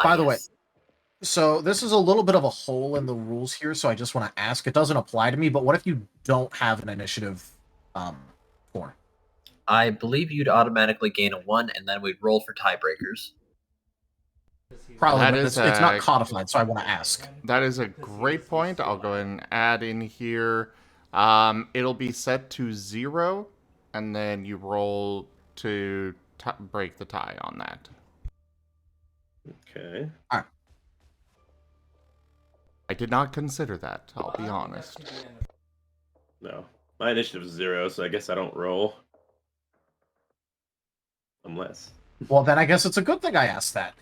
By the way, so this is a little bit of a hole in the rules here, so I just want to ask. It doesn't apply to me, but what if you don't have an initiative 4? I believe you'd automatically gain a 1, and then we'd roll for tiebreakers. Probably, That but is it's not codified, so I want to ask. That is a great point. I'll go ahead and add in here. It'll be set to 0, and then you roll to break the tie on that. Okay. I did not consider that, I'll be honest. No. My initiative is 0, so I guess I don't roll. Unless. Well, then I guess it's a good thing I asked that.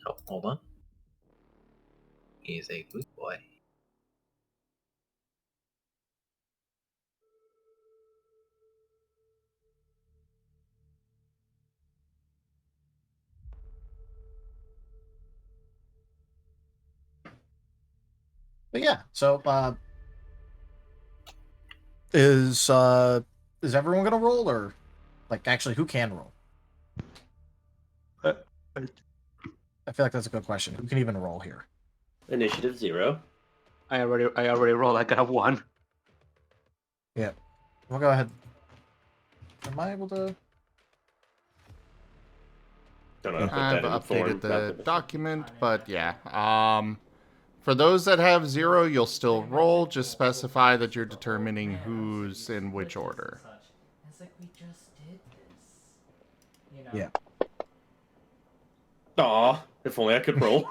Oh, hold on. He's a good boy. But yeah, so is everyone gonna roll, or like actually who can roll? I feel like that's a good question. Who can even roll here? Initiative 0. I already rolled. I got a 1. Yeah, we'll go ahead. Am I able to? Don't know how to put I've that in updated form. the document, but yeah. For those that have 0, you'll still roll. Just specify that you're determining who's in which order. It's like we just did this. You know? Yeah. Aw, if only I could roll.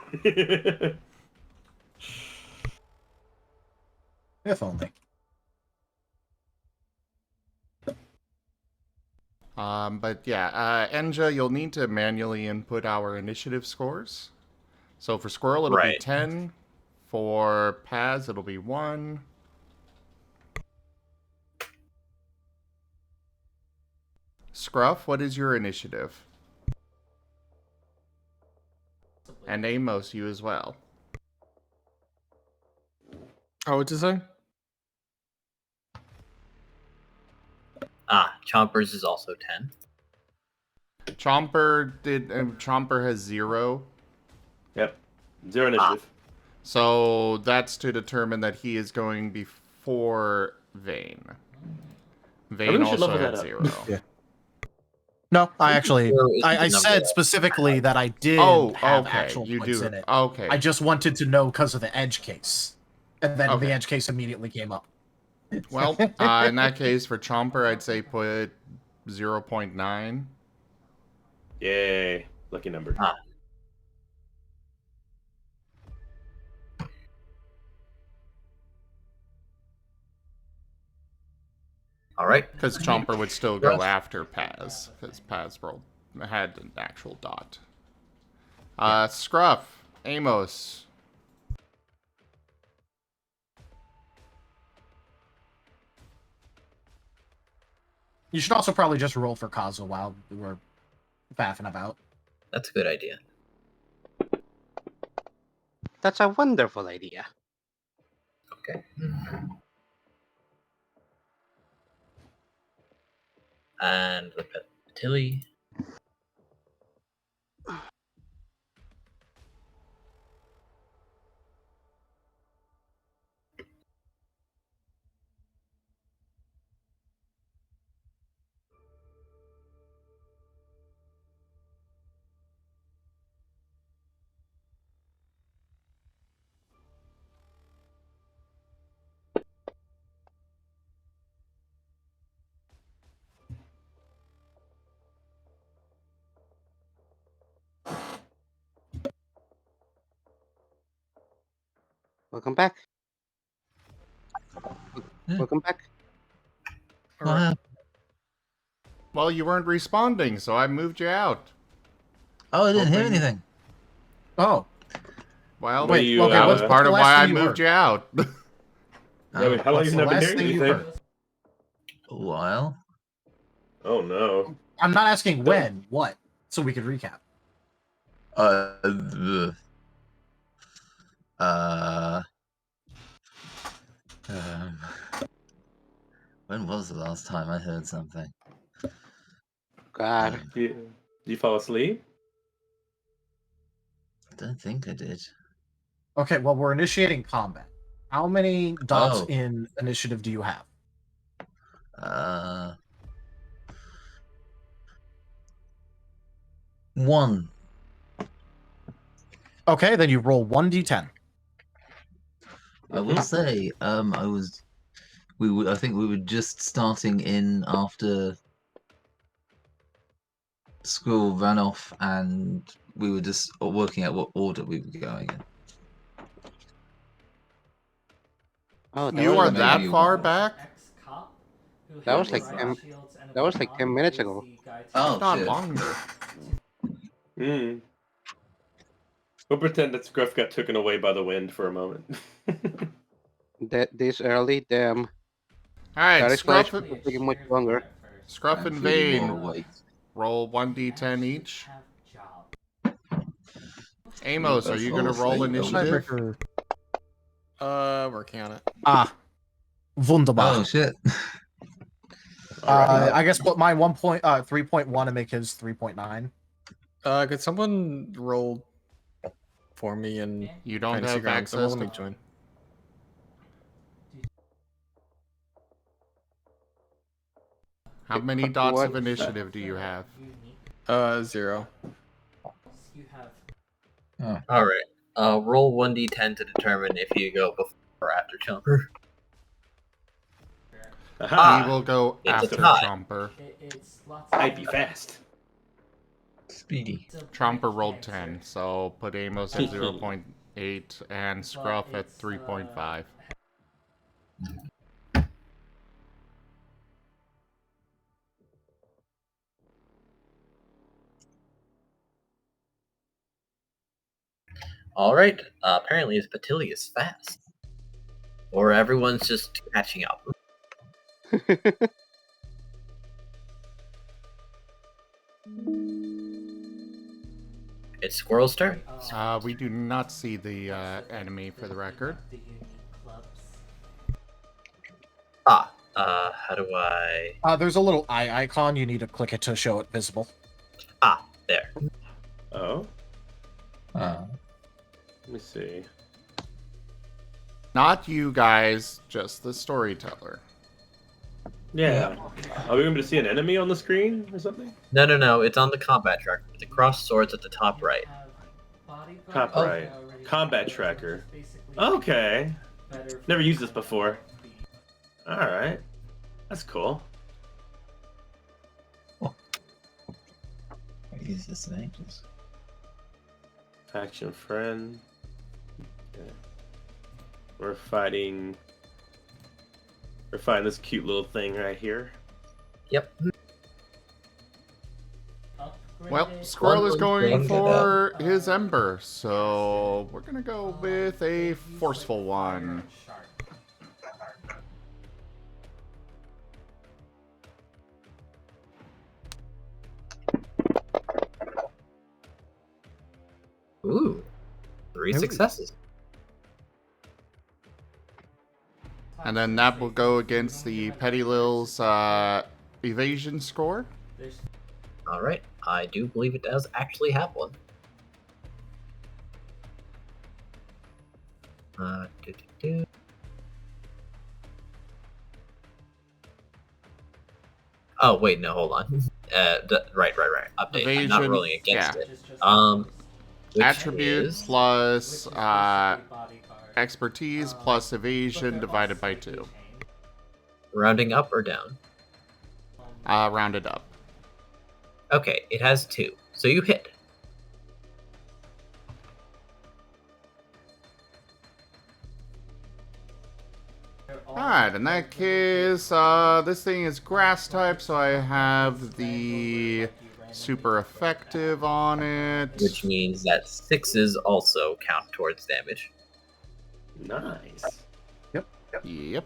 If only. But yeah, Enja, you'll need to manually input our initiative scores. So for Squirrel, it'll be Right. 10. For Paz, it'll be 1. Scruff, what is your initiative? And Amos, you as well. Oh, what'd you say? Chompers is also 10. Chomper has 0. Yep. 0 initiative. So that's to determine that he is going before Vane. Vane we should also level had that up. 0. Yeah. No, I actually, Zero is I the number said that- specifically that I did have actual you points do. in it. Okay. I just wanted to know because of the edge case. And then Okay. the edge case immediately came up. Well, in that case, for Chomper, I'd say put 0.9. Yay. Lucky number. All right. Because Chomper would still go after Paz, because Paz had an actual dot. Scruff, Amos. You should also probably just roll for Kazu while we're faffing about. That's a good idea. That's a wonderful idea. Okay. And look at Tilly. Welcome back. Yeah. Welcome back. What happened? Well, you weren't responding, so I moved you out. Oh, I didn't hear Hoping- anything. Oh, Well, Wait, you, that was uh, part the of last why I thing you moved heard? you out. Yeah, wait, how long what's have you the not been last hearing thing you anything? heard? A while. Oh no. I'm not asking when, what, so we could recap. Uh, when was the last time I heard something? God. Did you fall asleep? I don't think I did. Okay, well, we're initiating combat. How many dots Oh. in initiative do you have? One. Okay, then you roll 1d10. I will say, I think we were just starting in after Squirrel ran off, and we were just working out what order we were going in. Oh, You are was that maybe- far back? That was like 10 minutes ago. Oh, Not shit. longer. Hmm. We'll pretend that Scruff got taken away by the wind for a moment. This early, damn. All right, That Scruff, explanation will take much longer. Scruff I'm and feeling Vane, more awake. roll 1d10 each. Amos, are you both going to roll roll three? initiative? Working on it. Wunderbar. Oh, shit. I guess put mine 3.1 and make his 3.9. Could someone roll for me and You don't Fantasy have Grounds? Someone access let me to... join. How many dots What? of initiative do you have? 0. All right. Roll 1d10 to determine if you go before or after Chomper. Aha! He will go it's a after tie. Chomper. I'd be fast. Speedy. Chomper rolled 10, so put Amos at 0.8 and Scruff at 3.5. All right. Apparently, his patili is fast, or everyone's just catching up. It's Squirrel's turn. We do not see the enemy for the record. How do I? There's a little eye icon. You need to click it to show it visible. There. Oh, Oh. let me see. Not you guys, just the storyteller. Yeah. Are we able to see an enemy on the screen or something? No. It's on the combat tracker. The crossed swords at the top right. Top right. Combat tracker. Okay. Never used this before. Alright. That's cool. I use this in ages. Faction friend. Okay. We're fighting this cute little thing right here. Yep. Well, Squirrel is going Bring it for his Ember, so we're gonna go with a forceful one. Ooh. 3 successes. And then that will go against the Petty Lil's evasion score. All right. I do believe it does actually have one. Do. Oh wait, no, hold on. Right. Update. I'm not Evasion, rolling against yeah. it. Which Attribute is... plus expertise plus evasion divided by 2. rounding up or down. Rounded up. Okay, it has 2, so you hit. Alright, in that case, this thing is grass type, so I have the super effective on it. Which means that 6s also count towards damage. Nice. Yep.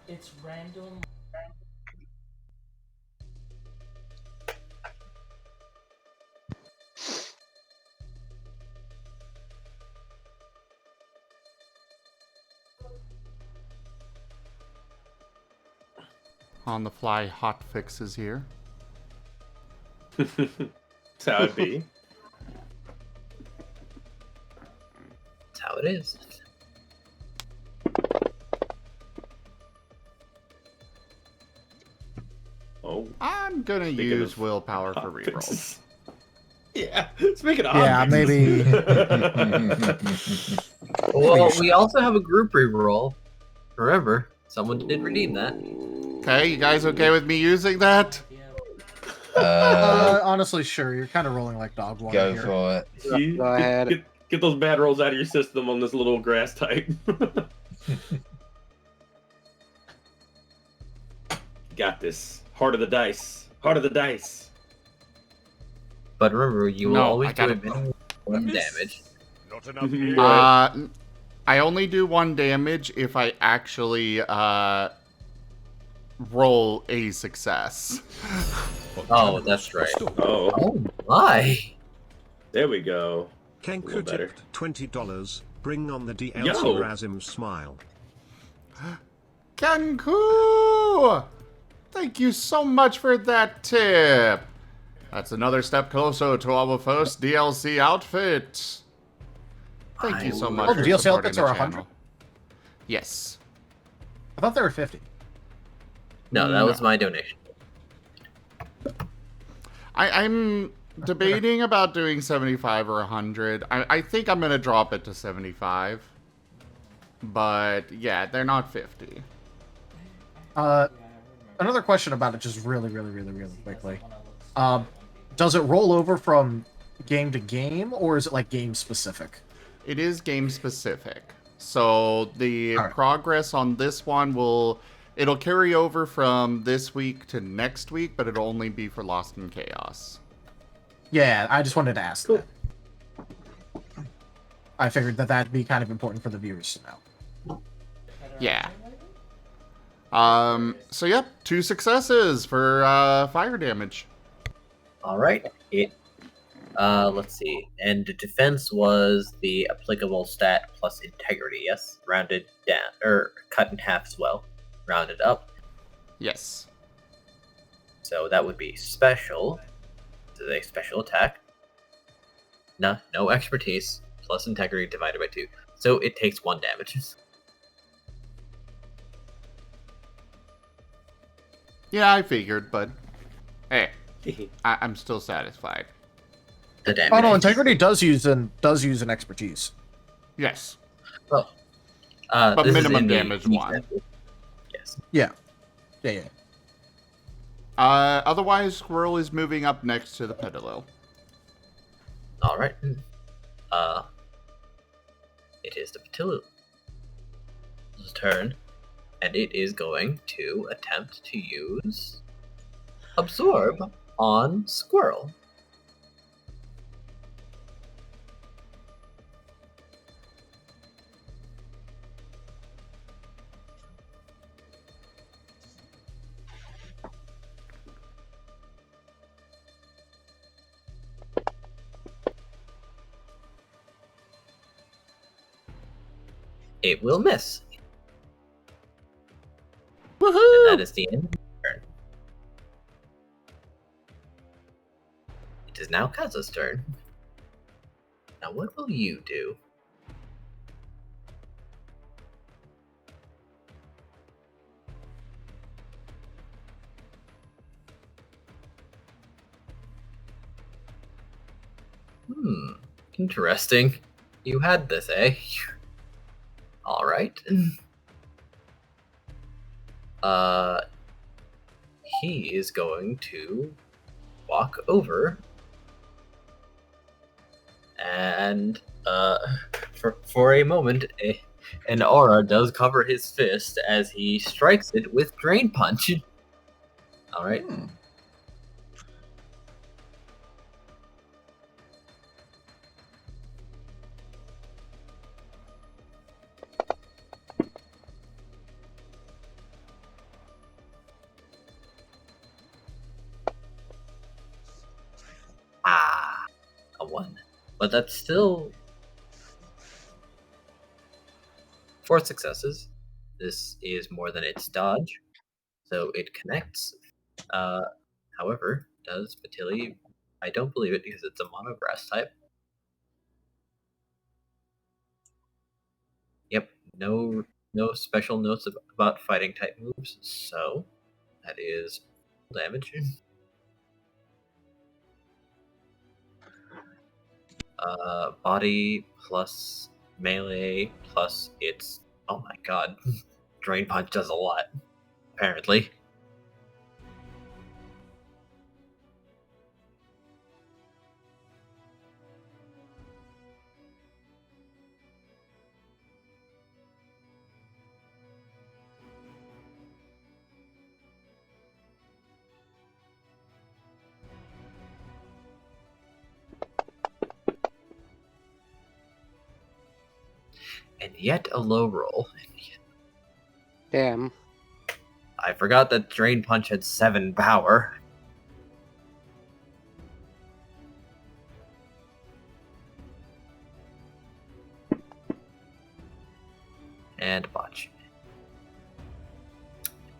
It's random. On the fly hot fixes here. That's how it be. That's how it is. Oh. I'm gonna Speaking use of willpower for hot reroll. fixes. Yeah, speaking of Yeah, hot maybe. fixes. Well, we also have a group reroll. Remember, someone did redeem that. Okay, you guys okay with me using that? Honestly, sure. You're kind of rolling like dog water Go here. for it. You- Go ahead. Get those bad rolls out of your system on this little grass type. Got this. Heart of the dice. Heart of the dice. But remember, you will No, always I do a gotta- minimum 1 damage. Not enough here. I only do 1 damage if I actually roll a success. Oh, that's right. Oh, Oh my! there we go. Kenku better. tipped $20. Bring on the DLC Yo. Razim smile. Kenku! Thank you so much for that tip. That's another step closer to our first DLC outfit. Thank you so much Oh, for DLC supporting outfits the are channel. 100? Yes. I thought they were 50. No, that was my donation. I'm debating about doing 75 or 100. I think I'm going to drop it to 75. But, yeah, they're not 50. Another question about it, just really quickly. Does it roll over from game to game, or is it like game specific? It is game specific. So the Alright. progress on this one it'll carry over from this week to next week, but it'll only be for Lost in Chaos. Yeah, I just wanted to ask Cool. that. I figured that that'd be kind of important for the viewers to know. Yeah. So yep, 2 successes for fire damage. All right. Let's see. And the defense was the applicable stat plus integrity. Yes, rounded down or cut in half as well, rounded up. Yes. So that would be special. This is a special attack. No expertise plus integrity divided by 2. So it takes 1 damage. Yeah, I figured, but hey, I'm still satisfied. The damage. Oh no, integrity does use an expertise. Yes. Well, But this is minimum in the damage 1. example. Yes. Yeah. Otherwise, Squirrel is moving up next to the pedalo. All right. It is the Patillo's turn, and it is going to attempt to use Absorb on Squirrel. It will miss. Woohoo! And that is the end of the turn. It is now Kaza's turn. Now what will you do? Interesting. You had this, eh? Alright. He is going to walk over and for a moment an aura does cover his fist as he strikes it with Drain Punch. Alright. A 1. But that's still 4 successes. This is more than its dodge, so it connects. However, does Patili? I don't believe it because it's a mono grass type. Yep, no special notes about fighting type moves, so that is damage. Body plus melee plus its, oh my god, Drain Punch does a lot, apparently. And yet a low roll. Damn. I forgot that Drain Punch had 7 power. And botch.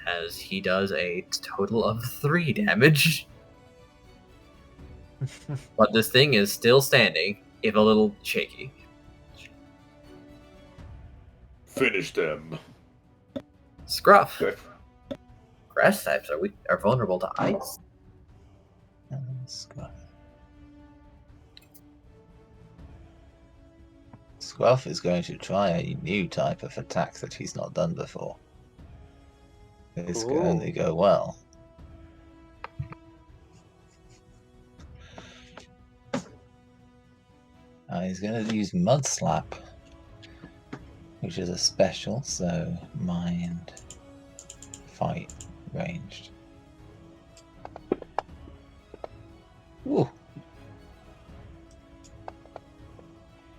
As he does a total of 3 damage. But this thing is still standing, if a little shaky. Finish them. Scruff. Grass types are vulnerable to ice. Scruff is going to try a new type of attack that he's not done before. This can only go well. He's going to use Mud Slap, which is a special, so mind, fight, ranged. Ooh.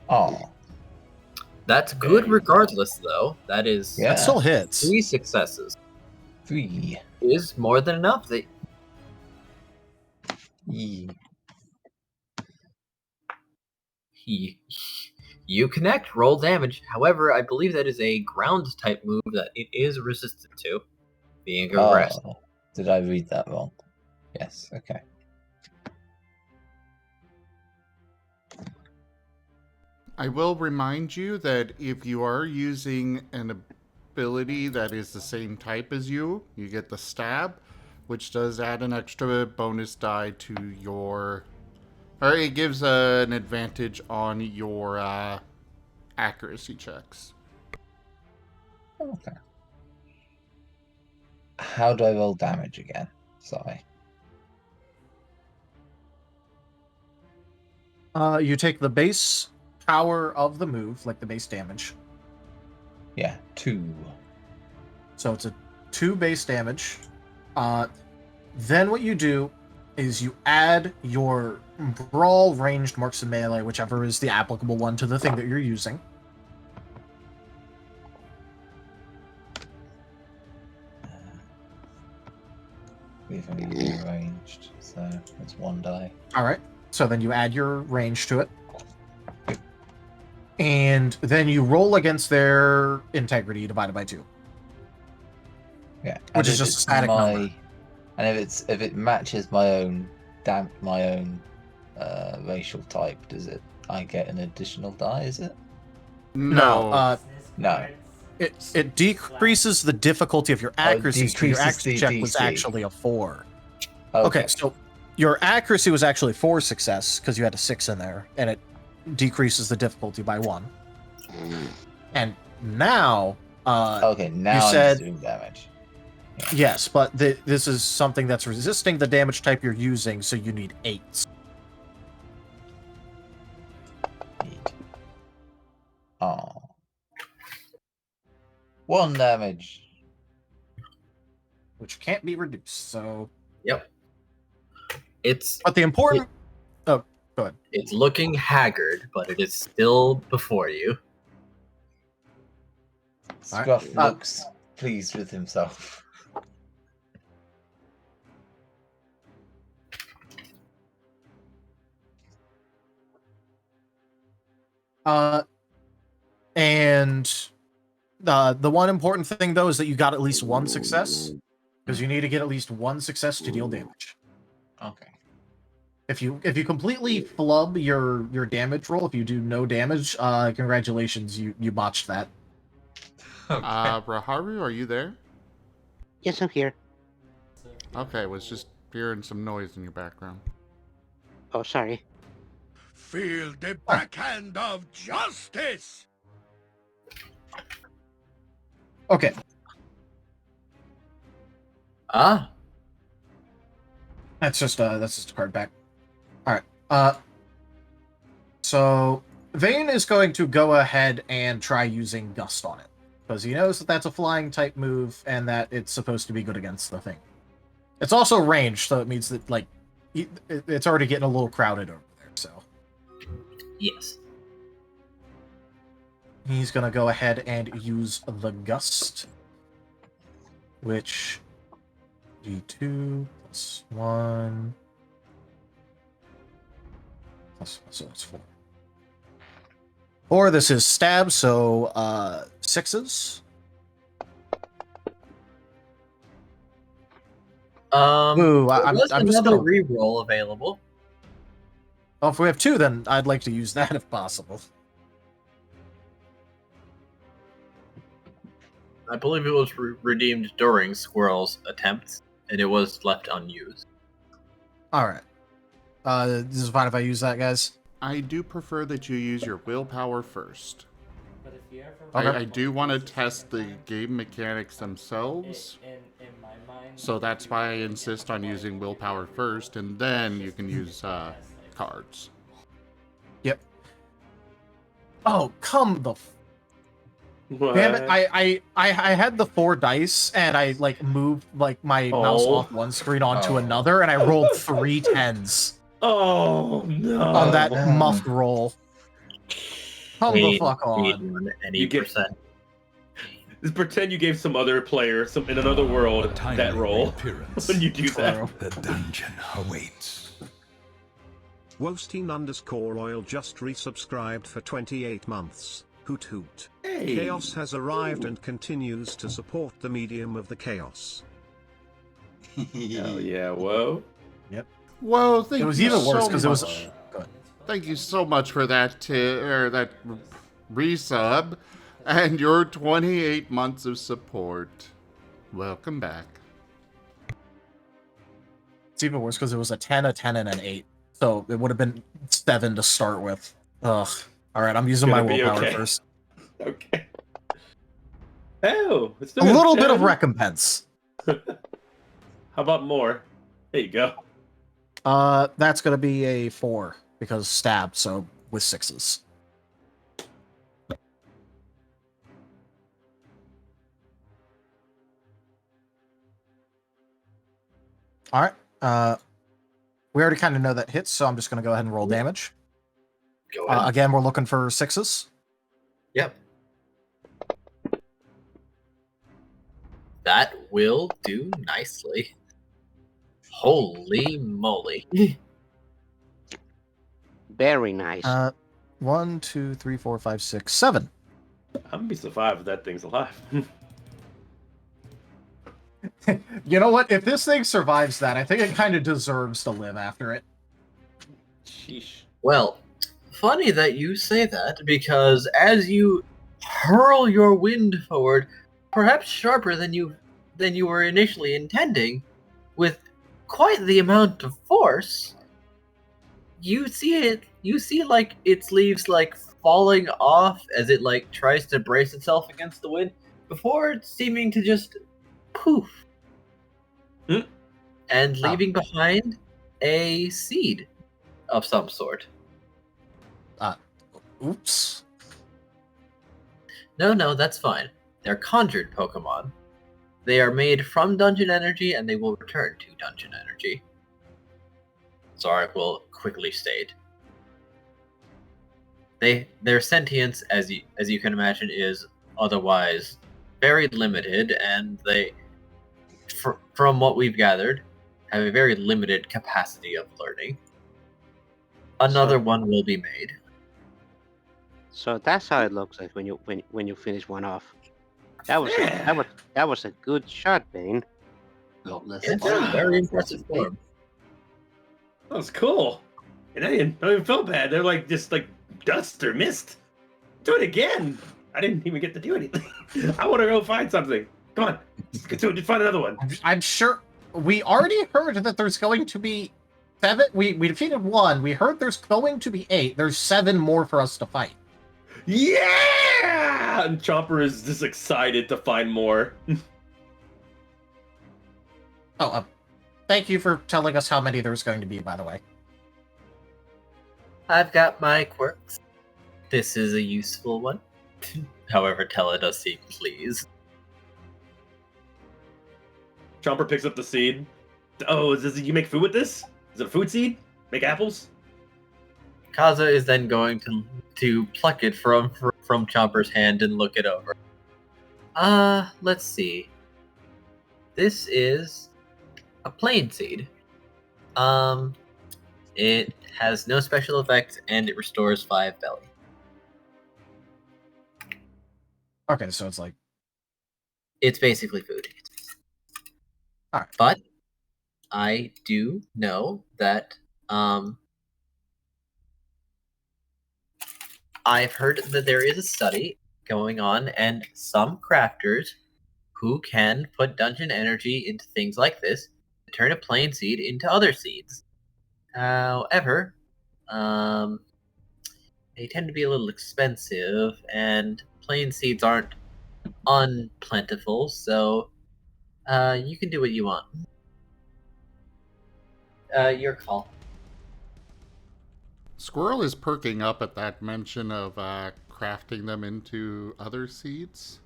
Oh. That's good regardless, though. That is Yeah. That still hits. 3 successes. 3. Is more than enough. Yee. You connect, roll damage. However, I believe that is a ground type move that it is resistant to being aggressive. Oh, did I read that wrong? Yes, okay. I will remind you that if you are using an ability that is the same type as you get the stab, which does add an extra bonus die to your... Or it gives an advantage on your accuracy checks. Okay. How do I roll damage again? Sorry. You take the base power of the move, like the base damage. Yeah, 2. So it's a 2 base damage. Then what you do is you add your brawl, ranged, marks, and melee, whichever is the applicable one to the thing that you're using. We've only rearranged, so it's 1 die. All right. So then you add your range to it. And then you roll against their integrity divided by 2. Yeah, Which is just a static number. And if it matches my own racial type, does it? I get an additional die? Is it? No. No. It decreases the difficulty of your accuracy. So your decreases accuracy the check was DC. actually a 4. Okay, so your accuracy was actually 4 success because you had a 6 in there, and it decreases the difficulty by 1. And now, okay, now you I'm said doing damage. yes, but this is something that's resisting the damage type you're using, so you need 8s. Oh. 1 damage. Which can't be reduced. So Yep. but the important oh, go ahead. It's looking haggard, but it is still before you. Scruff looks pleased with himself. And the one important thing though is that you got at least 1 success, because you need to get at least 1 success to deal damage. Okay. If you completely flub your damage roll, if you do no damage, congratulations, you botched that. Okay. Raharu, are you there? Yes, I'm here. Okay, was just hearing some noise in your background. Oh, sorry. Feel the backhand of justice! Okay. Ah, That's just a card back. All right. So Vane is going to go ahead and try using Gust on it, because he knows that that's a flying type move and that it's supposed to be good against the thing. It's also ranged, so it means that it's already getting a little crowded over there. So yes. he's gonna go ahead and use the Gust, which D2 plus 1 plus, so it's 4. 4, this is stab, so 6s. Ooh, I'm there's just another gonna... reroll available. Oh, if we have 2, then I'd like to use that if possible. I believe it was redeemed during Squirrel's attempts, and it was left unused. Alright. This is fine if I use that, guys? I do prefer that you use your willpower first. But if you ever I do want to test the game mechanics themselves. in my mind, So that's why I insist on using willpower first, and then you can use cards. Yep. Oh, come the... What? Damn it, I had the 4 dice, and I, moved, my mouse off one screen onto another, and I rolled 3 10s Oh no! on that muffed roll. Come the Pain, fuck on. 81, and You get- 8%. Just pretend you gave some other player in another world A timely that role reappearance. when you do that. True. The dungeon awaits. Wosteen_oil just resubscribed for 28 months. Hoot hoot. Hey. Chaos has arrived and continues to support the medium of the chaos. Hell yeah, whoa. Whoa, thank It was you even worse so because it was. much. Good. Thank you so much for that that resub and your 28 months of support. Welcome back. It's even worse because it was a 10, a 10, and an 8. So it would have been 7 to start with. Ugh. Alright, I'm using my Gonna be willpower okay. first. Okay. Oh, it's A still little bit of 10. recompense. How about more? There you go. That's gonna be a 4 because stabbed, so with 6s. Alright. We already kind of know that hits, so I'm just gonna go ahead and roll damage. Go ahead. Again, we're looking for 6s. Yep. That will do nicely. Holy moly. Very nice. 1, 2, 3, 4, 5, 6, 7. I'm gonna be survived if that thing's alive. You know what? If this thing survives that, I think it kind of deserves to live after it. Sheesh. Well, funny that you say that, because as you hurl your wind forward, perhaps sharper than you were initially intending, with quite the amount of force, you see like its leaves like falling off as it like tries to brace itself against the wind before seeming to just poof and leaving behind a seed of some sort. Oops. No, that's fine. They're conjured Pokemon. They are made from dungeon energy and they will return to dungeon energy. Zarek will quickly state. Their sentience, as you can imagine, is otherwise very limited, and they, from what we've gathered, have a very limited capacity of learning. Another one will be made. So that's how it looks like when you finish one off. That was a good shot, Bane. It's a very impressive form. That was cool. And I didn't even feel bad. They're like just like dust or mist. Do it again. I didn't even get to do anything. I want to go find something. Come on. Let's go find another one. I'm sure we already heard that there's going to be 7. We defeated 1. We heard there's going to be 8. There's 7 more for us to fight. Yeah! And Chomper is just excited to find more. Thank you for telling us how many there's going to be, by the way. I've got my quirks. This is a useful one. However, Tella does seem pleased. Chomper picks up the seed. Oh, you make food with this? Is it a food seed? Make apples? Kaza is then going to pluck it from Chomper's hand and look it over. Let's see. This is a plain seed. It has no special effects and it restores 5 belly. Okay, so it's like... It's basically food. Alright. But I do know that I've heard that there is a study going on, and some crafters who can put dungeon energy into things like this turn a plain seed into other seeds. However, they tend to be a little expensive, and plain seeds aren't unplentiful, so you can do what you want. Your call. Squirrel is perking up at that mention of crafting them into other seeds.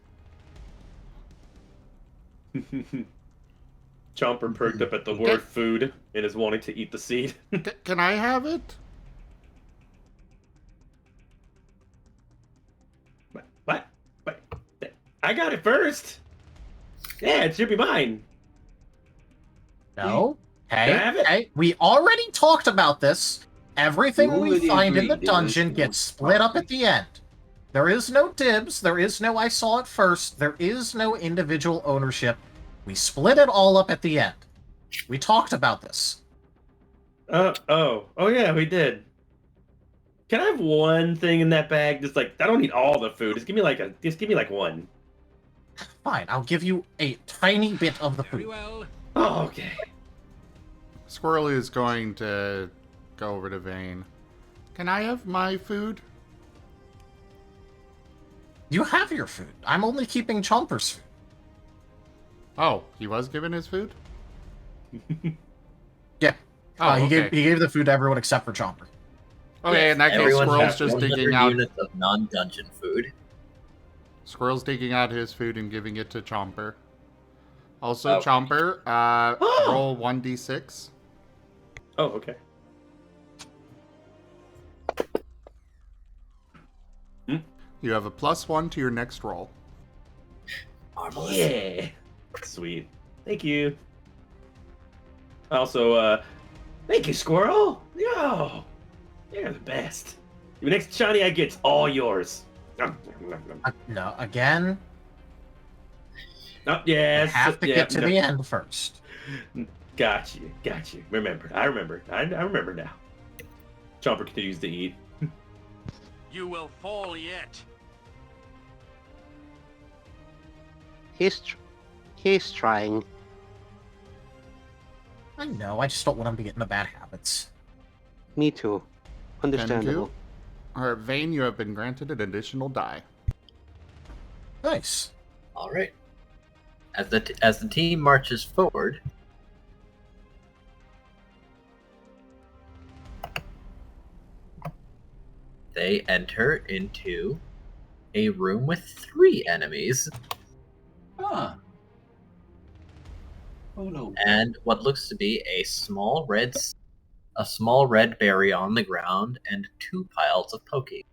Chomper perked up at the word food and is wanting to eat the seed. Can I have it? I got it first. Yeah, it should be mine. No. Can I have it? Hey, we already talked about this. Everything You we already find in the agreed it was dungeon yours, gets split up at the end. There is no dibs. There is no I saw it first. There is no individual ownership. We split it all up at the end. We talked about this. Oh yeah, we did. Can I have one thing in that bag? Just like I don't need all the food. Just give me like one. Fine, I'll give you a tiny bit of the Very food. well. Oh, okay. Squirrel is going to go over to Vane. Can I have my food? You have your food. I'm only keeping Chomper's food. Oh, he was given his food? Yeah. Oh, he okay. gave the food to everyone except for Chomper. Okay, in that case, Everyone Squirrel's has just 100 digging out. units of non-dungeon food. Squirrel's digging out his food and giving it to Chomper. Also, Oh. Chomper, roll 1d6. Oh, okay. You have a +1 to your next roll. Marvelous. Yeah. Sweet. Thank you. Also, thank you, Squirrel. Yo, you're the best. The next shiny I get's all yours. No, again, Oh, yes. you have to yeah, get to no. the end first. Got you. Remember. I remember now. Chomper continues to eat. You will fall yet. He's trying. I know, I just don't want him to get into bad habits. Me too. Understandable. Or Vane, you have been granted an additional die. Nice. All right. As the team marches forward, they enter into a room with 3 enemies Ah. Oh no. and what looks to be a small red berry on the ground and 2 piles of pokey.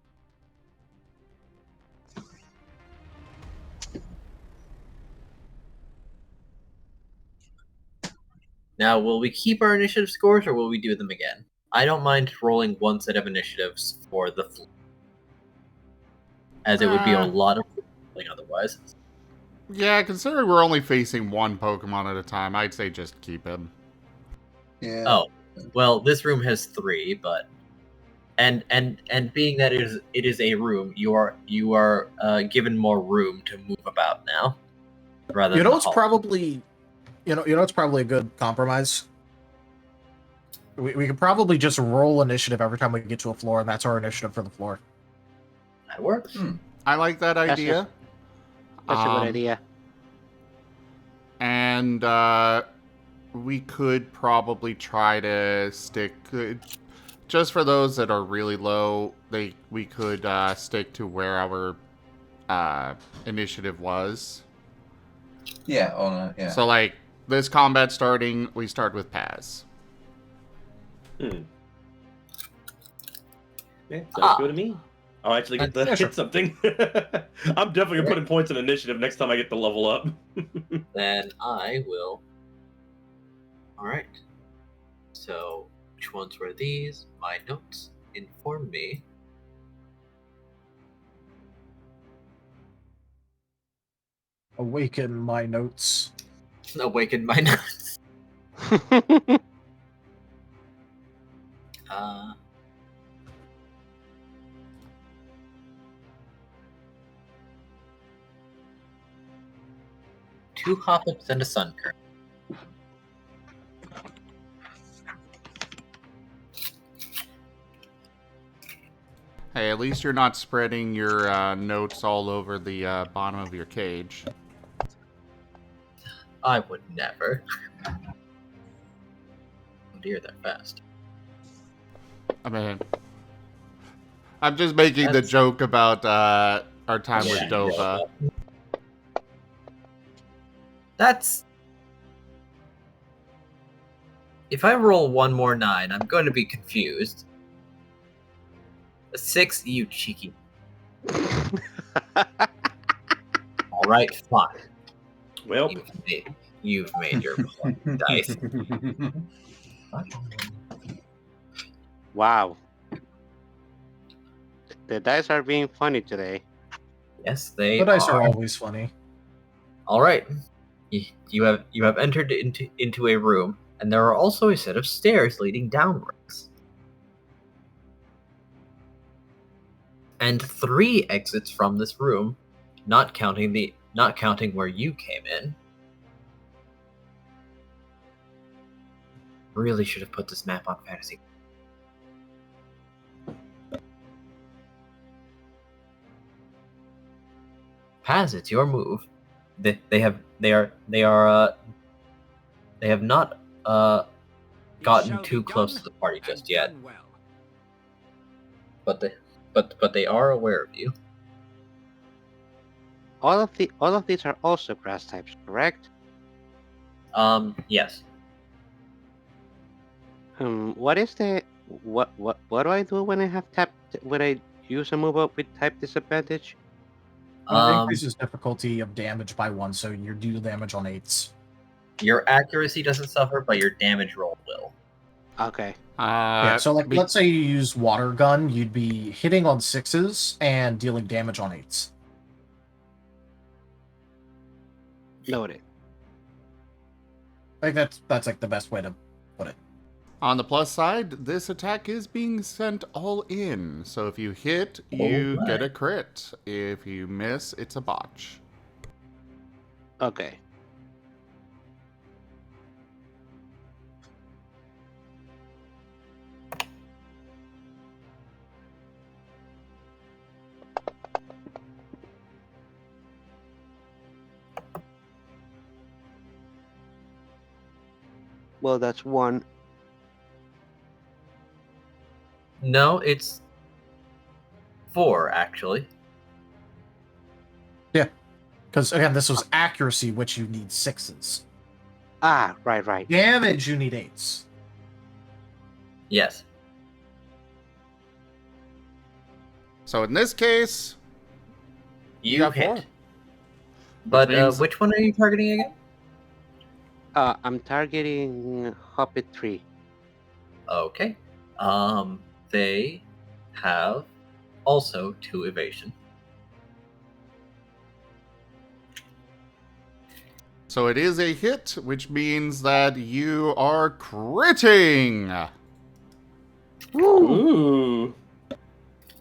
Now, will we keep our initiative scores or will we do them again? I don't mind rolling one set of initiatives for the floor, as it would be a lot of rolling otherwise. Yeah, considering we're only facing one Pokemon at a time, I'd say just keep him. Yeah. Oh, well, this room has 3, but and being that it is a room, you are given more room to move about now, rather. You know, than it's probably, it's probably a good compromise. We could probably just roll initiative every time we get to a floor, and that's our initiative for the floor. That works. I like that idea. That's a good idea. And we could probably try to stick, just for those that are really low, we could stick to where our initiative was. Yeah, yeah. So, like, this combat starting, we start with Paz. Yeah, sounds good to me. I'll actually get to hit something. I'm definitely gonna put in points in initiative next time I get the level up. Then I will. Alright. So, which ones were these? My notes inform me. Awaken my notes. Awaken my notes. Two hop-ups and a sun current. Hey, at least you're not spreading your notes all over the bottom of your cage. I would never. Oh dear, they're fast. I mean, I'm just making the joke about our time with Dova. That's... If I roll one more 9, I'm going to be confused. A 6, you cheeky. Alright. Alright, fine. Well, You've made your dice. Wow. The dice are being funny today. Yes, they The dice are are. always funny. Alright. You have entered into a room, and there are also a set of stairs leading downwards. And 3 exits from this room, not counting where you came in. Really should have put this map on fantasy. Paz, it's your move. They have not gotten too close to the party just yet. But they are aware of you. All of these are also grass types, correct? Yes. What is the what do I do when I have when I use a move up with type disadvantage? It increases difficulty of damage by 1, so you deal damage on 8s. Your accuracy doesn't suffer, but your damage roll will. Okay. Yeah, so like, let's say you use water gun, you'd be hitting on 6s and dealing damage on 8s. Noted. I think that's like the best way to put it. On the plus side, this attack is being sent all in. So if you hit, you get a crit. If you miss, it's a botch. Okay. Well, that's 1. No, it's 4 actually. Yeah, because again, this was accuracy, which you need 6s. Ah, right. Damage, you need 8s. Yes. So in this case, You got hit. 4. But means- which one are you targeting again? I'm targeting Hobbit 3. Okay. They have also 2 evasion. So it is a hit, which means that you are critting. ooh.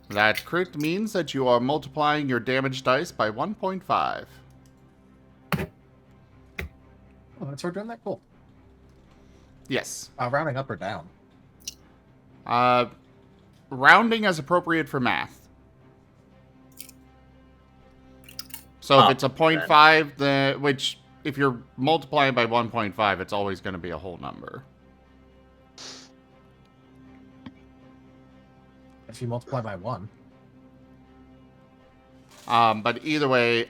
That crit means that you are multiplying your damage dice by 1.5. Oh, that's we're doing that. Cool. Yes. Rounding up or down? Rounding as appropriate for math. So if it's a 0.5, which if you're multiplying by 1.5, it's always going to be a whole number. If you multiply by 1. But either way,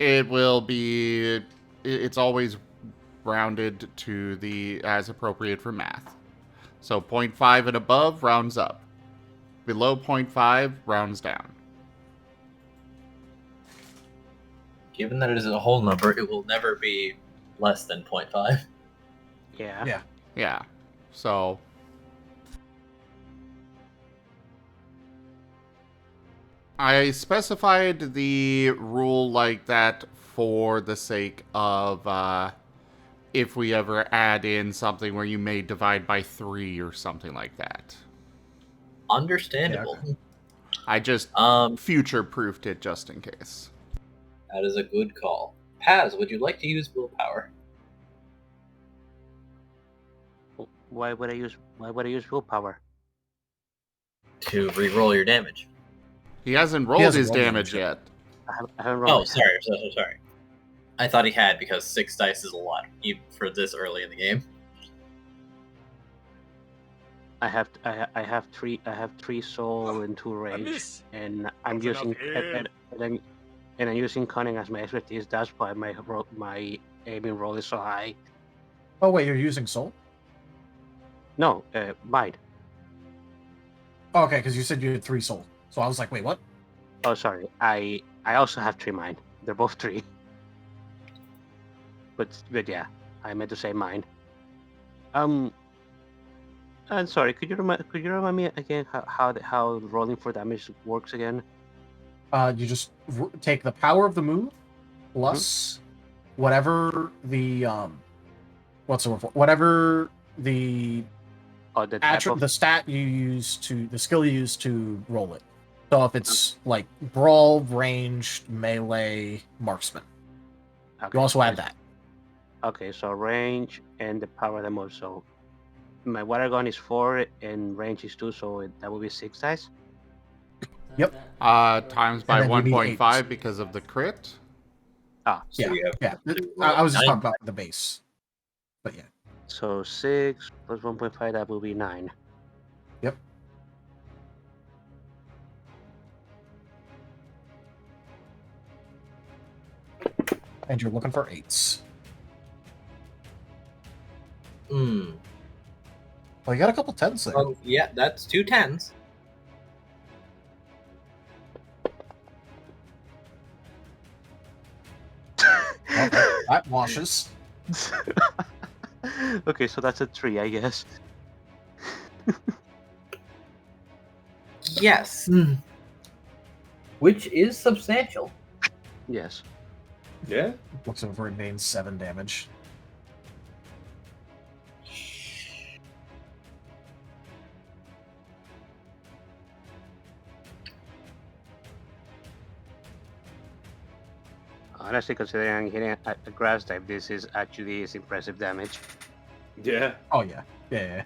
it will be, it's always rounded to the as appropriate for math. So 0.5 and above rounds up. Below 0.5 rounds down. Given that it is a whole number, it will never be less than 0.5. Yeah. Yeah. So I specified the rule like that for the sake of if we ever add in something where you may divide by 3 or something like that. Understandable. Yeah. I just future-proofed it just in case. That is a good call. Paz, would you like to use willpower? Why would I use willpower? To re-roll your damage. He hasn't rolled his damage yet. I haven't rolled. Oh, sorry. So sorry. I thought he had because 6 dice is a lot even for this early in the game. I have 3 soul and 2 rage, and I'm using and I'm using cunning as my expertise. That's why my aiming roll is so high. Oh wait, you're using soul? No, might. Oh, okay, because you said you had 3 soul. So I was like, wait, what? Oh, sorry. I I also have 3 mine. They're both 3. But yeah, I meant to say mine. I'm sorry. Could you remind me again how rolling for damage works again? You just take the power of the move plus whatever the what's the word for whatever the the type of... the stat you use to the skill you use to roll it. So if it's like brawl, ranged, melee, marksman, you also add that. Okay, so range and the power of the move. So my water gun is 4 and range is 2, so that will be 6 dice. Yep. Times by 1.5 because of the crit. Ah, so yeah. I was just talking about the base, but yeah. So 6 plus 1.5, that will be 9. Yep. And you're looking for 8s. Hmm. Well, you got a couple 10s there. Oh, yeah, that's 2 10s. Well, that washes. Okay, so that's a 3, I guess. Yes. Which is substantial. Yes. Yeah. Looks over and gains 7 damage. Honestly, considering hitting a grass type, this is actually impressive damage. Yeah. Oh yeah. Yeah.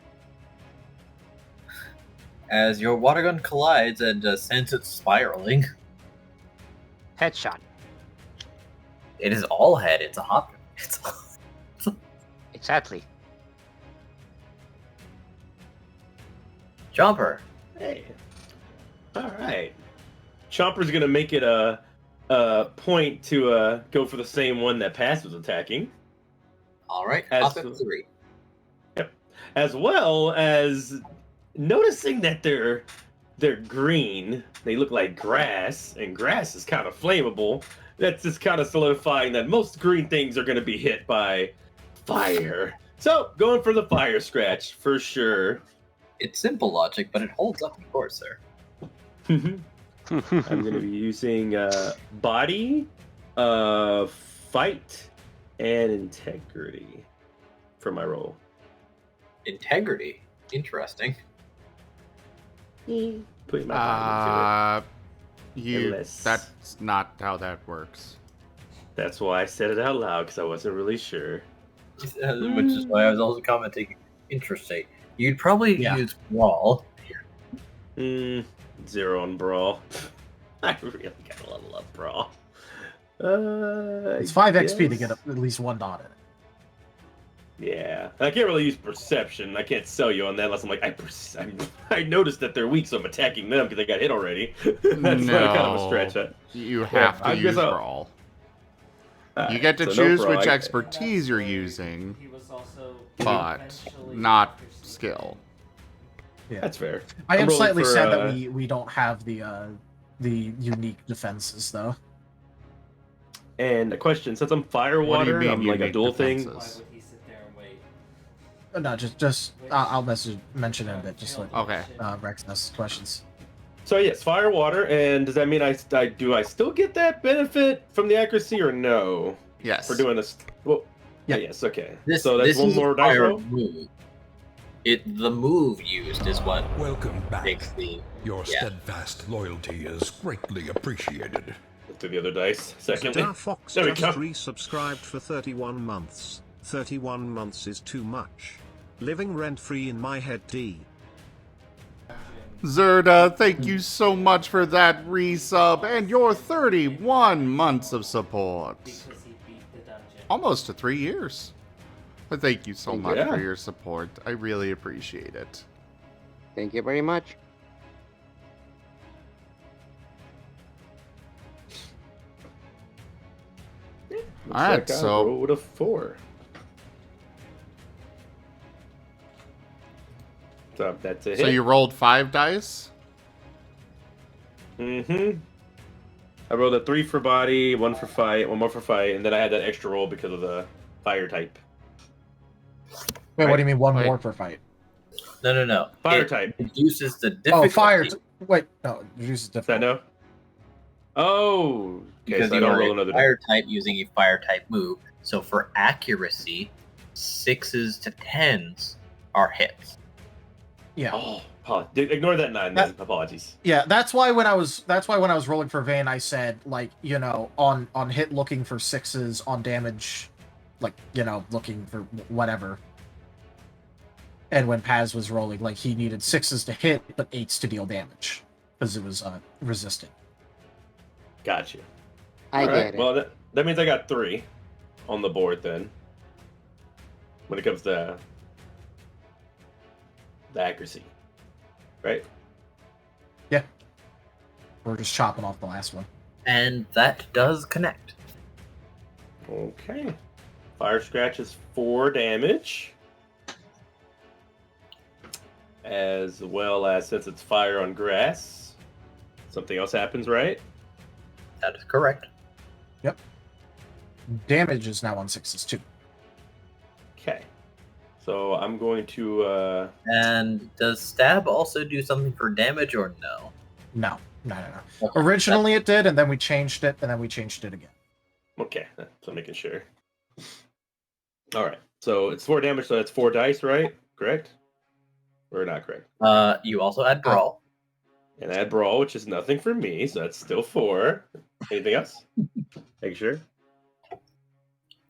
As your water gun collides and sends it spiraling. Headshot. It is all head. It's a hop. Exactly. Chomper. Hey. All right. Chomper's gonna make it a point to go for the same one that Pass was attacking. All right. As, Up at 3. Yep. As well as noticing that they're green. They look like grass, and grass is kind of flammable. That's just kind of solidifying that most green things are going to be hit by fire. So, going for the fire scratch, for sure. It's simple logic, but it holds up, of course, sir. I'm going to be using body, fight, and integrity for my roll. Integrity? Interesting. Putting my body into it. That's not how that works. That's why I said it out loud, because I wasn't really sure. Which is why I was also commenting. Interesting. You'd probably use brawl. 0 on brawl. I really gotta level up brawl. It's 5 XP to get at least 1 dot in it. Yeah, I can't really use perception. I can't sell you on that unless I'm like, I noticed that they're weak, so I'm attacking them because they got hit already. That's kind of a stretch. You have to use brawl. You get to choose which expertise you're using, but not skill. Yeah, that's fair. I am slightly sad that we don't have the unique defenses though. And a question: since I'm fire water, I'm like a dual thing. No, just I'll mention it a bit. Just like okay. Rex asks questions. So yes, fire water, and does that mean I still get that benefit from the accuracy or no? Yes. For doing this. Well, yeah. Yes. Okay. So that's one more dice roll. The move used is what Welcome back. Makes the Your steadfast loyalty is greatly appreciated. Let's do the other dice. Secondly, Star Fox there we just go. resubscribed for 31 months. 31 months is too much. Living rent-free in my head, D. Zerda, thank you so much for that resub and your 31 months of support. Almost to 3 years. But thank you so much for your support. I really appreciate it. Thank you very much. Alright, so I rolled a 4. So that's a hit. So you rolled 5 dice? Mm-hmm. I rolled a 3 for body, 1 for fight, 1 more for fight, and then I had that extra roll because of the fire type. Wait, Right? what do you mean one Wait. more per fight? No. Fire It type. reduces the difficulty. Oh, fire. Wait, no, reduces Is that difficulty. no? Oh, okay, because so I you don't are roll a another fire type using a fire type move. So for accuracy, 6s to 10s are hits. Yeah. Oh, ignore that 9 then. Apologies. Yeah, that's why when I was rolling for Vayne, I said, like, you know, on hit looking for 6s, on damage, like, you know, looking for whatever. And when Paz was rolling, like, he needed 6s to hit, but 8s to deal damage because it was resistant. Gotcha. I All right, get it. well, that means I got 3 on the board then. When it comes to the accuracy, right? Yeah. We're just chopping off the last one. And that does connect. Okay. Fire scratch is 4 damage. As well as, since it's fire on grass, something else happens, right? That is correct. Yep. Damage is now on 6s too. Okay. So I'm going to... And does stab also do something for damage or no? No. Okay. Originally it did, and then we changed it, and then we changed it again. Okay, so I'm making sure. Alright, so it's 4 damage, so that's 4 dice, right? Correct? Or not correct? You also add brawl. And add brawl, which is nothing for me, so that's still 4. Anything else? Make sure.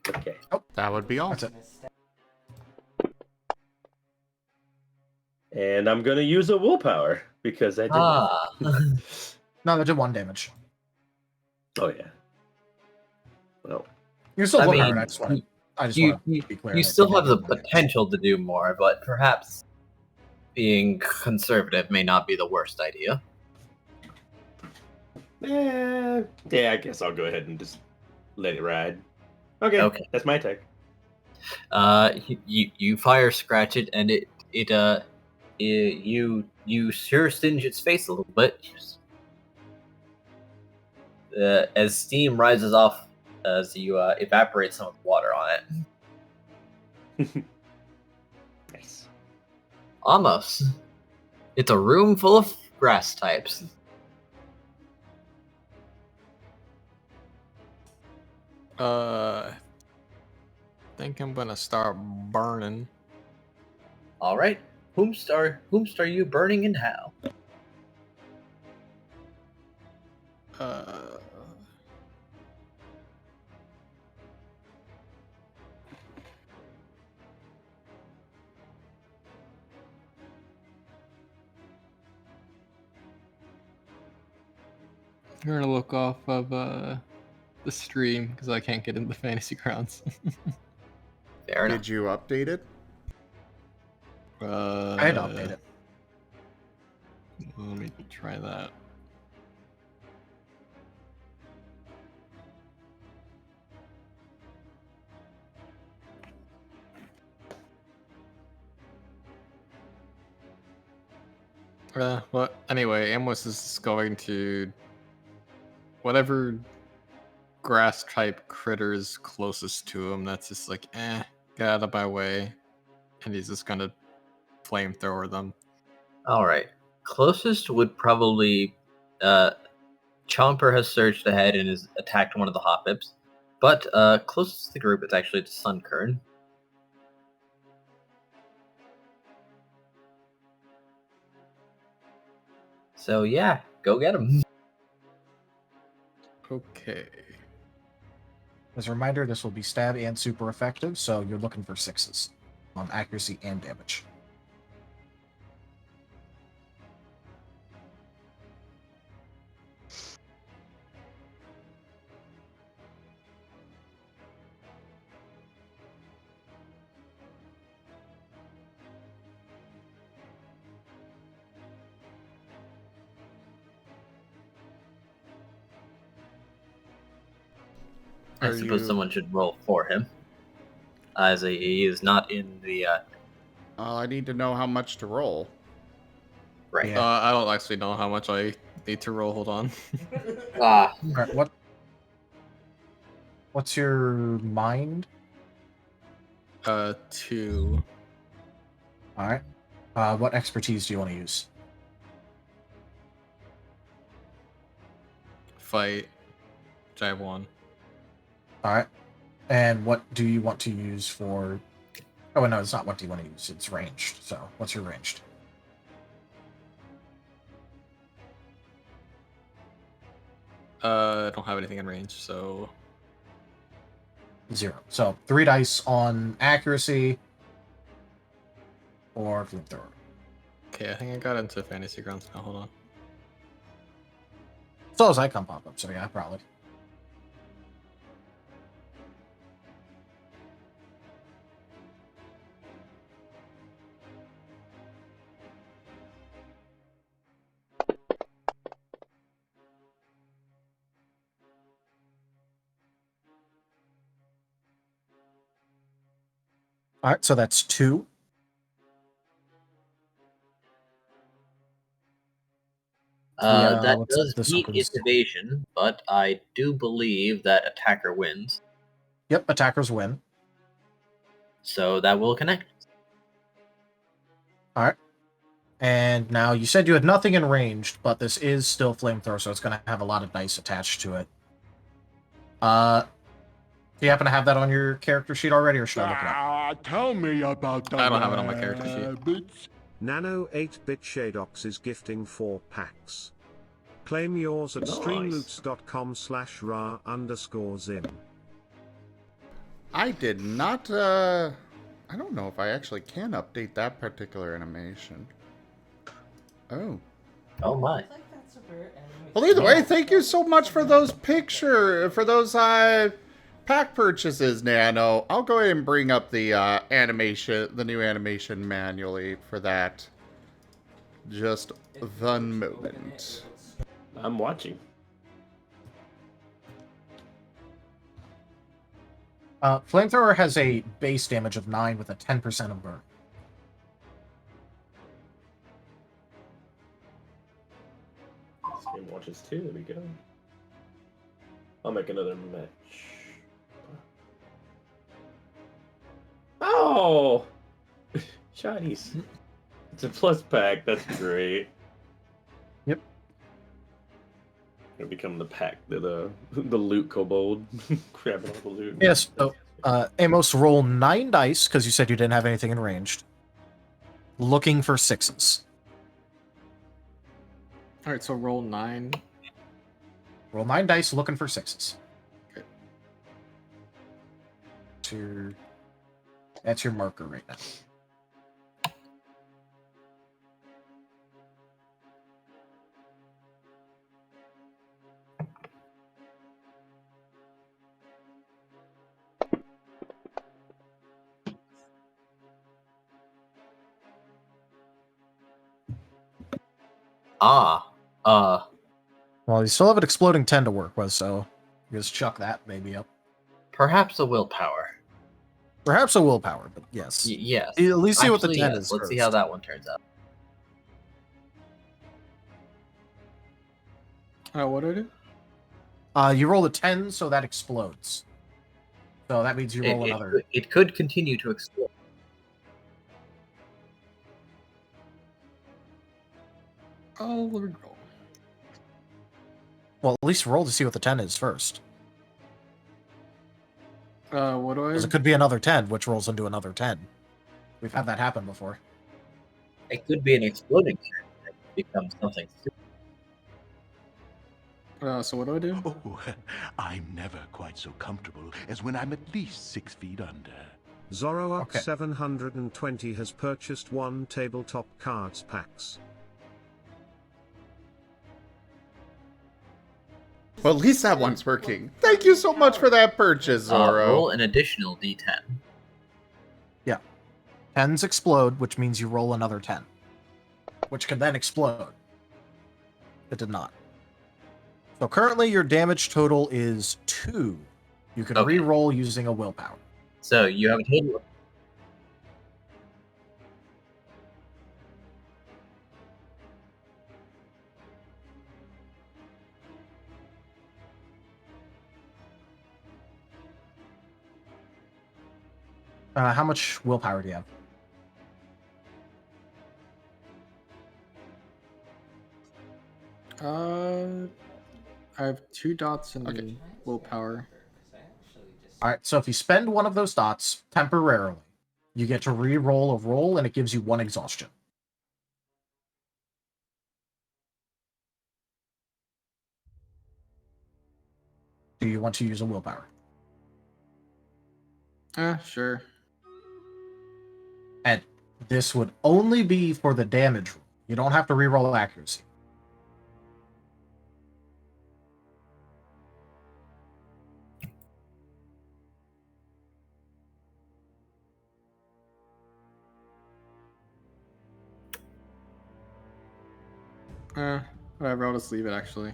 Okay. Oh, that would be all. That's it. And I'm gonna use a willpower because I did. No, they did 1 damage. Oh yeah. Well, You're still I willpower. mean, I just want to you be clear. you that still did have the 1 damage. potential to do more, but perhaps being conservative may not be the worst idea. yeah, I guess I'll go ahead and just let it ride. Okay. That's my attack. You fire scratch it, and you sure singe its face a little bit. As steam rises off, as you evaporate some of the water on it. Nice. Almost. It's a room full of grass types. I think I'm gonna start burning. All right. Whomst are you burning and how? I'm gonna look off of the stream because I can't get into Fantasy Grounds. Fair enough. Did you update it? I had to update it. Let me try that. Well, anyway, Amos is going to whatever grass type critter is closest to him. That's just like, get out of my way, and he's just gonna flamethrower them. All right. Closest would probably Chomper has surged ahead and has attacked one of the Hoppips, but closest to the group is actually to Sunkern. So yeah, go get him. Okay. As a reminder, this will be stab and super effective, so you're looking for 6s on accuracy and damage. I suppose someone should roll for him, as he is not in the. I need to know how much to roll. Right. I don't actually know how much I Need to roll. Hold on. Ah, Alright, what's your mind? 2. Alright. What expertise do you want to use? Fight. Which I have 1. Alright. And what do you want to use for... Oh, no, it's not what do you want to use. It's ranged. So, what's your ranged? I don't have anything in range, so 0. So, 3 dice on accuracy or flamethrower. okay. I think I got into fantasy grounds now. Hold on. So as icon pop up, so yeah, probably. Alright, so that's 2. that what's does this beat one's- its evasion, but I do believe that attacker wins, Yep, attackers win. so that will connect. Alright. And now you said you had nothing in ranged, but this is still flamethrower, so it's going to have a lot of dice attached to it. Do you happen to have that on your character sheet already, or should I look it up? Tell me about the I don't have it on my character sheet. rabbits. Nano 8-bit Shadox is gifting 4 packs. Claim yours at streamloots.com/ra_zim. I did not, I don't know if I actually can update that particular animation. Oh. Oh my. Well, either way, thank you so much for those pack purchases, Nano. I'll go ahead and bring up the the new animation manually for that. Just one moment. I'm watching. Flamethrower has a base damage of 9 with a 10% of burn. This game watches too. There we go. I'll make another match. Oh! Shinies. It's a plus pack. That's great. Yep. It'll become the pack, the loot kobold. Grabbing all the loot. Yes, so Amos, roll 9 dice, because you said you didn't have anything in ranged. Looking for 6s. Alright, so roll 9. Roll 9 dice, looking for 6s. Okay. That's your marker right now. Well, you still have an exploding 10 to work with, so you just chuck that baby up. Perhaps a willpower. Perhaps a willpower, but yes. Yes. At least see what the Actually, 10 yes. is Let's see how first. that one turns out. What do I do? You roll a 10, so that explodes. So that means you roll another. It could continue to explode. Oh, roll. Well, at least roll to see what the 10 is first. What do I... Because it could be another 10, which rolls into another 10. We've had that happen before. It could be an exploding turn that becomes something stupid. So what do I do? Oh, I'm never quite so comfortable as when I'm at least 6 feet under. Zoroark 720 has purchased 1 tabletop cards packs. Well, at least that one's working. Thank you so much for that purchase, Zoro. Roll an additional d10. Yeah. 10s explode, which means you roll another 10. Which can then explode. It did not. So currently your damage total is 2. You can re-roll using a willpower. So you have a total of... How much willpower do you have? I have 2 dots in willpower. All right, so if you spend one of those dots temporarily, you get to re-roll a roll, and it gives you 1 exhaustion. Do you want to use a willpower? Sure. And this would only be for the damage roll. You don't have to re-roll accuracy. Whatever, I'll just leave it actually.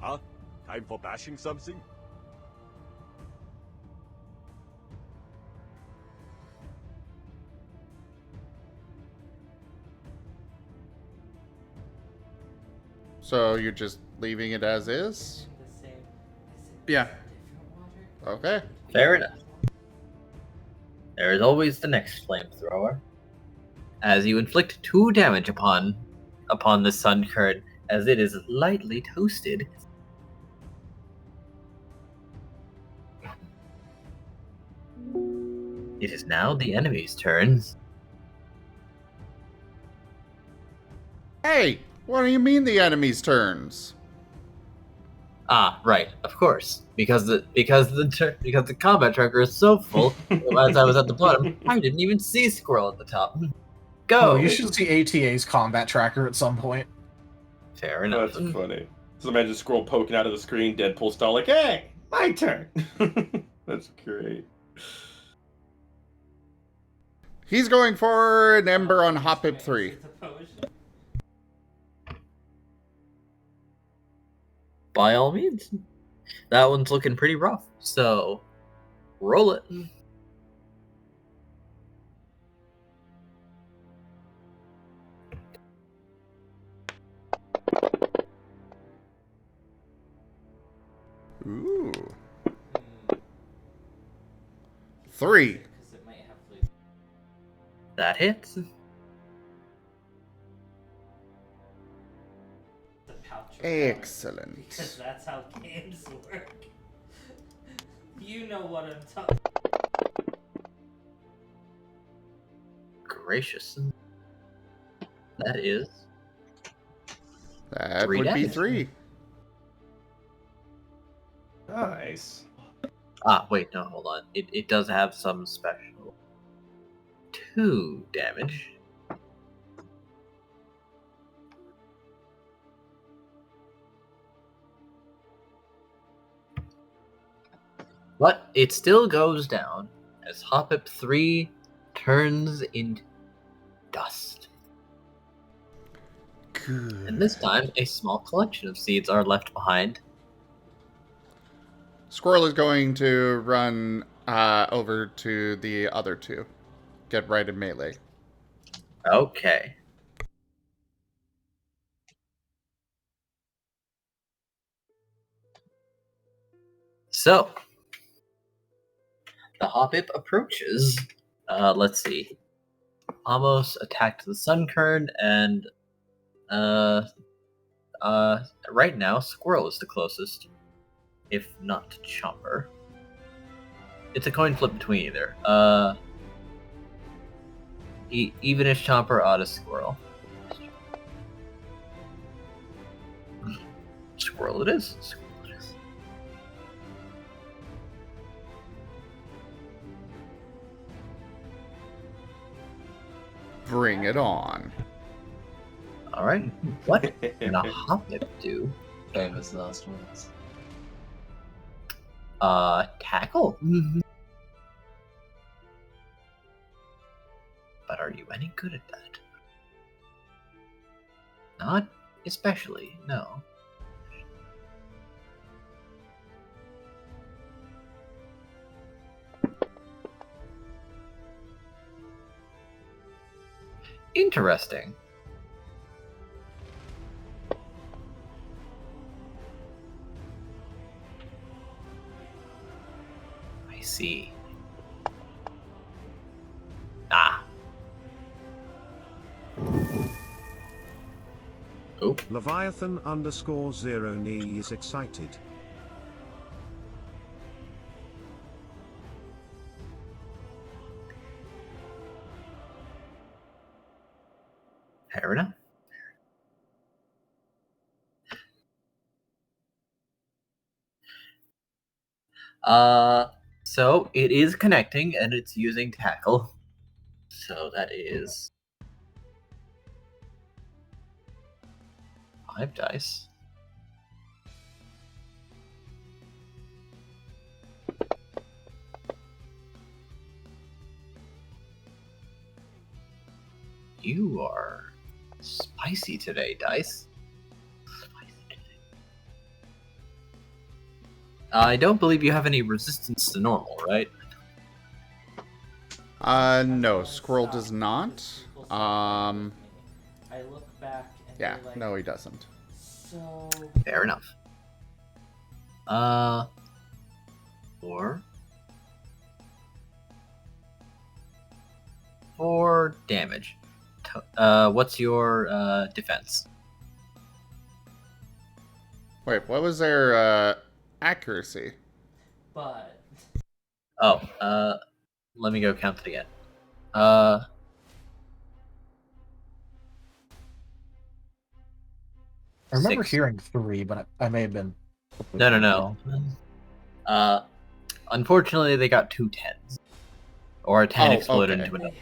Huh? Time for bashing something? So you're just leaving it as is? Yeah. Okay. Fair enough. There is always the next flamethrower. As you inflict 2 damage upon the sun current, as it is lightly toasted. It is now the enemy's turns. Hey, what do you mean the enemy's turns? Ah, right, of course. Because the combat tracker is so full. As I was at the bottom, I didn't even see Squirrel at the top. Go. Oh, you should see ATA's combat tracker at some point. Fair enough. That's funny. So imagine Squirrel poking out of the screen, Deadpool style, like, hey, my turn. That's great. He's going for an Ember on Hoppip 3. By all means. That one's looking pretty rough, so roll it. Ooh. 3. That hits. Excellent. Because that's how games work. You know what I'm talking. Gracious. That is. That 3 would be damage. 3. Nice. Ah, wait, no, hold on. It does have some special. 2 damage. But it still goes down as Hoppip 3 turns into dust. Good. And this time, a small collection of seeds are left behind. Squirrel is going to run over to the other 2. Get right in melee. Okay. So, the Hoppip approaches. Let's see. Almost attacked the Sunkern, and right now, Squirrel is the closest, if not Chomper. It's a coin flip between either. Even if Chomper, odd as Squirrel. Squirrel it is. Squirrel it is. Bring it on. Alright. What can a Hoppip do? Famous last words. Tackle. But are you any good at that? Not especially, no. Interesting. I see. Ah. Oh. Leviathan _0 knee is excited. Fair enough. So it is connecting and it's using tackle. So that is 5 dice. You are spicy today, dice. I don't believe you have any resistance to normal, right? No, Squirrel does not. I look back and Yeah, they're like, no, he doesn't. So Fair enough. 4 damage. What's your defense? Wait, what was their accuracy? But Oh, let me go count it again. I remember 6. hearing 3, but I may have been. No. Unfortunately, they got 2 10s. Or a 10 exploded okay. into another.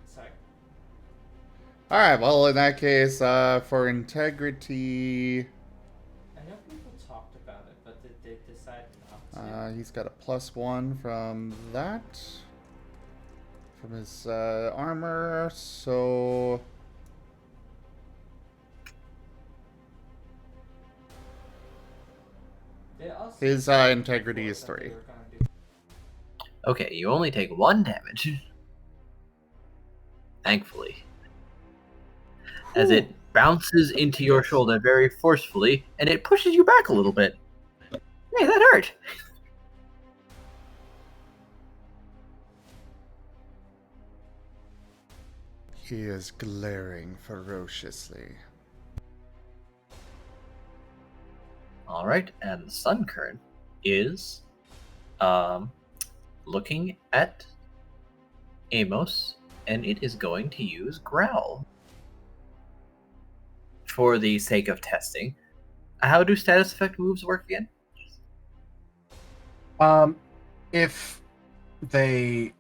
sorry. Alright, well, in that case, for integrity, I know people talked about it, but they decided not to. he's got a +1 from that. From his armor, so... His integrity is 3. Okay, you only take 1 damage. Thankfully. As it bounces into your shoulder very forcefully, and it pushes you back a little bit. Hey, that hurt! He is glaring ferociously. Alright, and the Sun Current is looking at Amos, and it is going to use Growl. For the sake of testing. How do status effect moves work again? If they...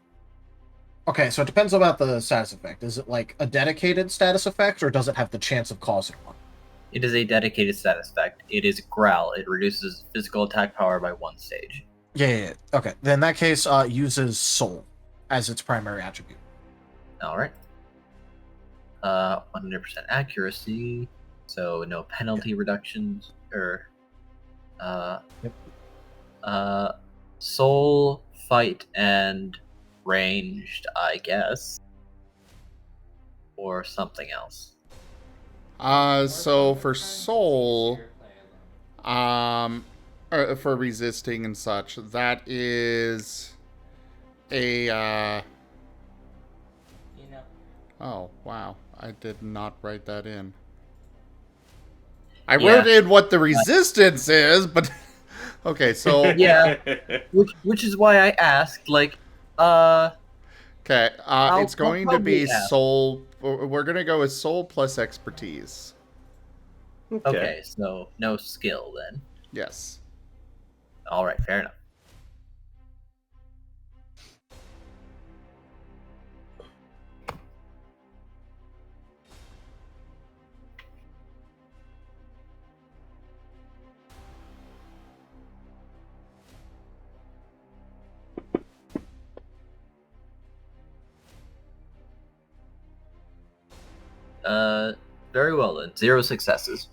Okay, so it depends about the status effect. Is it like a dedicated status effect, or does it have the chance of causing one? It is a dedicated status effect. It is Growl. It reduces physical attack power by 1 stage. Yeah. Okay. Then in that case, uses Soul as its primary attribute. Alright. 100% accuracy, so no penalty reductions, or... Soul, Fight, and Ranged, I guess. Or something else. So for Soul, for resisting and such, that is a, Oh, wow. I did not write that in. I wrote in what the resistance is, but... Okay, so... Yeah, which is why I asked, like, Okay, it's going to be ask. Soul... We're going to go with Soul plus Expertise. Okay, so no skill then. Yes. Alright, fair enough. Very well then. 0 successes.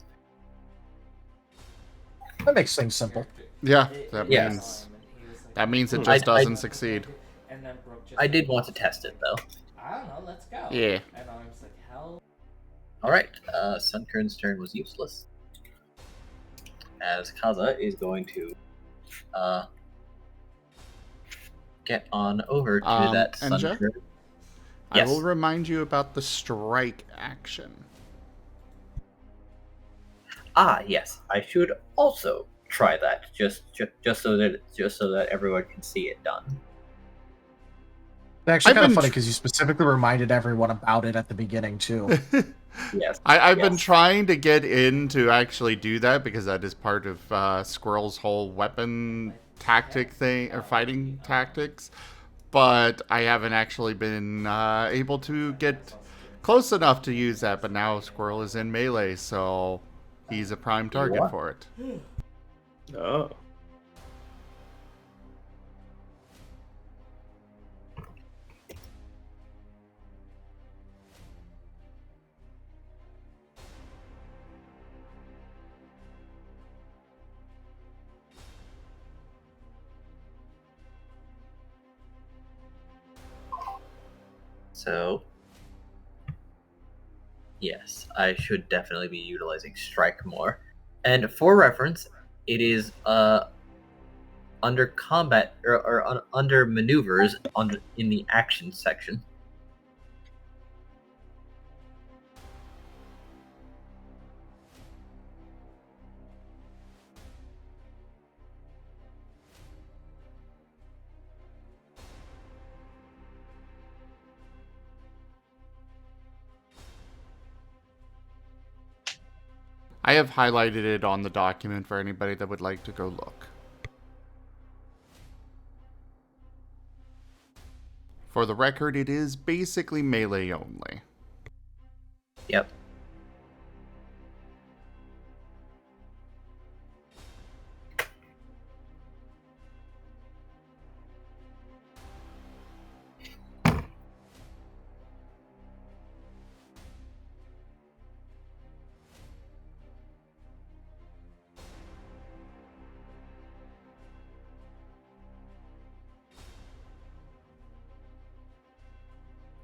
That makes things simple. Yeah, that means it just doesn't succeed. I did want to test it though. I don't know, let's go. Yeah. And I'm just like, Alright, Sunkern's turn was useless. As Kaza is going to get on over to that Enja? Sunkern. I will remind you about the strike action. Ah, yes, I should also try that, just so that everyone can see it done. It's actually kind of funny because you specifically reminded everyone about it at the beginning too. Yes, I've been trying to get in to actually do that because that is part of Squirrel's whole weapon tactic thing, or fighting tactics, but I haven't actually been able to get close enough to use that. But now Squirrel is in melee, so he's a prime target for it. Oh. So, yes, I should definitely be utilizing strike more. And for reference, it is under combat or under maneuvers in the action section. I have highlighted it on the document for anybody that would like to go look. For the record, it is basically melee only. Yep.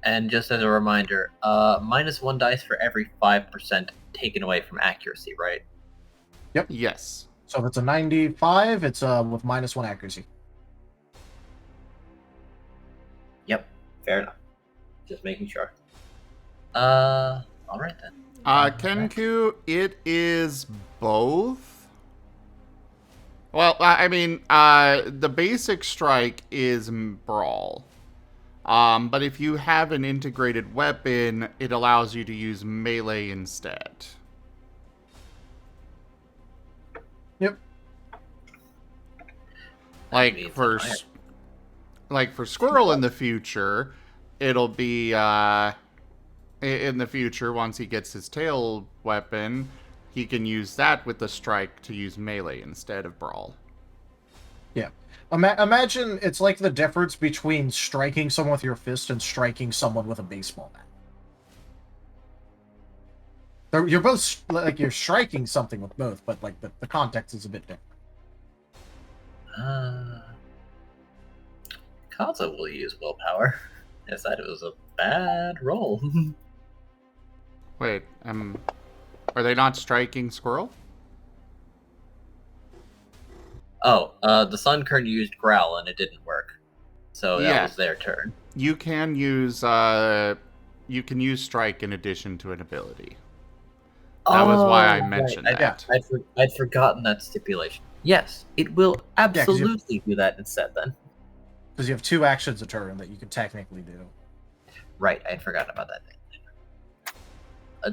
And just as a reminder, -1 dice for every 5% taken away from accuracy, right? Yep. Yes. So if it's a 95, it's with -1 accuracy. Yep. Fair enough. Just making sure. All right then. Kenku, it is both. Well, I mean, the basic strike is brawl. But if you have an integrated weapon, it allows you to use melee instead. Yep. Like for Squirrel in the future, it'll be in the future once he gets his tail weapon, he can use that with the strike to use melee instead of brawl. Yeah. Imagine it's like the difference between striking someone with your fist and striking someone with a baseball bat. You're both, like, you're striking something with both, but, like, the context is a bit different. Kaza will use willpower. I said it was a bad roll. Wait, are they not striking Squirrel? Oh, the Sunkern used Growl and it didn't work. So that was their turn. You can use strike in addition to an ability. That was why I mentioned that. I'd forgotten that stipulation. Yes, it will absolutely do that instead then. Because you have 2 actions a turn that you could technically do. Right, I'd forgotten about that.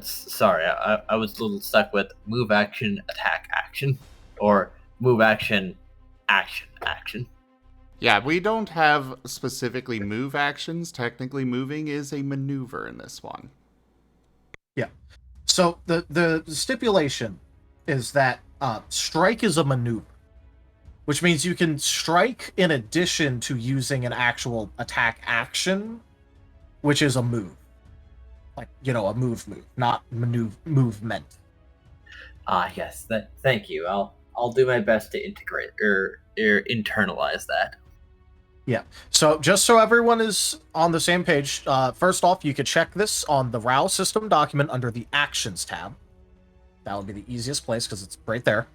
Sorry, I was a little stuck with move action, attack action, or move action, action. Yeah, we don't have specifically move actions. Technically, moving is a maneuver in this one. Yeah. So the stipulation is that strike is a maneuver, which means you can strike in addition to using an actual attack action, which is a move. Like, a move, not movement. Yes. Thank you. I'll do my best to integrate or internalize that. Yeah. So just so everyone is on the same page, first off, you could check this on the RAL system document under the Actions tab. That would be the easiest place because it's right there.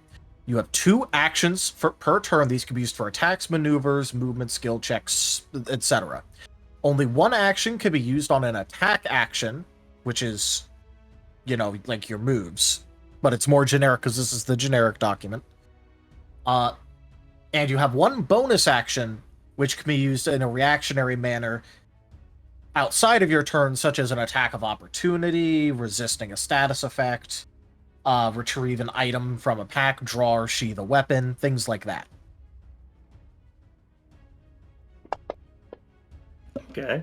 You have 2 actions per turn. These can be used for attacks, maneuvers, movement, skill checks, etc. Only 1 action can be used on an attack action, which is, like your moves. But it's more generic because this is the generic document. And you have 1 bonus action, which can be used in a reactionary manner outside of your turn, such as an attack of opportunity, resisting a status effect, retrieve an item from a pack, draw or sheath a weapon, things like that. Okay.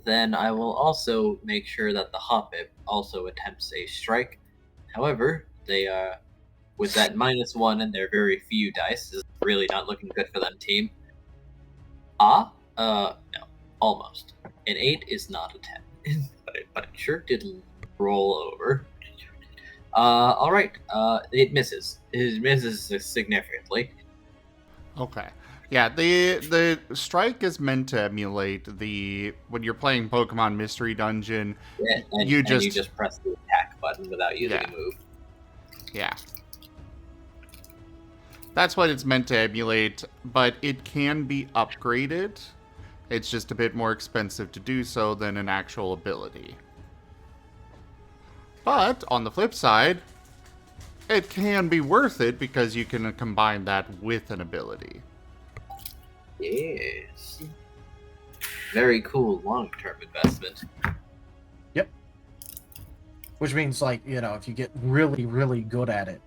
Then I will also make sure that the Hobbit also attempts a strike. However, they with that -1 and their very few dice, is really not looking good for them team. No, almost. An 8 is not a 10, but it sure did roll over. All right. It misses. It misses significantly. Okay. Yeah, the strike is meant to emulate when you're playing Pokemon Mystery Dungeon. Yeah, and you just press the attack button without using a move. Yeah. That's what it's meant to emulate, but it can be upgraded. It's just a bit more expensive to do so than an actual ability. But, on the flip side, it can be worth it because you can combine that with an ability. Yes. Very cool long-term investment. Yep. Which means, if you get really, really good at it,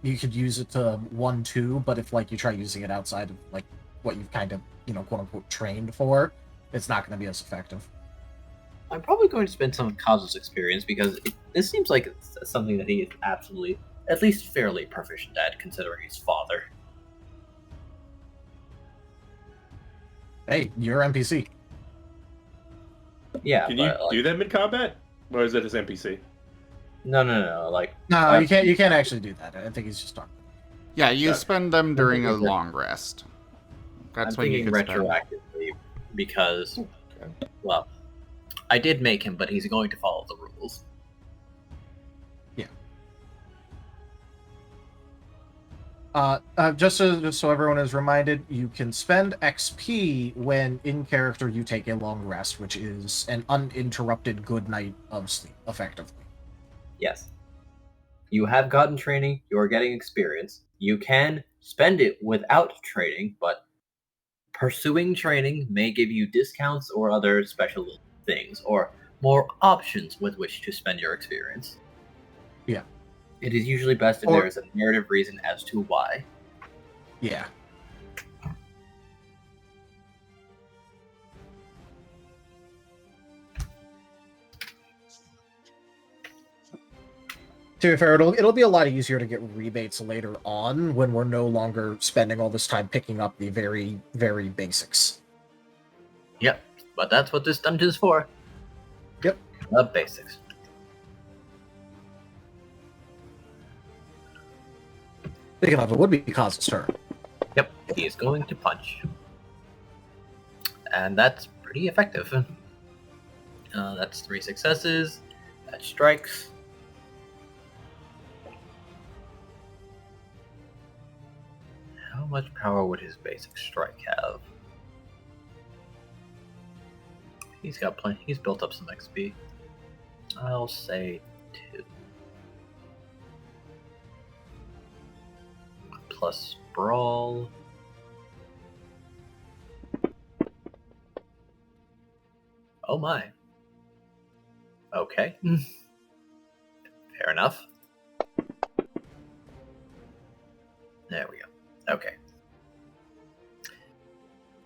you could use it to 1-2, but if, you try using it outside of, what you've kind of, quote-unquote trained for, it's not going to be as effective. I'm probably going to spend some of Kazu's experience because this seems like it's something that he is absolutely, at least fairly proficient at, considering his father. Hey, you're NPC. Yeah. Can you do that mid-combat? Or is it his NPC? No. No, you can't. You can't actually do that. I think he's just talking. Yeah, you spend them during a long rest. That's when you can retroactively because, well, I did make him, but he's going to follow the rules. Yeah. Just so everyone is reminded, you can spend XP when in character you take a long rest, which is an uninterrupted good night of sleep, effectively. Yes. You have gotten training, you are getting experience. You can spend it without training, but pursuing training may give you discounts or other special things, or more options with which to spend your experience. Yeah. It is usually best if there is a narrative reason as to why. Yeah. To be fair, it'll be a lot easier to get rebates later on when we're no longer spending all this time picking up the very, very basics. Yep, but that's what this dungeon is for. Yep. The basics. Speaking of, it would be Kazu's turn. Yep, he is going to punch. And that's pretty effective. That's 3 successes. That strikes. How much power would his basic strike have? He's got plenty. He's built up some XP. I'll say 2. Plus Brawl. Oh my. Okay. Fair enough. There we go. Okay.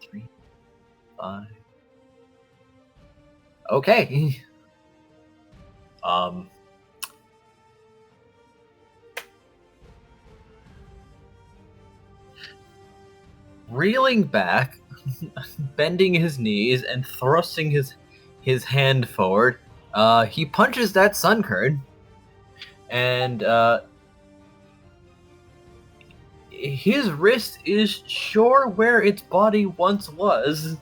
3, 5. Okay. Reeling back, bending his knees, and thrusting his hand forward, he punches that Sunkern, and his wrist is sure where its body once was.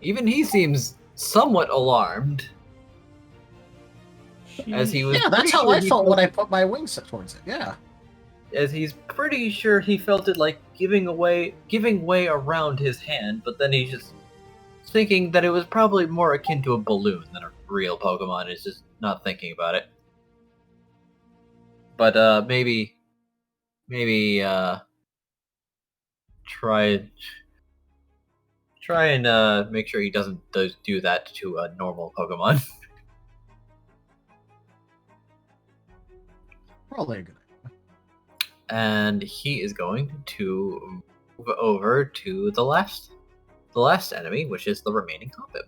Even he seems somewhat alarmed. As he was Yeah, that's pretty how sure I he felt when felt I put my wings towards it. Yeah. As he's pretty sure he felt it like giving way around his hand, but then he's just thinking that it was probably more akin to a balloon than a real Pokemon. Is just not thinking about it. But maybe try and make sure he doesn't do that to a normal Pokemon. Probably a good. And he is going to move over to the last enemy, which is the remaining Hobbit.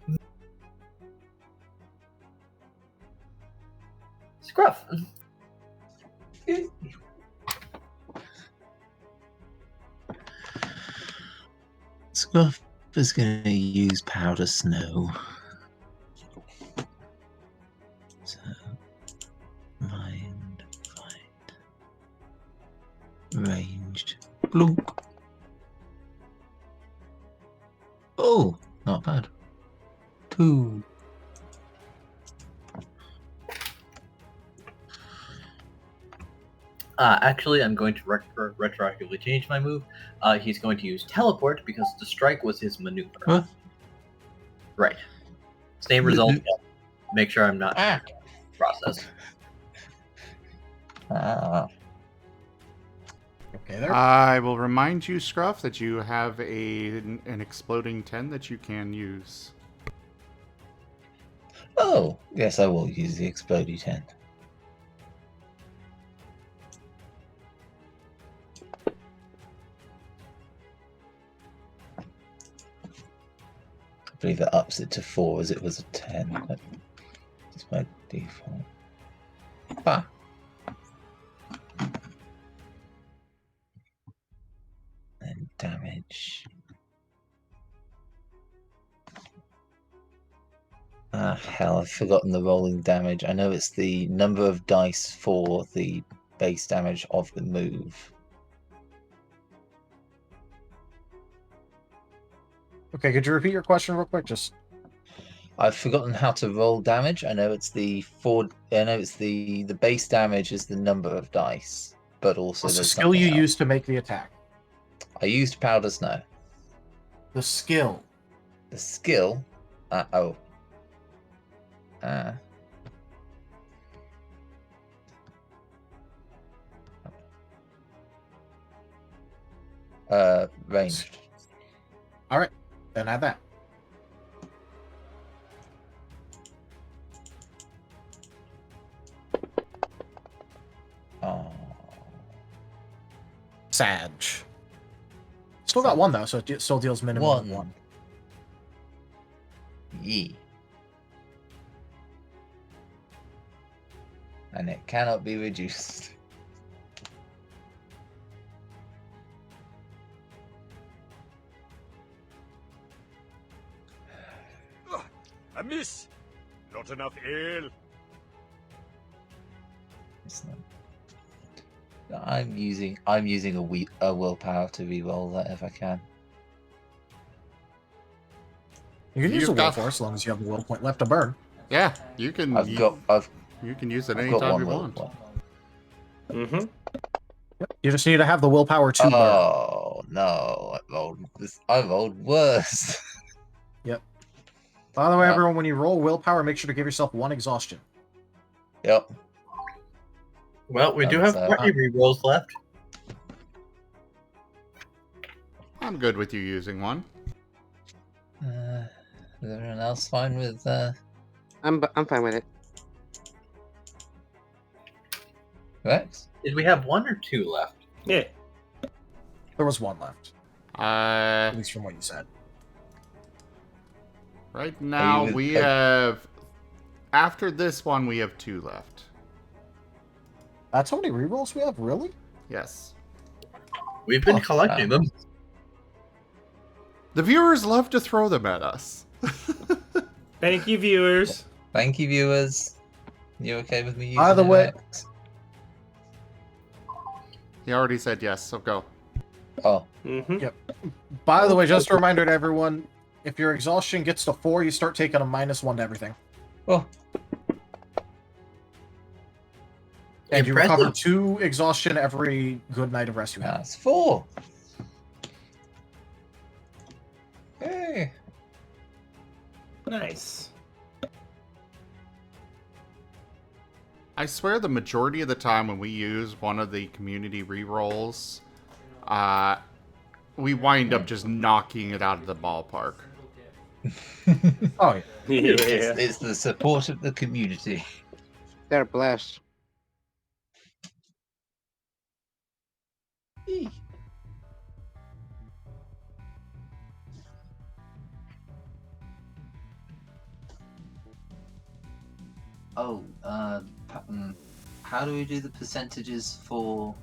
Scruff. Scruff is going to use powder snow. So, mind, fight, ranged, bloop. Oh, not bad. 2. Actually, I'm going to retroactively change my move. He's going to use teleport because the strike was his maneuver. What? Right. Same result. Make sure I'm not process. Ah. Okay, there. I will remind you, Scruff, that you have an exploding 10 that you can use. Oh, yes, I will use the Explodey 10. I believe that ups it to 4 as it was a 10. That's my default. Bah. And damage. Ah, hell, I've forgotten the rolling damage. I know it's the number of dice for the base damage of the move. Okay, could you repeat your question real quick? Just I've forgotten how to roll damage. I know it's the the base damage is the number of dice, but also what's the there's skill you something else. use to make the attack? I used powder snow. The skill. The skill. Oh. Ranged. All right, then add that. Oh. Sag. Still got 1 though, so it still deals minimum of 1. Yee. And it cannot be reduced. I miss. Not enough ale. It's not. I'm using a willpower to re-roll that if I can. You can use a You've got- willpower as long as you have a will point left to burn. Yeah, you can. You can use it I've got anytime 1 you will want. point. Mm-hmm. Yep. You just need to have the willpower to burn. Oh no! I rolled worse. Yep. By the way, everyone, when you roll willpower, make sure to give yourself 1 exhaustion. Yep. Well, we do have 20 rerolls left. I'm good with you using 1. Is everyone else fine with? I'm fine with it. Rex? Did we have 1 or 2 left? Yeah. There was 1 left, at least from what you said. Right now we have. After this one, we have 2 left. That's how many rerolls we have, really? Yes. We've been collecting them. The viewers love to throw them at us. Thank you, viewers. Thank you, viewers. You okay with me using By the way, Rex? He already said yes, so go. Oh. Mm-hmm. Yep. By the way, just a reminder to everyone, if your exhaustion gets to 4, you start taking a -1 to everything. Oh. And you recover Impressive. 2 exhaustion every good night of rest you have. That's 4. Hey. Nice. I swear the majority of the time when we use one of the community rerolls, we wind up just knocking it out of the ballpark. Oh, yeah. It's the support of the community. They're blessed. Oh, how do we do the percentages for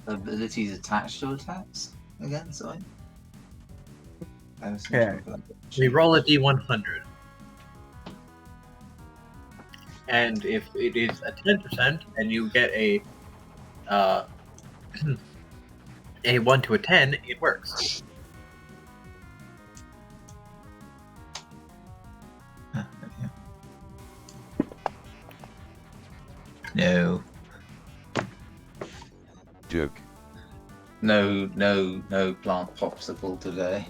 abilities attached to attacks again? Sorry. Yeah. We roll a d100. And if it is a 10% and you get a a 1 to a 10, it works. No. Joke. No plant popsicle today.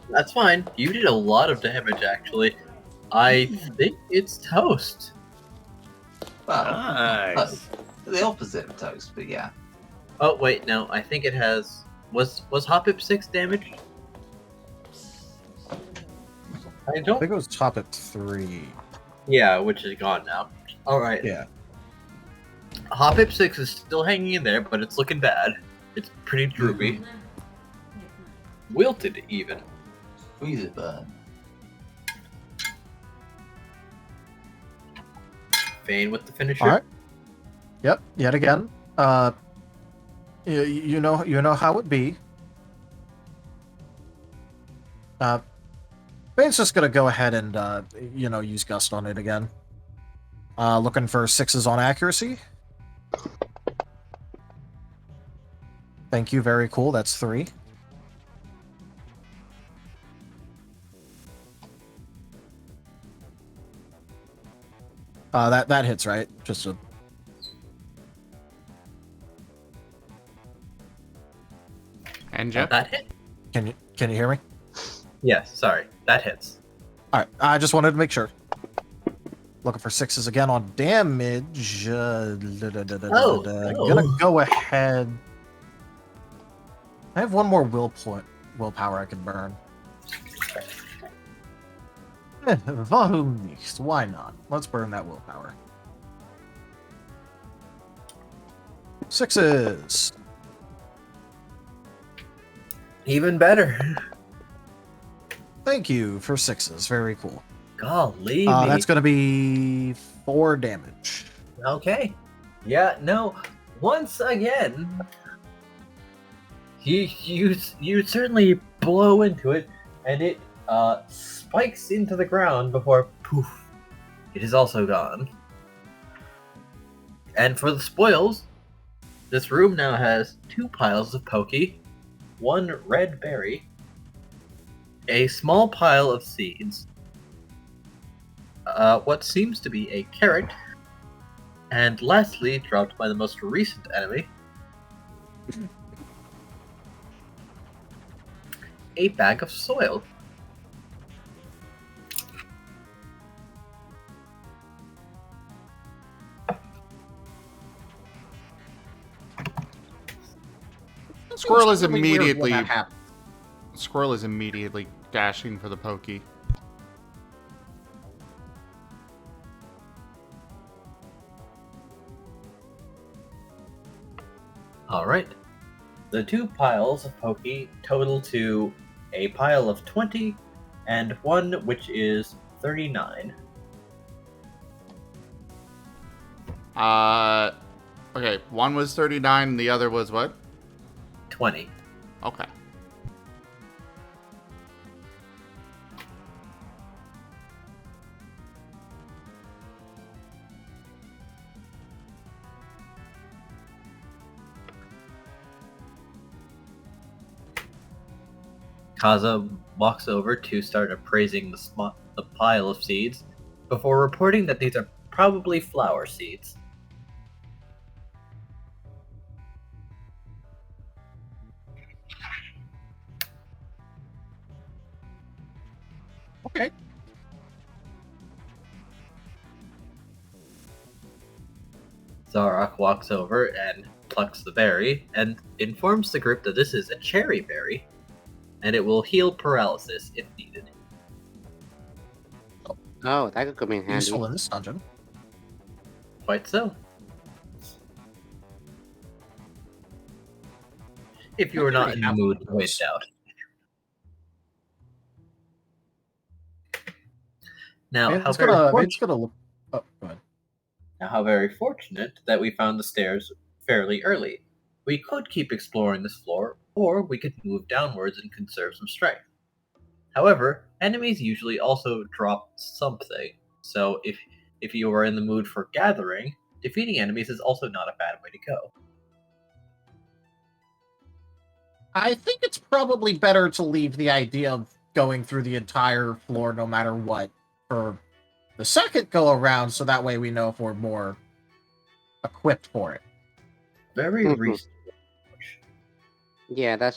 That's fine. You did a lot of damage, actually. I think it's toast. Well, Nice. the opposite of toast, but yeah. Oh, wait, no. I think it has... Was Hoppip 6 damage? I I don't... think it was top at 3. Yeah, which is gone now. Alright. Yeah. Hoppip 6 is still hanging in there, but it's looking bad. It's pretty droopy. Wilted, even. Freeze it burn. Vane with the finisher. All right. Yep. Yet again. You know how it be. Vane's just gonna go ahead and use gust on it again. Looking for 6s on accuracy. Thank you. Very cool. That's 3. That hits, right? Just a... Enja? That hit? Can you hear me? Yes, sorry. That hits. Alright, I just wanted to make sure. Looking for 6s again on damage. Gonna go ahead. I have one more willpower I can burn. Warum nicht? Why not? Let's burn that willpower. 6s. Even better. Thank you for 6s. Very cool. Golly. That's gonna be 4 damage. Okay. Yeah, no. Once again, you certainly blow into it, and it spikes into the ground before poof, it is also gone. And for the spoils, this room now has 2 piles of pokey, 1 red berry, a small pile of seeds, what seems to be a carrot, and lastly, dropped by the most recent enemy, a bag of soil. Squirrel is really weird when immediately that happens. Squirrel is immediately dashing for the pokey. Alright. The 2 piles of pokey total to a pile of 20 and 1 which is 39. Okay, one was 39 and the other was what? 20. Okay. Kaza walks over to start appraising the pile of seeds before reporting that these are probably flower seeds. Okay. Zarok walks over and plucks the berry and informs the group that this is a cherry berry and it will heal paralysis if needed. Oh, that could come in handy. Useful in this dungeon. Quite so. If you are not in the mood to wait it out. Now, Man, how it's very gonna fortunate. look. Oh, go ahead. Now, how very fortunate that we found the stairs fairly early. We could keep exploring this floor, or we could move downwards and conserve some strength. However, enemies usually also drop something, so if you are in the mood for gathering, defeating enemies is also not a bad way to go. I think it's probably better to leave the idea of going through the entire floor no matter what for the second go around, so that way we know if we're more equipped for it. Very reasonable. Yeah, that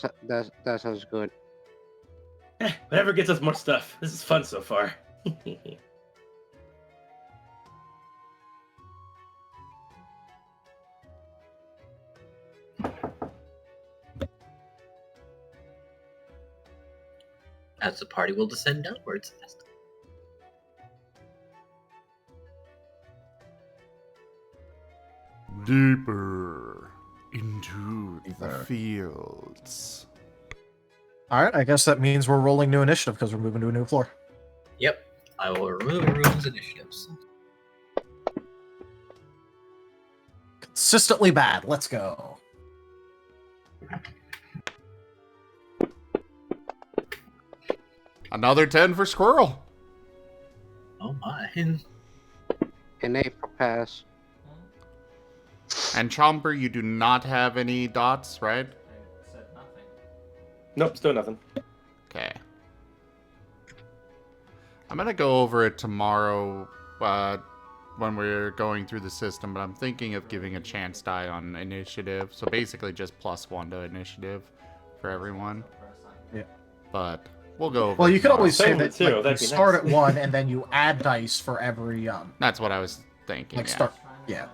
sounds good. Whatever gets us more stuff. This is fun so far. As the party will descend downwards. Deeper into the fields. Alright, I guess that means we're rolling new initiative because we're moving to a new floor. Yep, I will remove everyone's initiatives. Consistently bad. Let's go. Another 10 for Squirrel. Oh my. An 8 for pass. And Chomper, you do not have any dots, right? I said nothing. Nope, still nothing. Okay. I'm gonna go over it tomorrow when we're going through the system, but I'm thinking of giving a chance die on initiative. So basically just +1 to initiative for everyone. Yeah. But we'll go over Well, it you could always say tomorrow. that Too, like, you that'd be start nice. at 1 and then you add dice for every That's what I was thinking. like Yeah. start. Yeah.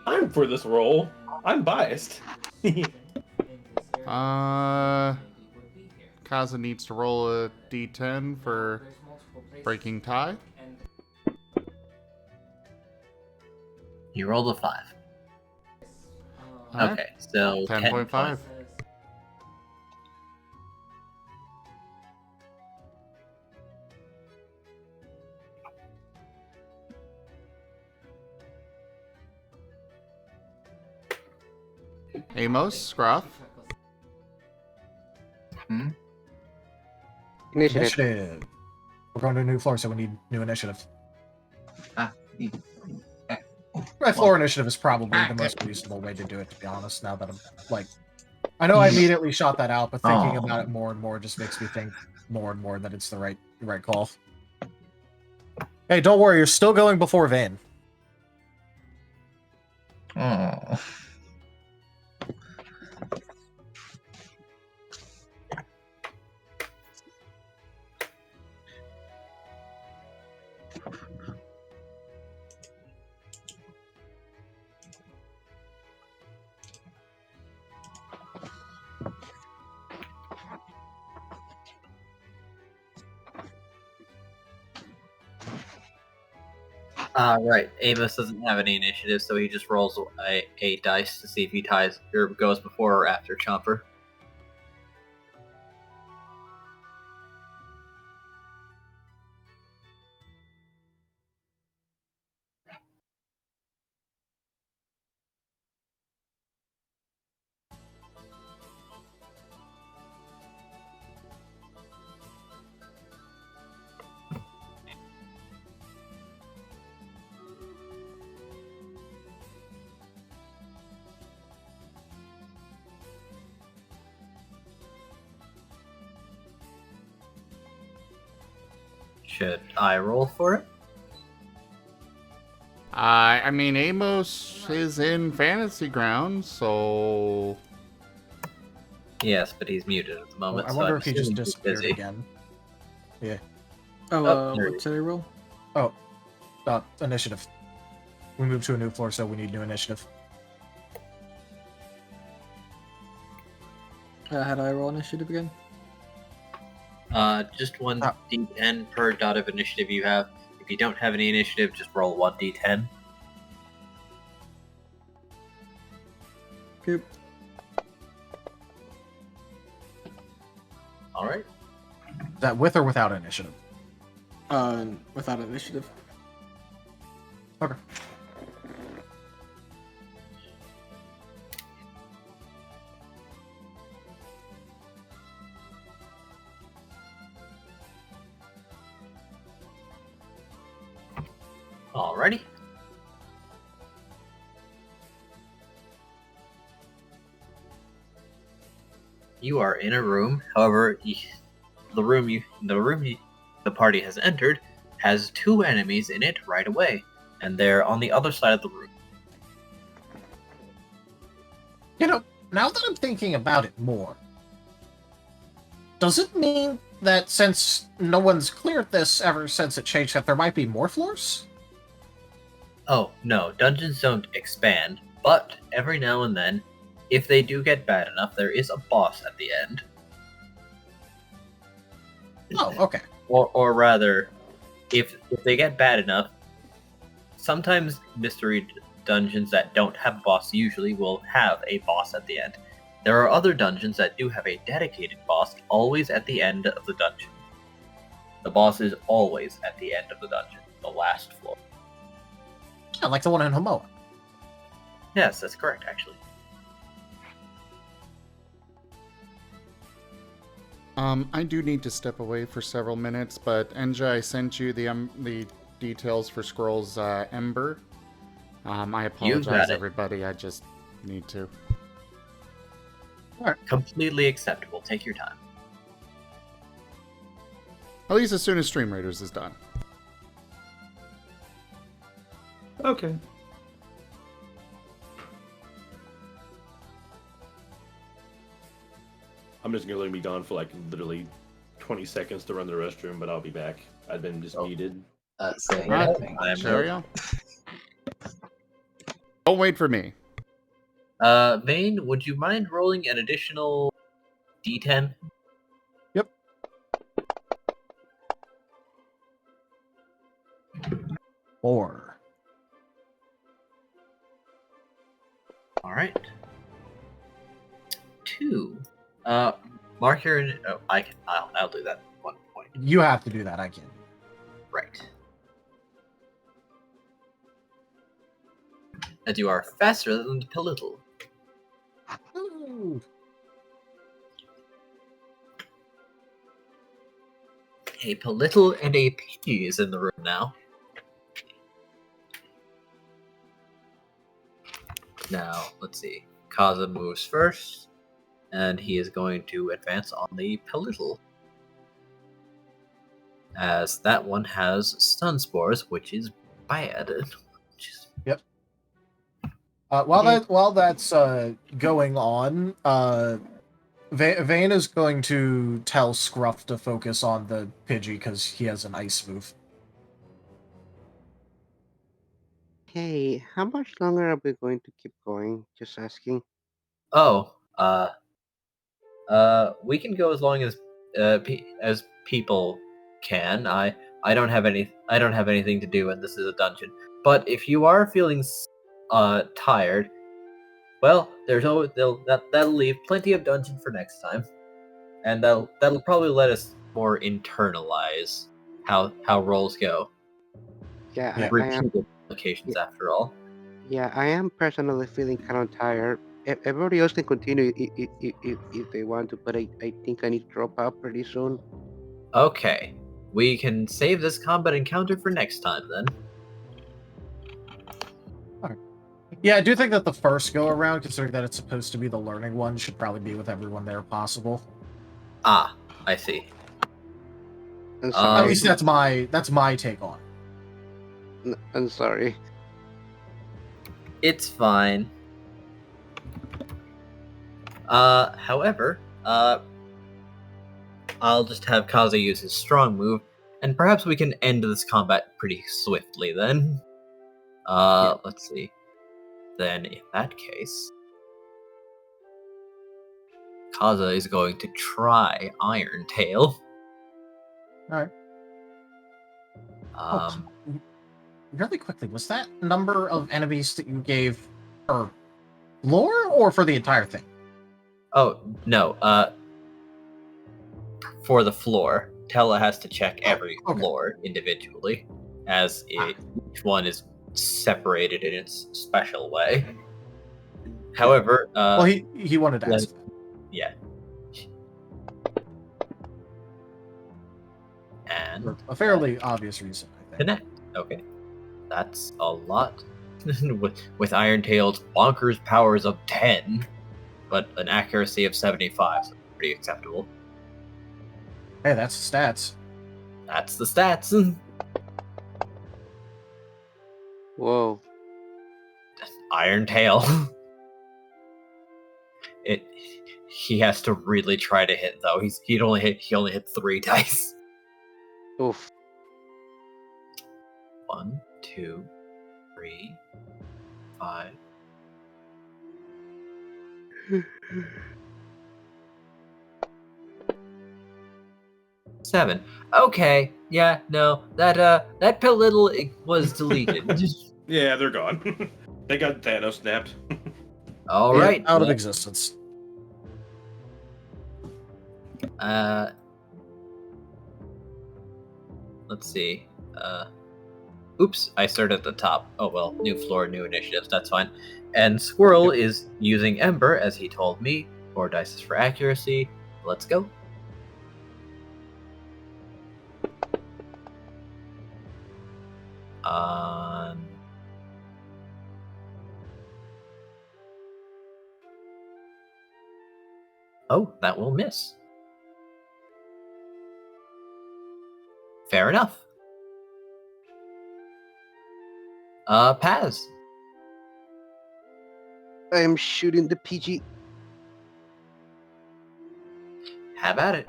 I'm for this role. I'm biased. Kaza needs to roll a d10 for breaking tie. You rolled a 5. Alright. Okay, so 10.5. Amos, Scruff. Initiative. We're going to a new floor, so we need new initiative. My floor initiative is probably the most reasonable way to do it, to be honest, now that I'm, like... I know I immediately shot that out, but thinking about it more and more just makes me think more and more that it's the right call. Hey, don't worry, you're still going before Vane. Oh. Right. Amos doesn't have any initiative, so he just rolls a dice to see if he ties or goes before or after Chomper. Should I roll for it? I mean, Amos is in Fantasy Grounds, so... Yes, but he's muted at the moment. I so wonder I'm if he just assuming he's disappeared busy. again. Yeah. What should I roll? Initiative. We moved to a new floor, so we need new initiative. How do I roll initiative again? Just one d10 per dot of initiative you have. If you don't have any initiative, just roll 1d10. Cool. Alright. Is that with or without initiative? Without initiative. Okay. Alrighty. You are in a room. However, the party has entered has two enemies in it right away, and they're on the other side of the room. You know, now that I'm thinking about it more, does it mean that since no one's cleared this ever since it changed, that there might be more floors? Oh, no, dungeons don't expand, but every now and then, if they do get bad enough, there is a boss at the end. Oh, okay. Or rather, if they get bad enough, sometimes mystery dungeons that don't have a boss usually will have a boss at the end. There are other dungeons that do have a dedicated boss always at the end of the dungeon. The boss is always at the end of the dungeon, the last floor. Yeah, like the one in Homoa. Yes, that's correct, actually. I do need to step away for several minutes, but Enja, I sent you the details for Squirrel's Ember. I apologize, everybody. I just need to. Alright. Completely acceptable. Take your time. At least as soon as Stream Raiders is done. Okay. I'm just gonna be gone for like literally 20 seconds to run the restroom, but I'll be back. I've been just muted. Cheerio. Don't wait for me. Vane, would you mind rolling an additional d10? Yep. Four. Alright. 2. Mark your... Oh, I'll do that 1 point. You have to do that, I can. Right. As you are faster than the Pelittle. Ooh. A Pelittle and a Pidgey is in the room now. Now, let's see. Kaza moves first, and he is going to advance on the Pelittle. As that one has Stun Spores, which is bad. Yep. While that's going on, Vane is going to tell Scruff to focus on the Pidgey because he has an ice move. Hey, how much longer are we going to keep going? Just asking. Oh, we can go as long as people can. I don't have anything to do, and this is a dungeon. But if you are feeling tired, well, that'll leave plenty of dungeon for next time, and that'll probably let us more internalize how rolls go. Yeah, I am. Repeated applications after all. Yeah, I am personally feeling kind of tired. Everybody else can continue if they want to, but I think I need to drop out pretty soon. Okay, we can save this combat encounter for next time then. Yeah, I do think that the first go around, considering that it's supposed to be the learning one, should probably be with everyone there possible. Ah, I see. I'm At sorry. least that's my take on it. I'm sorry. It's fine. However, I'll just have Kaze use his strong move, and perhaps we can end this combat pretty swiftly then. Let's see. Then, in that case, Kaza is going to try Iron Tail. Alright. Really quickly, was that number of enemies that you gave for lore or for the entire thing? Oh, no, for the floor. Tella has to check every floor individually, as each one is separated in its special way. However, well, he wanted to ask. Yeah. And For a fairly obvious reason, I think. connect. Okay, that's a lot. with Iron Tail's bonkers powers of 10, but an accuracy of 75, so pretty acceptable. Hey, that's the stats. That's the stats. Whoa. Iron Tail. He has to really try to hit though. He only hit 3 dice. Oof. 1, 2, 3, 5. Seven. Okay. Yeah. No. That little was deleted. Yeah, they're gone. They got Thanos snapped. All right. Out of existence. Let's see. Oops, I started at the top. Oh well, new floor, new initiatives, that's fine. And Squirrel is using Ember, as he told me. 4 dice for accuracy. Let's go. Oh, that will miss. Fair enough. Paz. I am shooting the PG. Have at it.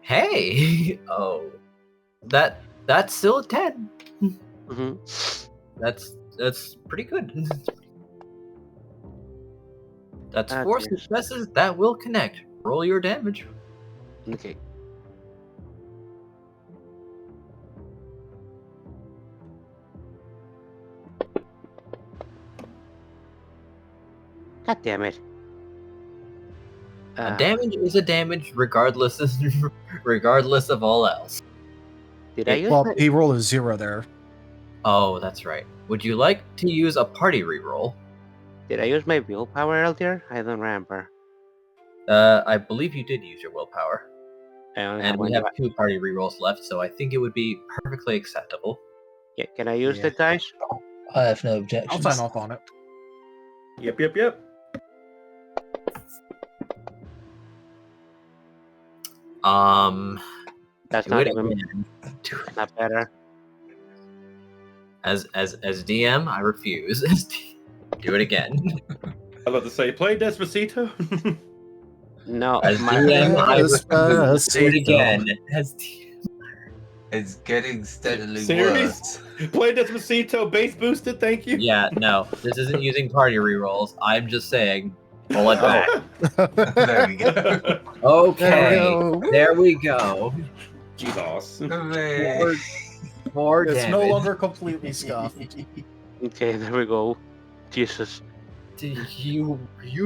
Hey! Oh. That's still a 10. Mm-hmm. That's pretty good. That's Ah, 4 yes. successes that will connect. Roll your damage. Okay. God damn it. A damage is a damage regardless of all else. Did I use Well, my... he rolled a 0 there. Oh, that's right. Would you like to use a party reroll? Did I use my willpower earlier? I don't remember. I believe you did use your willpower. And we have one 2 party rerolls left, so I think it would be perfectly acceptable. Yeah, can I use the dice? I have no I'll objections. sign off on it. Yep. That's do not it even again. not better. As DM, I refuse. Do it again. I love to say, play Despacito. No, As my DM, I refuse. Do it Despacito. again. As It's getting steadily Serious? worse. Play Despacito, base boosted, thank you. Yeah, no, this isn't using party rerolls. I'm just saying, pull it back. There we go. Okay, there we go. Jesus. More It's damage. no longer completely scuffed. Okay, there we go. Jesus. You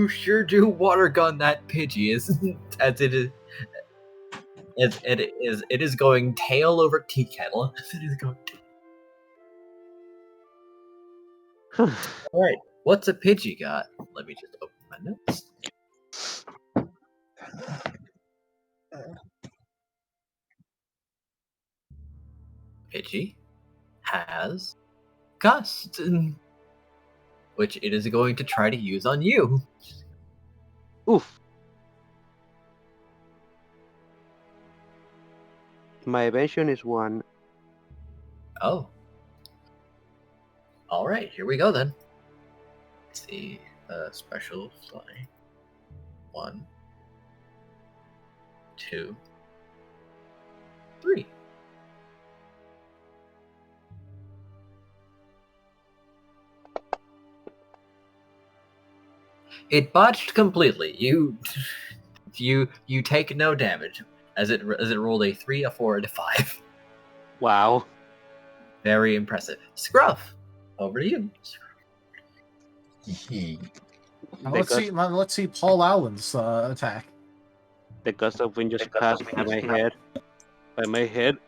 sure do water gun that Pidgey as it is going tail over tea kettle. It is going. All right, what's a Pidgey got? Let me just open my notes. Pidgey has Gust, which it is going to try to use on you. Oof. My evasion is 1. Oh. All right, here we go then. Let's see. Special fly. 1, 2, 3. It botched completely. You take no damage as it rolled a 3, a 4, and a 5. Wow. Very impressive. Scruff, over to you. Let's see Paul Allen's attack. The gust of wind just passed by my head.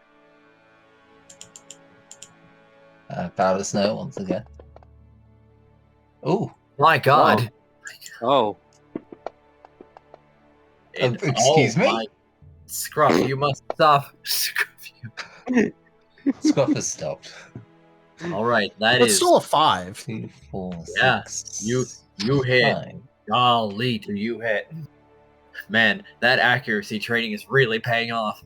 Powder snow once again. Oh my God! Oh. Excuse me? Scruff, you must stop. Scruff, Scruff has stopped. All right, that It's is still a 5. 2, 4, yeah. 6, You hit. 9. Golly, do you hit? Man, that accuracy training is really paying off.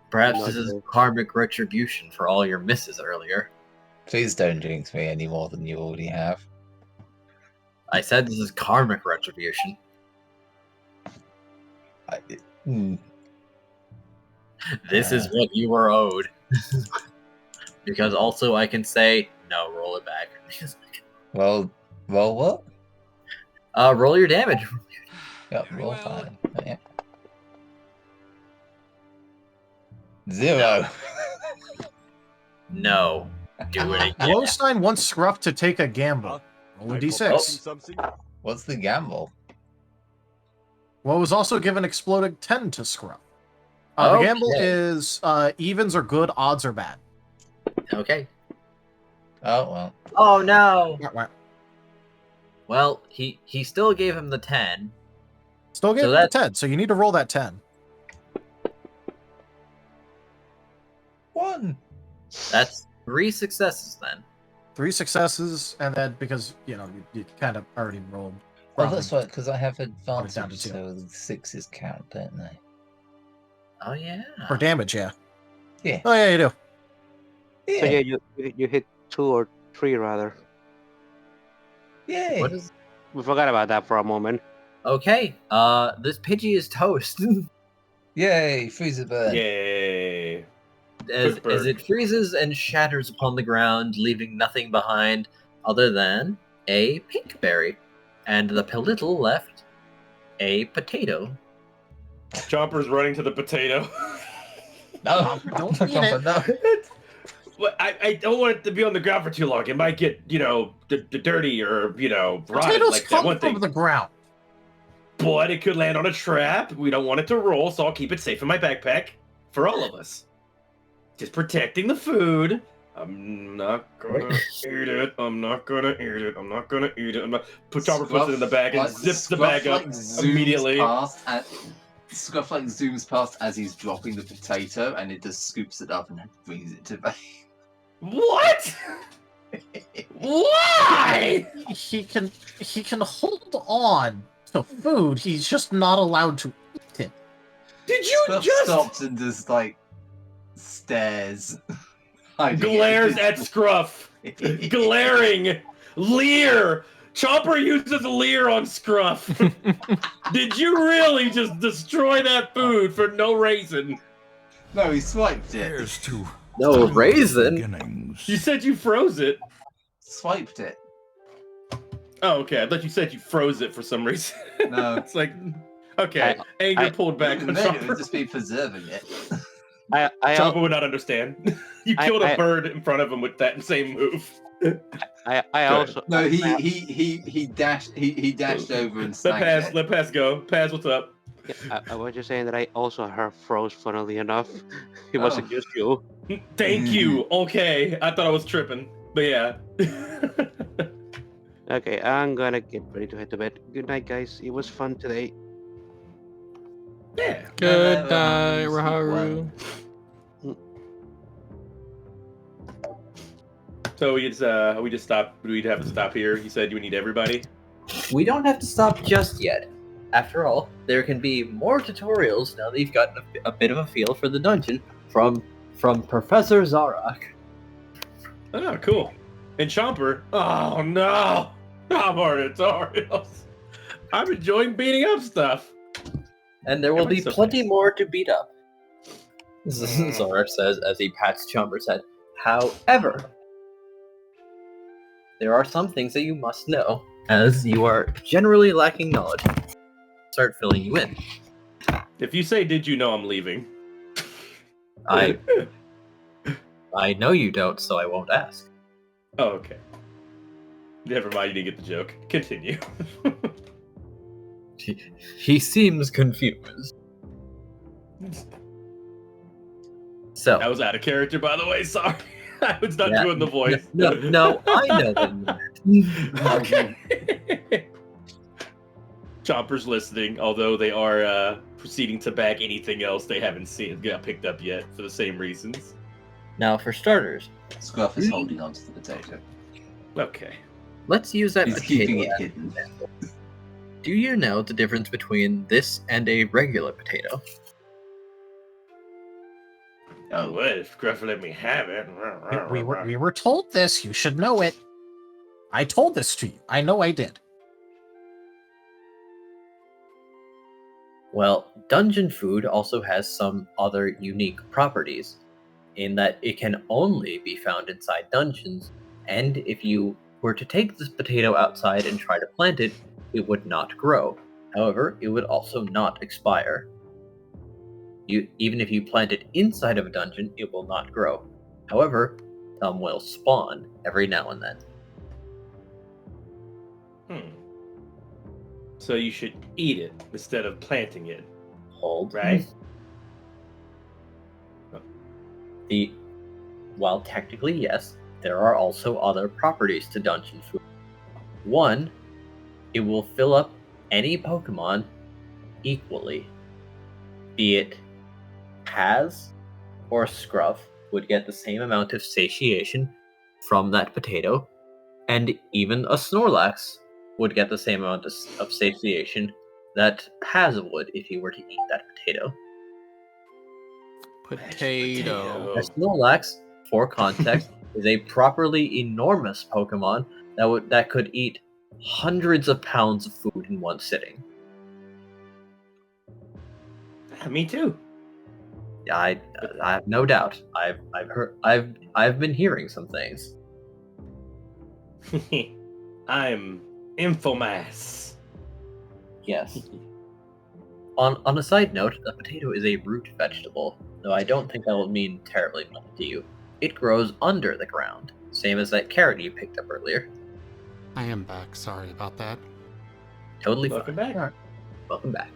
Perhaps this is karmic retribution for all your misses earlier. Please don't jinx me any more than you already have. I said this is karmic retribution. This is what you were owed. Because also I can say, no, roll it back. Well, roll what? Roll your damage. Yep, roll 5. Yeah. 0. No. Do it again. Glowstein wants Scruff to take a gamble. Roll a d6. What's the gamble? Well, it was also given exploding 10 to Scruff. The Okay. gamble is evens are good, odds are bad. Okay. Oh, well. Oh, no. Well, he still gave him the 10. Still gave him the 10, so you need to roll that 10. 1. That's 3 successes then. 3 successes, and then because, you kind of already rolled. Well, that's right, because I have down advantage, to 2. so the 6s count, don't they? Oh, yeah. For damage, yeah. Yeah. Oh, yeah, you do. So yeah, you hit 2 or 3 rather. Yay! We forgot about that for a moment. Okay, this Pidgey is toast. Yay, freezer burn. Yay. As it freezes and shatters upon the ground, leaving nothing behind other than a pink berry. And the little left a potato. Chomper's running to the potato. No, don't eat it. No. I don't want it to be on the ground for too long. It might get, dirty or, rotted Potatoes like that come one thing. from the ground. But it could land on a trap. We don't want it to roll, so I'll keep it safe in my backpack for all of us. Just protecting the food. I'm not gonna eat it. I'm not gonna eat it. I'm not gonna eat it. Chomper puts it in the bag and zips the bag up immediately. Scruff zooms past as he's dropping the potato, and it just scoops it up and brings it to base. What? Why? He can hold on to food. He's just not allowed to eat it. Did you Scruff just stops and just stares. glares at Scruff? Glaring leer. Chomper uses leer on Scruff. Did you really just destroy that food for no reason? No, he swiped it. Here's to No raisin. beginnings. You said you froze it. Swiped it. Oh, okay. I thought you said you froze it for some reason. No. It's like, okay, anger pulled back on It would Chomper. just be preserving it. Chomper would not understand. You killed a bird in front of him with that same move. I also No, he dashed over and snagged it. Let Paz go. Paz, what's up? I was just saying that I also heard froze, funnily enough. He wasn't used to. Thank you. Okay, I thought I was tripping, but yeah. Okay, I'm gonna get ready to head to bed. Good night, guys. It was fun today. Yeah. Good night, Raharu. So we just stop. We'd have to stop here. You said you would need everybody. We don't have to stop just yet. After all, there can be more tutorials now that you've gotten a bit of a feel for the dungeon from Professor Zarak. Oh, cool. And Chomper. Oh no! Not more tutorials. I'm enjoying beating up stuff. And there will be so plenty nice. more to beat up. Zarak says as he pats Chomper's head. However, there are some things that you must know, as you are generally lacking knowledge. Start filling you in. If you say, "Did you know I'm leaving?" I know you don't, so I won't ask. Oh, okay. Never mind, you didn't get the joke. Continue. He seems confused. So that was out of character, by the way. Sorry, I was not doing the voice. No, I know that you meant. Okay. Chomper's listening, although they are proceeding to bag anything else they haven't seen got picked up yet for the same reasons. Now, for starters, Scruff is holding on to the potato. Okay. Let's use that He's potato keeping it as hidden. an example. Do you know the difference between this and a regular potato? Oh, what if Gruff let me have it? We were told this. You should know it. I told this to you. I know I did. Well, dungeon food also has some other unique properties, in that it can only be found inside dungeons, and if you were to take this potato outside and try to plant it, it would not grow. However, it would also not expire. Even if you plant it inside of a dungeon, it will not grow. However, some will spawn every now and then. So you should eat it instead of planting it. Hold. Right? While technically yes, there are also other properties to dungeon food. One, it will fill up any Pokemon equally. Be it Paz or Scruff would get the same amount of satiation from that potato, and even a Snorlax would get the same amount of satiation that Paz would if he were to eat that potato. Potato. A Snorlax, for context, is a properly enormous Pokemon that could eat hundreds of pounds of food in one sitting. Me too. I have no doubt. I've been hearing some things. I'm Infomass. Yes. On a side note, a potato is a root vegetable, though I don't think that will mean terribly much to you. It grows under the ground, same as that carrot you picked up earlier. I am back. Sorry about that. Totally Welcome fine. back. Welcome back.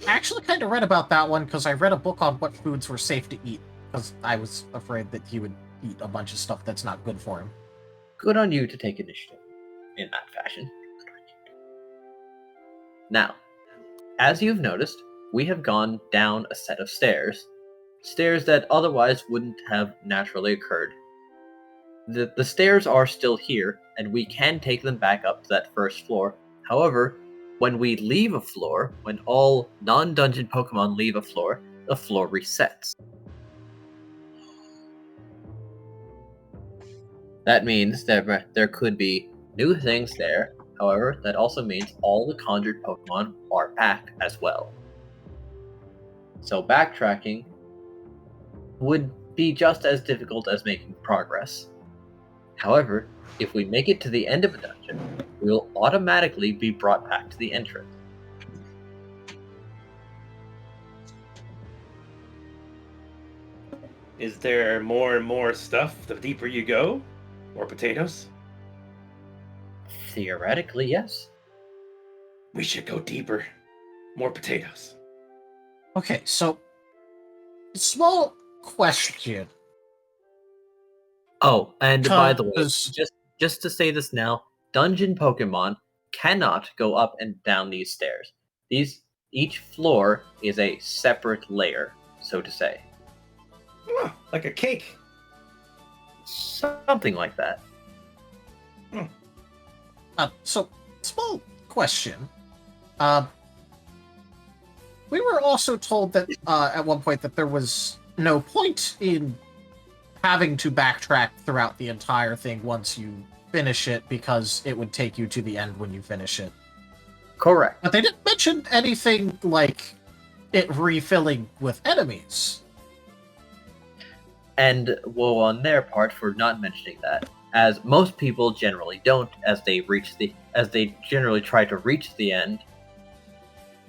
I actually kind of read about that one because I read a book on what foods were safe to eat because I was afraid that he would eat a bunch of stuff that's not good for him. Good on you to take initiative in that fashion. Now, as you've noticed, we have gone down a set of stairs. Stairs that otherwise wouldn't have naturally occurred. The stairs are still here, and we can take them back up to that first floor. However, when we leave a floor, when all non-dungeon Pokemon leave a floor, the floor resets. That means that there could be new things there. However, that also means all the conjured Pokemon are back as well. So backtracking would be just as difficult as making progress. However, if we make it to the end of a dungeon, we will automatically be brought back to the entrance. Is there more and more stuff the deeper you go? More potatoes? Theoretically, yes. We should go deeper. More potatoes. Okay, so small question. Oh, and by the way, Because- just to say this now, dungeon Pokemon cannot go up and down these stairs. Each floor is a separate layer, so to say. Like a cake. Something like that. So small question. we were also told that at one point that there was no point in having to backtrack throughout the entire thing once you finish it, because it would take you to the end when you finish it. Correct. But they didn't mention anything like it refilling with enemies. And woe on their part for not mentioning that, as most people generally don't, as they generally try to reach the end.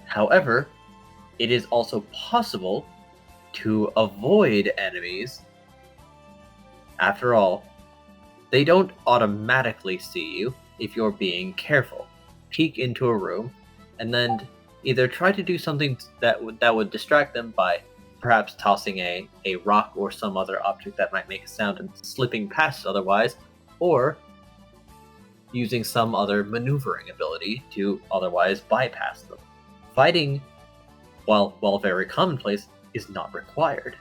However, it is also possible to avoid enemies. After all, they don't automatically see you if you're being careful. Peek into a room, and then either try to do something that would distract them by perhaps tossing a rock or some other object that might make a sound and slipping past otherwise, or using some other maneuvering ability to otherwise bypass them. Fighting, while very commonplace, is not required.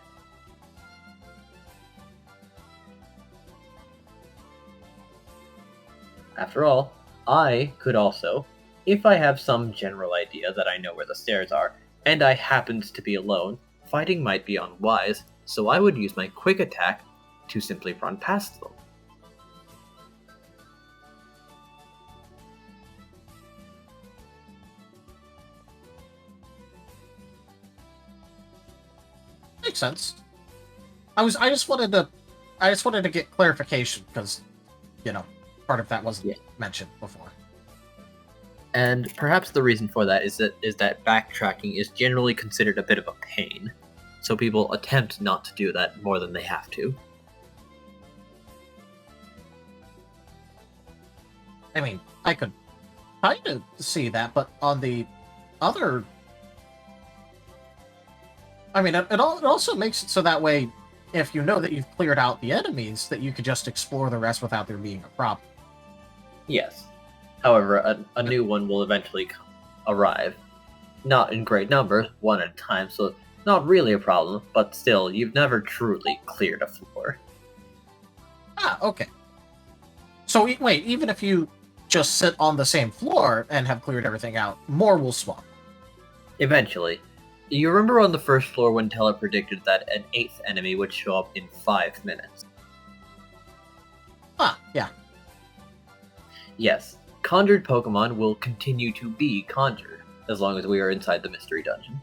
After all, I could also, if I have some general idea that I know where the stairs are, and I happened to be alone, fighting might be unwise, so I would use my quick attack to simply run past them. Makes sense. I just wanted to get clarification, because, part of that wasn't mentioned before. And perhaps the reason for that is that backtracking is generally considered a bit of a pain, so people attempt not to do that more than they have to. I mean, I could kind of see that, but on the other... I mean, it also makes it so that way, if you know that you've cleared out the enemies, that you could just explore the rest without there being a problem. Yes. However, a new one will eventually arrive. Not in great numbers, one at a time, so not really a problem, but still, you've never truly cleared a floor. Ah, okay. So, wait, even if you just sit on the same floor and have cleared everything out, more will spawn. Eventually. You remember on the first floor when Teller predicted that an 8th enemy would show up in 5 minutes? Ah, yeah. Yes. Conjured Pokemon will continue to be conjured, as long as we are inside the Mystery Dungeon.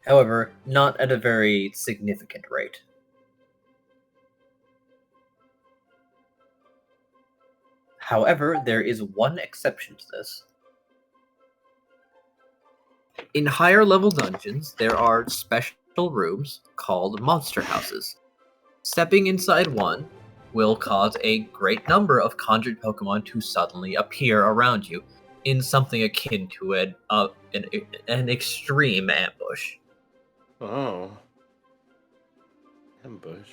However, not at a very significant rate. However, there is one exception to this. In higher level dungeons, there are special rooms called monster houses. Stepping inside one will cause a great number of conjured Pokemon to suddenly appear around you in something akin to an extreme ambush. Oh. Ambush.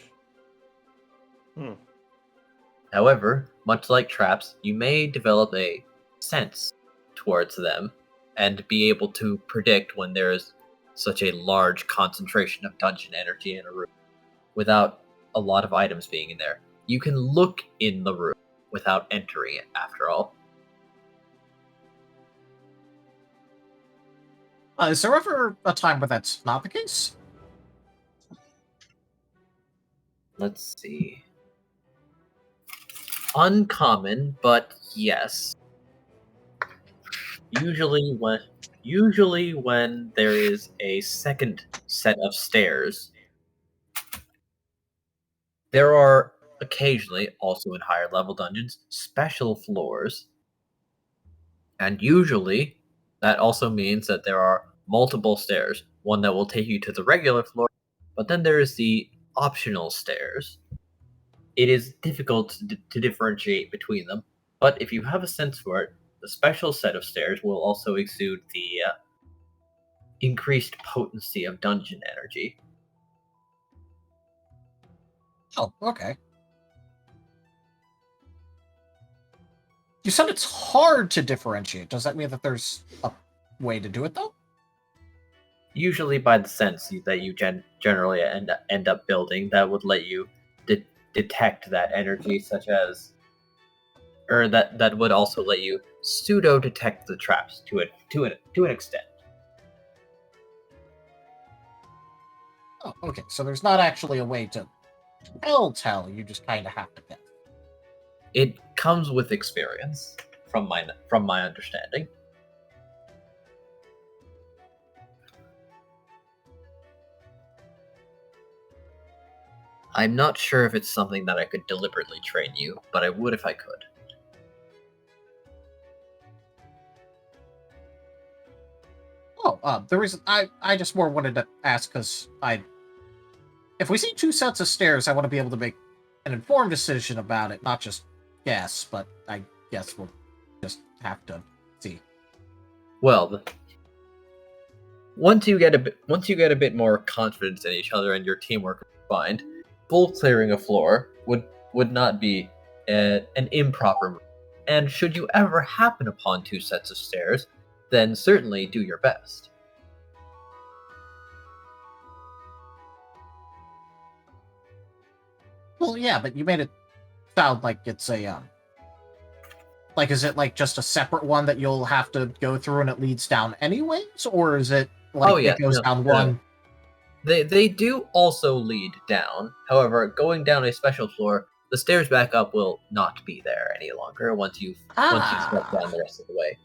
However, much like traps, you may develop a sense towards them and be able to predict when there is such a large concentration of dungeon energy in a room without a lot of items being in there. You can look in the room without entering it, after all. Is there ever a time where that's not the case? Let's see. Uncommon, but yes. Usually when there is a second set of stairs, there are occasionally, also in higher level dungeons, special floors. And usually, that also means that there are multiple stairs. One that will take you to the regular floor, but then there is the optional stairs. It is difficult to differentiate between them, but if you have a sense for it, the special set of stairs will also exude the increased potency of dungeon energy. Oh, okay. You said it's hard to differentiate. Does that mean that there's a way to do it, though? Usually by the sense that you generally end up building that would let you detect that energy, such as or that would also let you pseudo detect the traps to an extent. Oh, okay. So there's not actually a way to tell. You just kind of have to guess. It comes with experience, from my understanding. I'm not sure if it's something that I could deliberately train you, but I would if I could. Oh, the reason I just more wanted to ask because if we see two sets of stairs, I want to be able to make an informed decision about it, not just guess. But I guess we'll just have to see. Well, once you get a bit more confidence in each other and your teamwork refined, full clearing a floor would not be an improper move. And should you ever happen upon two sets of stairs, then certainly do your best. Well, yeah, but you made it sound like it's a like, is it like just a separate one that you'll have to go through and it leads down anyways, or is it like it goes down one? They do also lead down. However, going down a special floor, the stairs back up will not be there any longer once you've stepped down the rest of the way.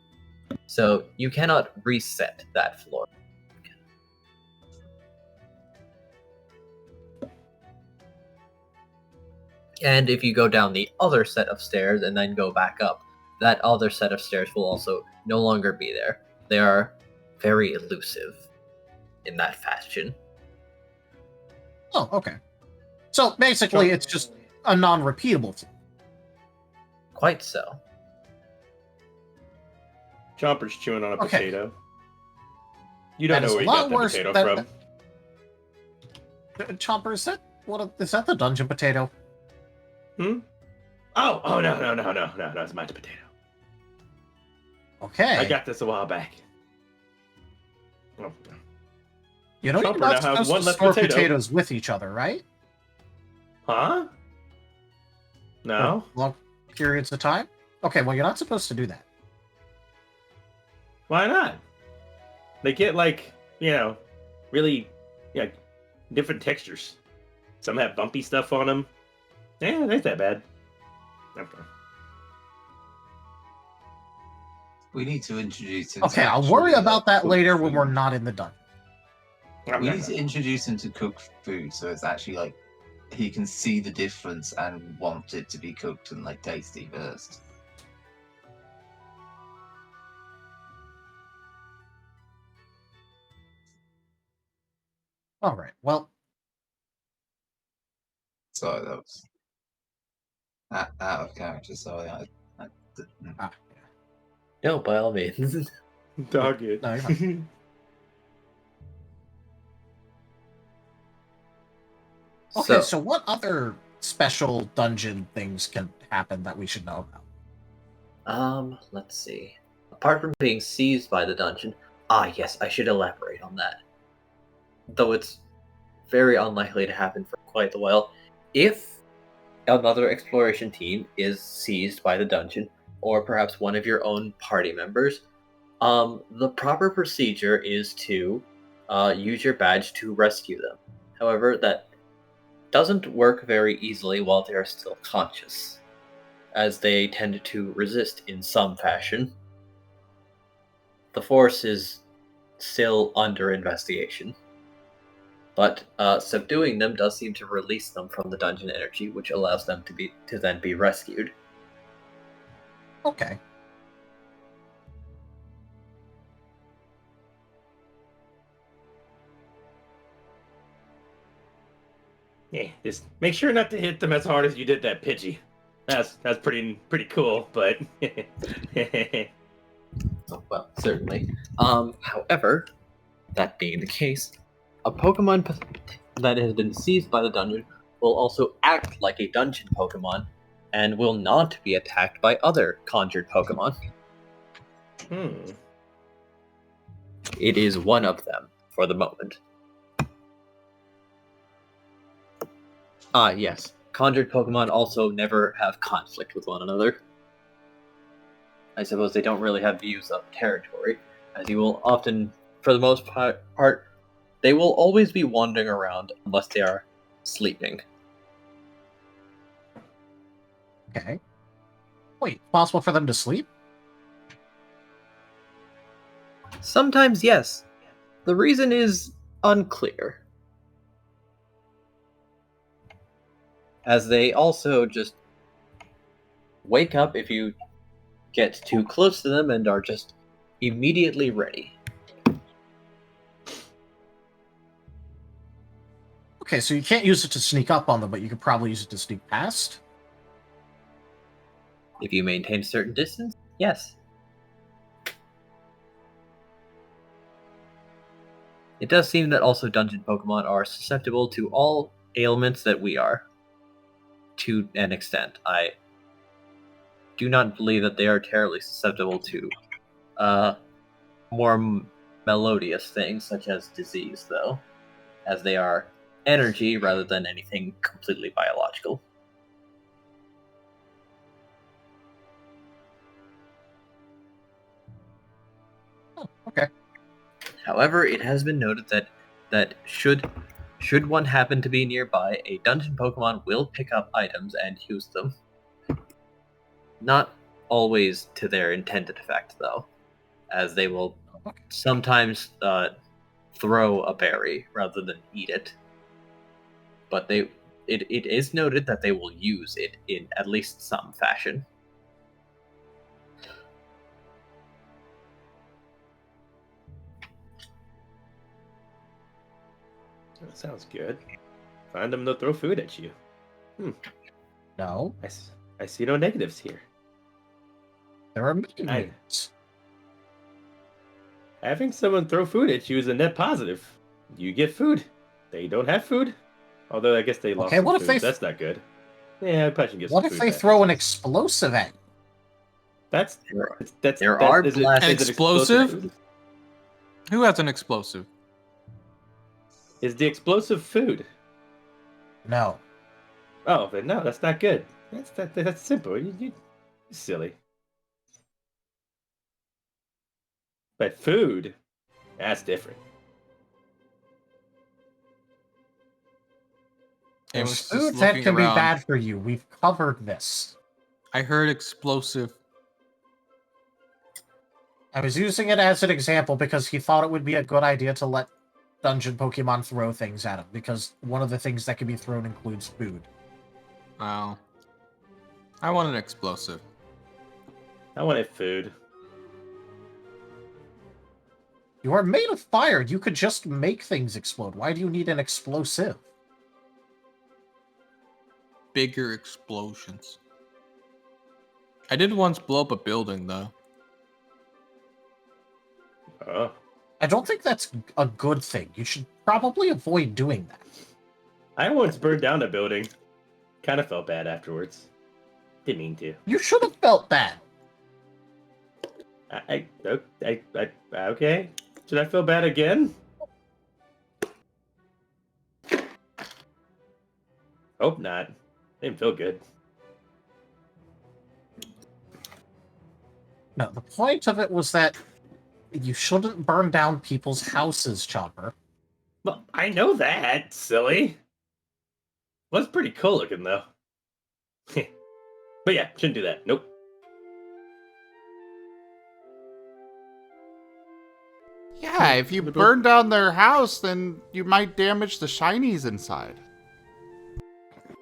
So you cannot reset that floor. And if you go down the other set of stairs and then go back up, that other set of stairs will also no longer be there. They are very elusive in that fashion. Oh, okay. So basically, it's just a non-repeatable thing. Quite so. Chomper's chewing on a Okay. potato. You don't know where you got that potato from. Chomper, is that the dungeon potato? Oh no, it's my potato. Okay. I got this a while back. Oh. You know, you're not supposed to store potatoes with each other, right? Huh? No. For long periods of time? Okay, well, you're not supposed to do that. Why not? They get, like, really, different textures. Some have bumpy stuff on them. Yeah, it ain't that bad. Okay. We need to introduce him. Okay, I'll worry about that later when we're not in the dungeon. We need to introduce him to cook food, so it's actually like he can see the difference and want it to be cooked and like tasty first. All right. Well, sorry, that was out of character. Sorry, I didn't. No, by all means. Dog it. No, you're fine. Okay, so what other special dungeon things can happen that we should know about? Let's see. Apart from being seized by the dungeon, yes, I should elaborate on that. Though it's very unlikely to happen for quite a while. If another exploration team is seized by the dungeon, or perhaps one of your own party members, the proper procedure is to use your badge to rescue them. However, that doesn't work very easily while they are still conscious, as they tend to resist in some fashion. The force is still under investigation, but subduing them does seem to release them from the dungeon energy, which allows them to then be rescued. Okay. Yeah, just make sure not to hit them as hard as you did that Pidgey. That's pretty cool, but Oh, well, certainly. However, that being the case, a Pokemon that has been seized by the dungeon will also act like a dungeon Pokemon and will not be attacked by other conjured Pokemon. It is one of them for the moment. Yes. Conjured Pokemon also never have conflict with one another. I suppose they don't really have views of territory, as you will often, for the most part, they will always be wandering around unless they are sleeping. Okay. Wait, possible for them to sleep? Sometimes, yes. The reason is unclear. As they also just wake up if you get too close to them and are just immediately ready. Okay, so you can't use it to sneak up on them, but you could probably use it to sneak past? If you maintain a certain distance, yes. It does seem that also dungeon Pokemon are susceptible to all ailments that we are. To an extent. I do not believe that they are terribly susceptible to more melodious things such as disease, though, as they are energy rather than anything completely biological. Oh, okay. However, it has been noted that should one happen to be nearby, a dungeon Pokemon will pick up items and use them. Not always to their intended effect, though, as they will sometimes throw a berry rather than eat it. But it is noted that they will use it in at least some fashion. That sounds good. Find them, they'll throw food at you. No. I see no negatives here. There are many negatives. Having someone throw food at you is a net positive. You get food. They don't have food. Although I guess they lost some food. That's not good. Yeah, I probably should get some food. What if they throw an explosive at you? An explosive? Who has an explosive? Is the explosive food? No. Oh, then no, that's not good. That's simple. You silly. But food, that's different. There's food that can be bad for you. We've covered this. I heard explosive. I was using it as an example because he thought it would be a good idea to let dungeon Pokemon throw things at him, because one of the things that can be thrown includes food. Wow. I want an explosive. I wanted food. You are made of fire. You could just make things explode. Why do you need an explosive? Bigger explosions. I did once blow up a building, though. Oh. I don't think that's a good thing. You should probably avoid doing that. I once burned down a building. Kind of felt bad afterwards. Didn't mean to. You should have felt bad. Okay. Should I feel bad again? Hope not. Didn't feel good. No, the point of it was that you shouldn't burn down people's houses, Chomper. Well, I know that, silly. Was pretty cool looking, though. But yeah, shouldn't do that. Nope. Yeah, if you burn down their house, then you might damage the shinies inside.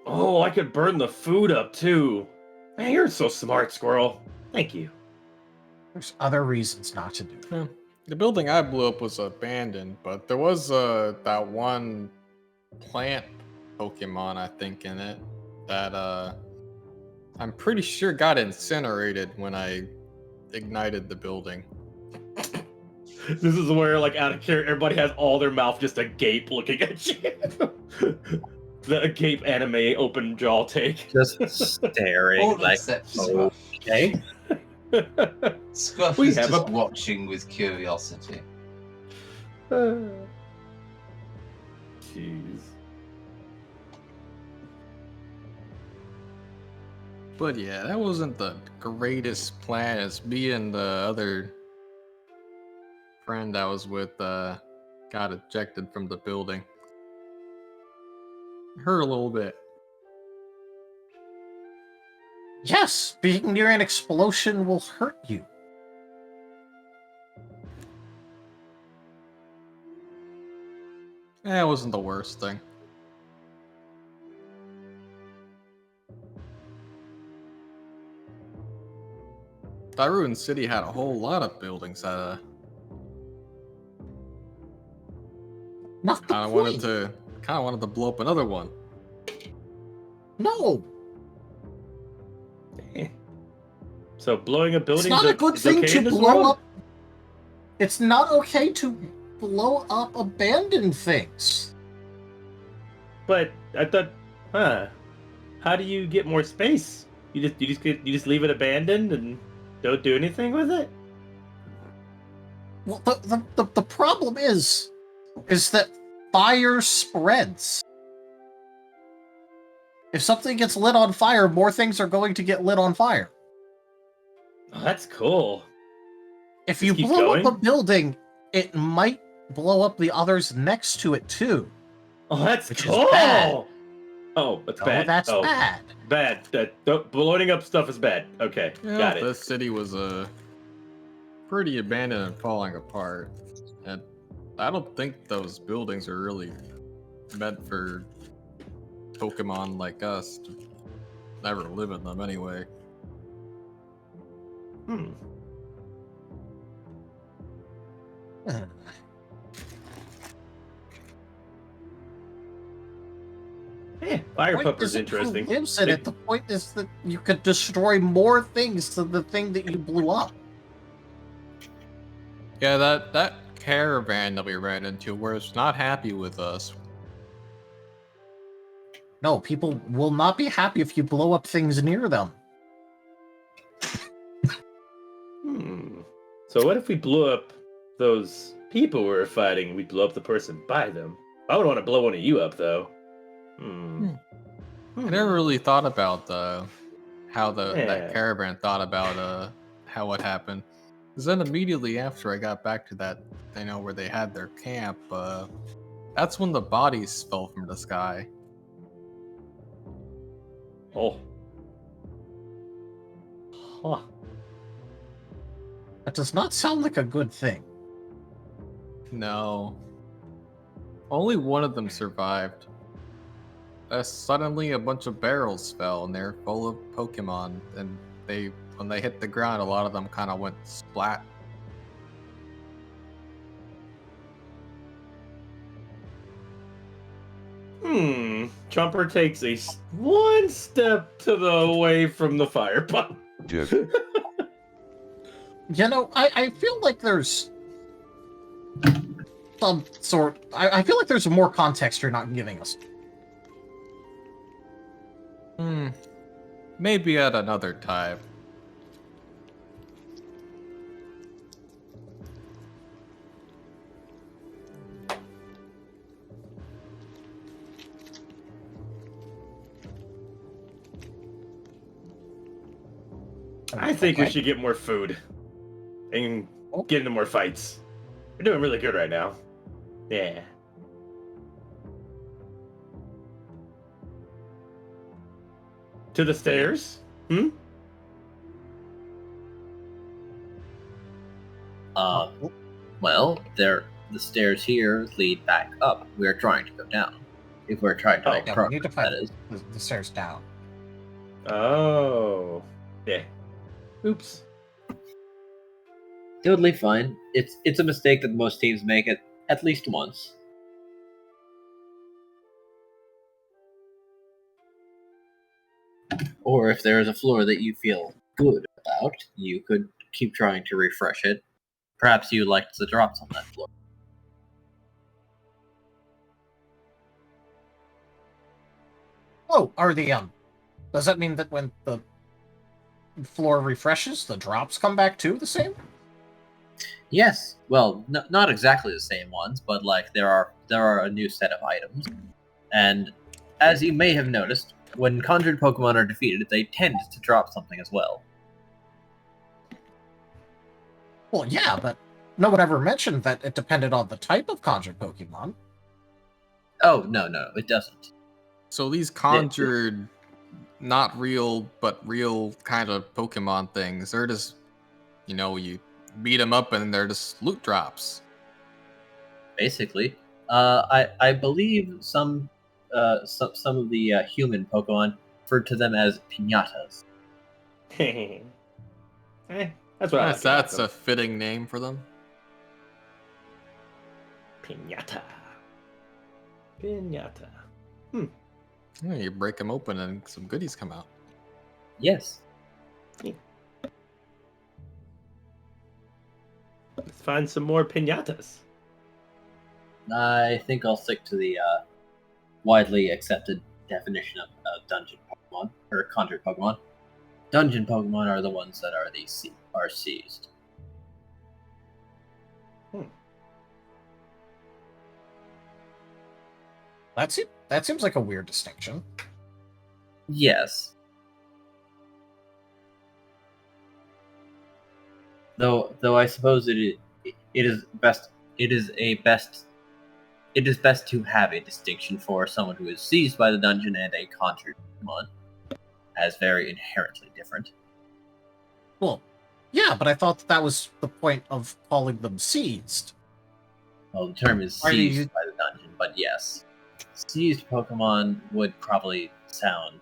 Oh, I could burn the food up, too. Man, you're so smart, Squirrel. Thank you. There's other reasons not to do it. Yeah. The building I blew up was abandoned, but there was that one plant Pokemon, I think, in it that I'm pretty sure got incinerated when I ignited the building. This is where, like, out of character, everybody has all their mouth just agape looking at you. The agape anime open jaw take. Just staring All like, except Scruff. okay. Scruff We is have just a- watching with curiosity. Jeez. But yeah, that wasn't the greatest plan, as me and the other friend I was with got ejected from the building. Hurt a little bit. Yes, being near an explosion will hurt you. That wasn't the worst thing. Daruin City had a whole lot of buildings that Not the kind of point. wanted to blow up another one. No, So blowing a building it's not a good is thing okay to in this blow world? up. It's not okay to blow up abandoned things. But I thought, how do you get more space? You just leave it abandoned and don't do anything with it? Well, the problem is that fire spreads. If something gets lit on fire, more things are going to get lit on fire. Oh, that's cool. If Just you keep blow up going? a building, it might blow up the others next to it too. Oh, that's Which cool. is bad. Oh, that's Oh, bad. that's bad. Bad. Blowing up stuff is bad. Okay, got it. The city was pretty abandoned and falling apart, and I don't think those buildings are really meant for Pokemon like us to never live in them anyway. Fire The point pupper's isn't who interesting. lives in it. The point is that you could destroy more things than the thing that you blew up. Yeah, that caravan that we ran into was not happy with us. No, people will not be happy if you blow up things near them. So what if we blew up those people we were fighting? We blew up the person by them. I would want to blow one of you up, though. I never really thought about how that Yeah. caravan thought about how it happened. Because then immediately after I got back to that, where they had their camp, that's when the bodies fell from the sky. Oh. Huh. That does not sound like a good thing. No. Only one of them survived. Suddenly a bunch of barrels fell and they're full of Pokemon, and when they hit the ground, a lot of them kind of went splat. Chomper takes one step to the away from the fire pump. You know, I feel like there's some sort. I feel like there's more context you're not giving us. Maybe at another time. I think we should get more food and get into more fights. We're doing really good right now. Yeah. To the stairs? Well, the stairs here lead back up. We're trying to go down. If we're trying to make we progress, need to find that is. the stairs down. Oh. Yeah. Oops. Totally fine. It's a mistake that most teams make it at least once. Or if there is a floor that you feel good about, you could keep trying to refresh it. Perhaps you liked the drops on that floor. Oh, are the does that mean that when the floor refreshes, the drops come back too the same? Yes. Well, not exactly the same ones, but like there are a new set of items. And as you may have noticed, when conjured Pokemon are defeated, they tend to drop something as well. Well, yeah, but no one ever mentioned that it depended on the type of conjured Pokemon. Oh, no, it doesn't. So these conjured, not real, but real kind of Pokemon things, they're just, you beat them up and they're just loot drops. Basically. I believe some of the human Pokemon refer to them as piñatas. That's what I like That's about a fitting name for them. them. Piñata. Yeah, you break them open and some goodies come out. Yes. Let's find some more piñatas. I think I'll stick to the widely accepted definition of dungeon Pokemon, or conjured Pokemon. Dungeon Pokemon are the ones that are seized. That seems like a weird distinction. Yes. Though I suppose it is best to have a distinction for someone who is seized by the dungeon and a conjured Pokemon, as very inherently different. Well, yeah, but I thought that was the point of calling them seized. Well, the term is seized by the dungeon, but yes. Seized Pokemon would probably sound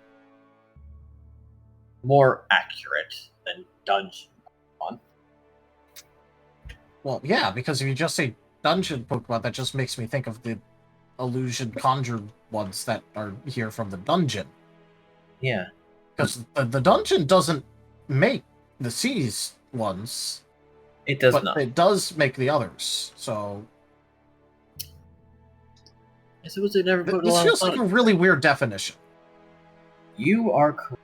more accurate than dungeon Pokemon. Well, yeah, because if you just say dungeon Pokemon, that just makes me think of the illusion conjured ones that are here from the dungeon. Yeah. Because the dungeon doesn't make the seized ones. It does but not. It does make the others, so... I suppose they never put This feels like a really weird definition. You are correct.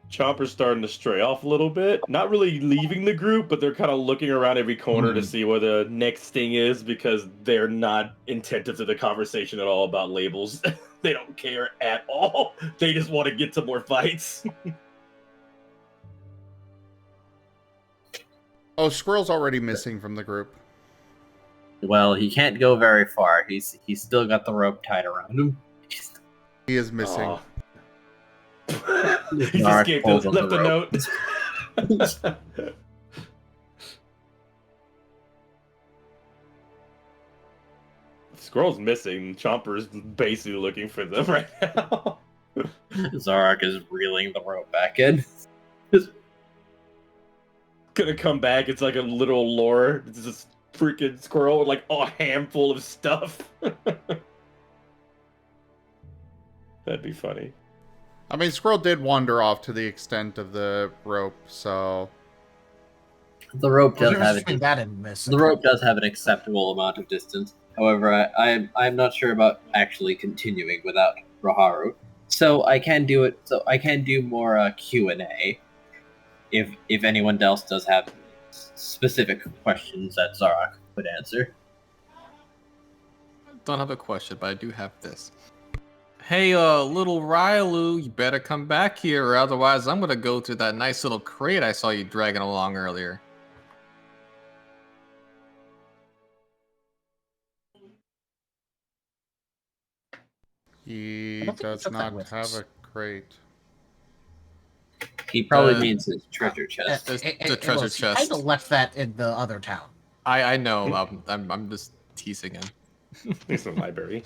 Chomper's starting to stray off a little bit. Not really leaving the group, but they're kind of looking around every corner to see where the next thing is because they're not attentive to the conversation at all about labels. They don't care at all. They just want to get to more fights. Oh, Squirrel's already missing from the group. Well, he can't go very far. He's still got the rope tied around him. He is missing. Oh. He escaped and left a note. Squirrel's missing. Chomper's basically looking for them right now. Zarak is reeling the rope back in. Gonna come back. It's like a literal lore. It's this freaking squirrel with like a handful of stuff. That'd be funny. I mean, Squirrel did wander off to the extent of the rope, so... The rope does have the rope does have an acceptable amount of distance. However, I'm not sure about actually continuing without Raharu. So I can do it. So I can do more Q&A if anyone else does have specific questions that Zarak could answer. Don't have a question, but I do have this. Hey, little Rylu, you better come back here, or otherwise I'm gonna go through that nice little crate I saw you dragging along earlier. He does not have a crate. He probably means his treasure chest. The treasure chest. I kind of left that in the other town. I know. I'm just teasing him. It's the library.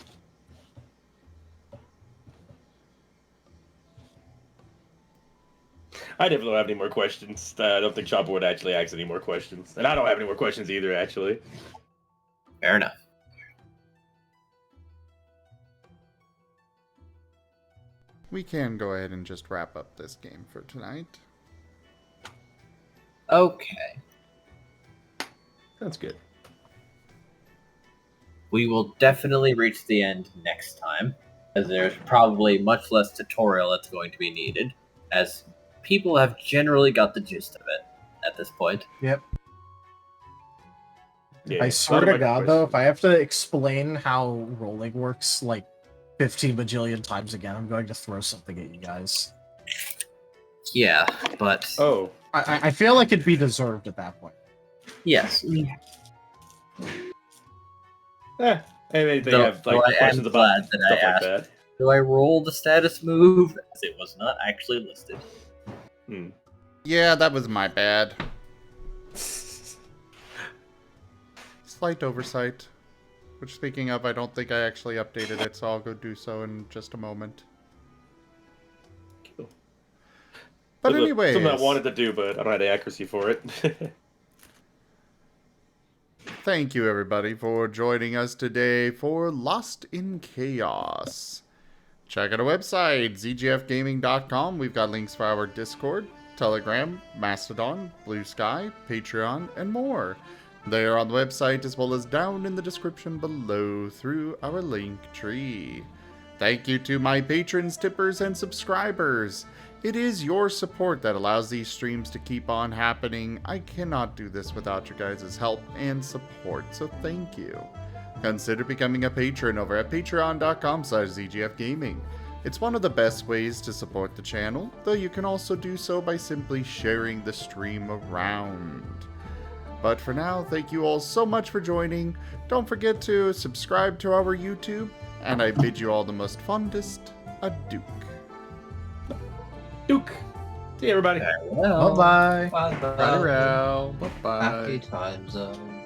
I definitely don't have any more questions. I don't think Chomper would actually ask any more questions. And I don't have any more questions either, actually. Fair enough. We can go ahead and just wrap up this game for tonight. Okay. That's good. We will definitely reach the end next time, as there's probably much less tutorial that's going to be needed, as people have generally got the gist of it at this point. Yep. Yeah, I swear to God, though, if I have to explain how rolling works, like, 15 bajillion times again. I'm going to throw something at you guys. Yeah, but Oh, I feel like it'd be deserved at that point. yes. Maybe they Though- have though like I questions am about glad stuff that I like asked. that. Do I roll the status move as it was not actually listed? Yeah, that was my bad. Slight oversight. Which, speaking of, I don't think I actually updated it, so I'll go do so in just a moment. Cool. But anyways, something I wanted to do, but I don't have the accuracy for it. thank you everybody for joining us today for Lost in Chaos. Check out our website, zgfgaming.com. We've got links for our Discord, Telegram, Mastodon, Blue Sky, Patreon, and more. They are on the website as well as down in the description below through our link tree. Thank you to my patrons, tippers, and subscribers. It is your support that allows these streams to keep on happening. I cannot do this without your guys' help and support, so thank you. Consider becoming a patron over at patreon.com/zgfgaming. It's one of the best ways to support the channel, though you can also do so by simply sharing the stream around. But for now, thank you all so much for joining. Don't forget to subscribe to our YouTube, and I bid you all the most fondest adieu. Duke. See you, everybody. Bye-bye. Bye-bye. Right around. Bye-bye. Happy time zone.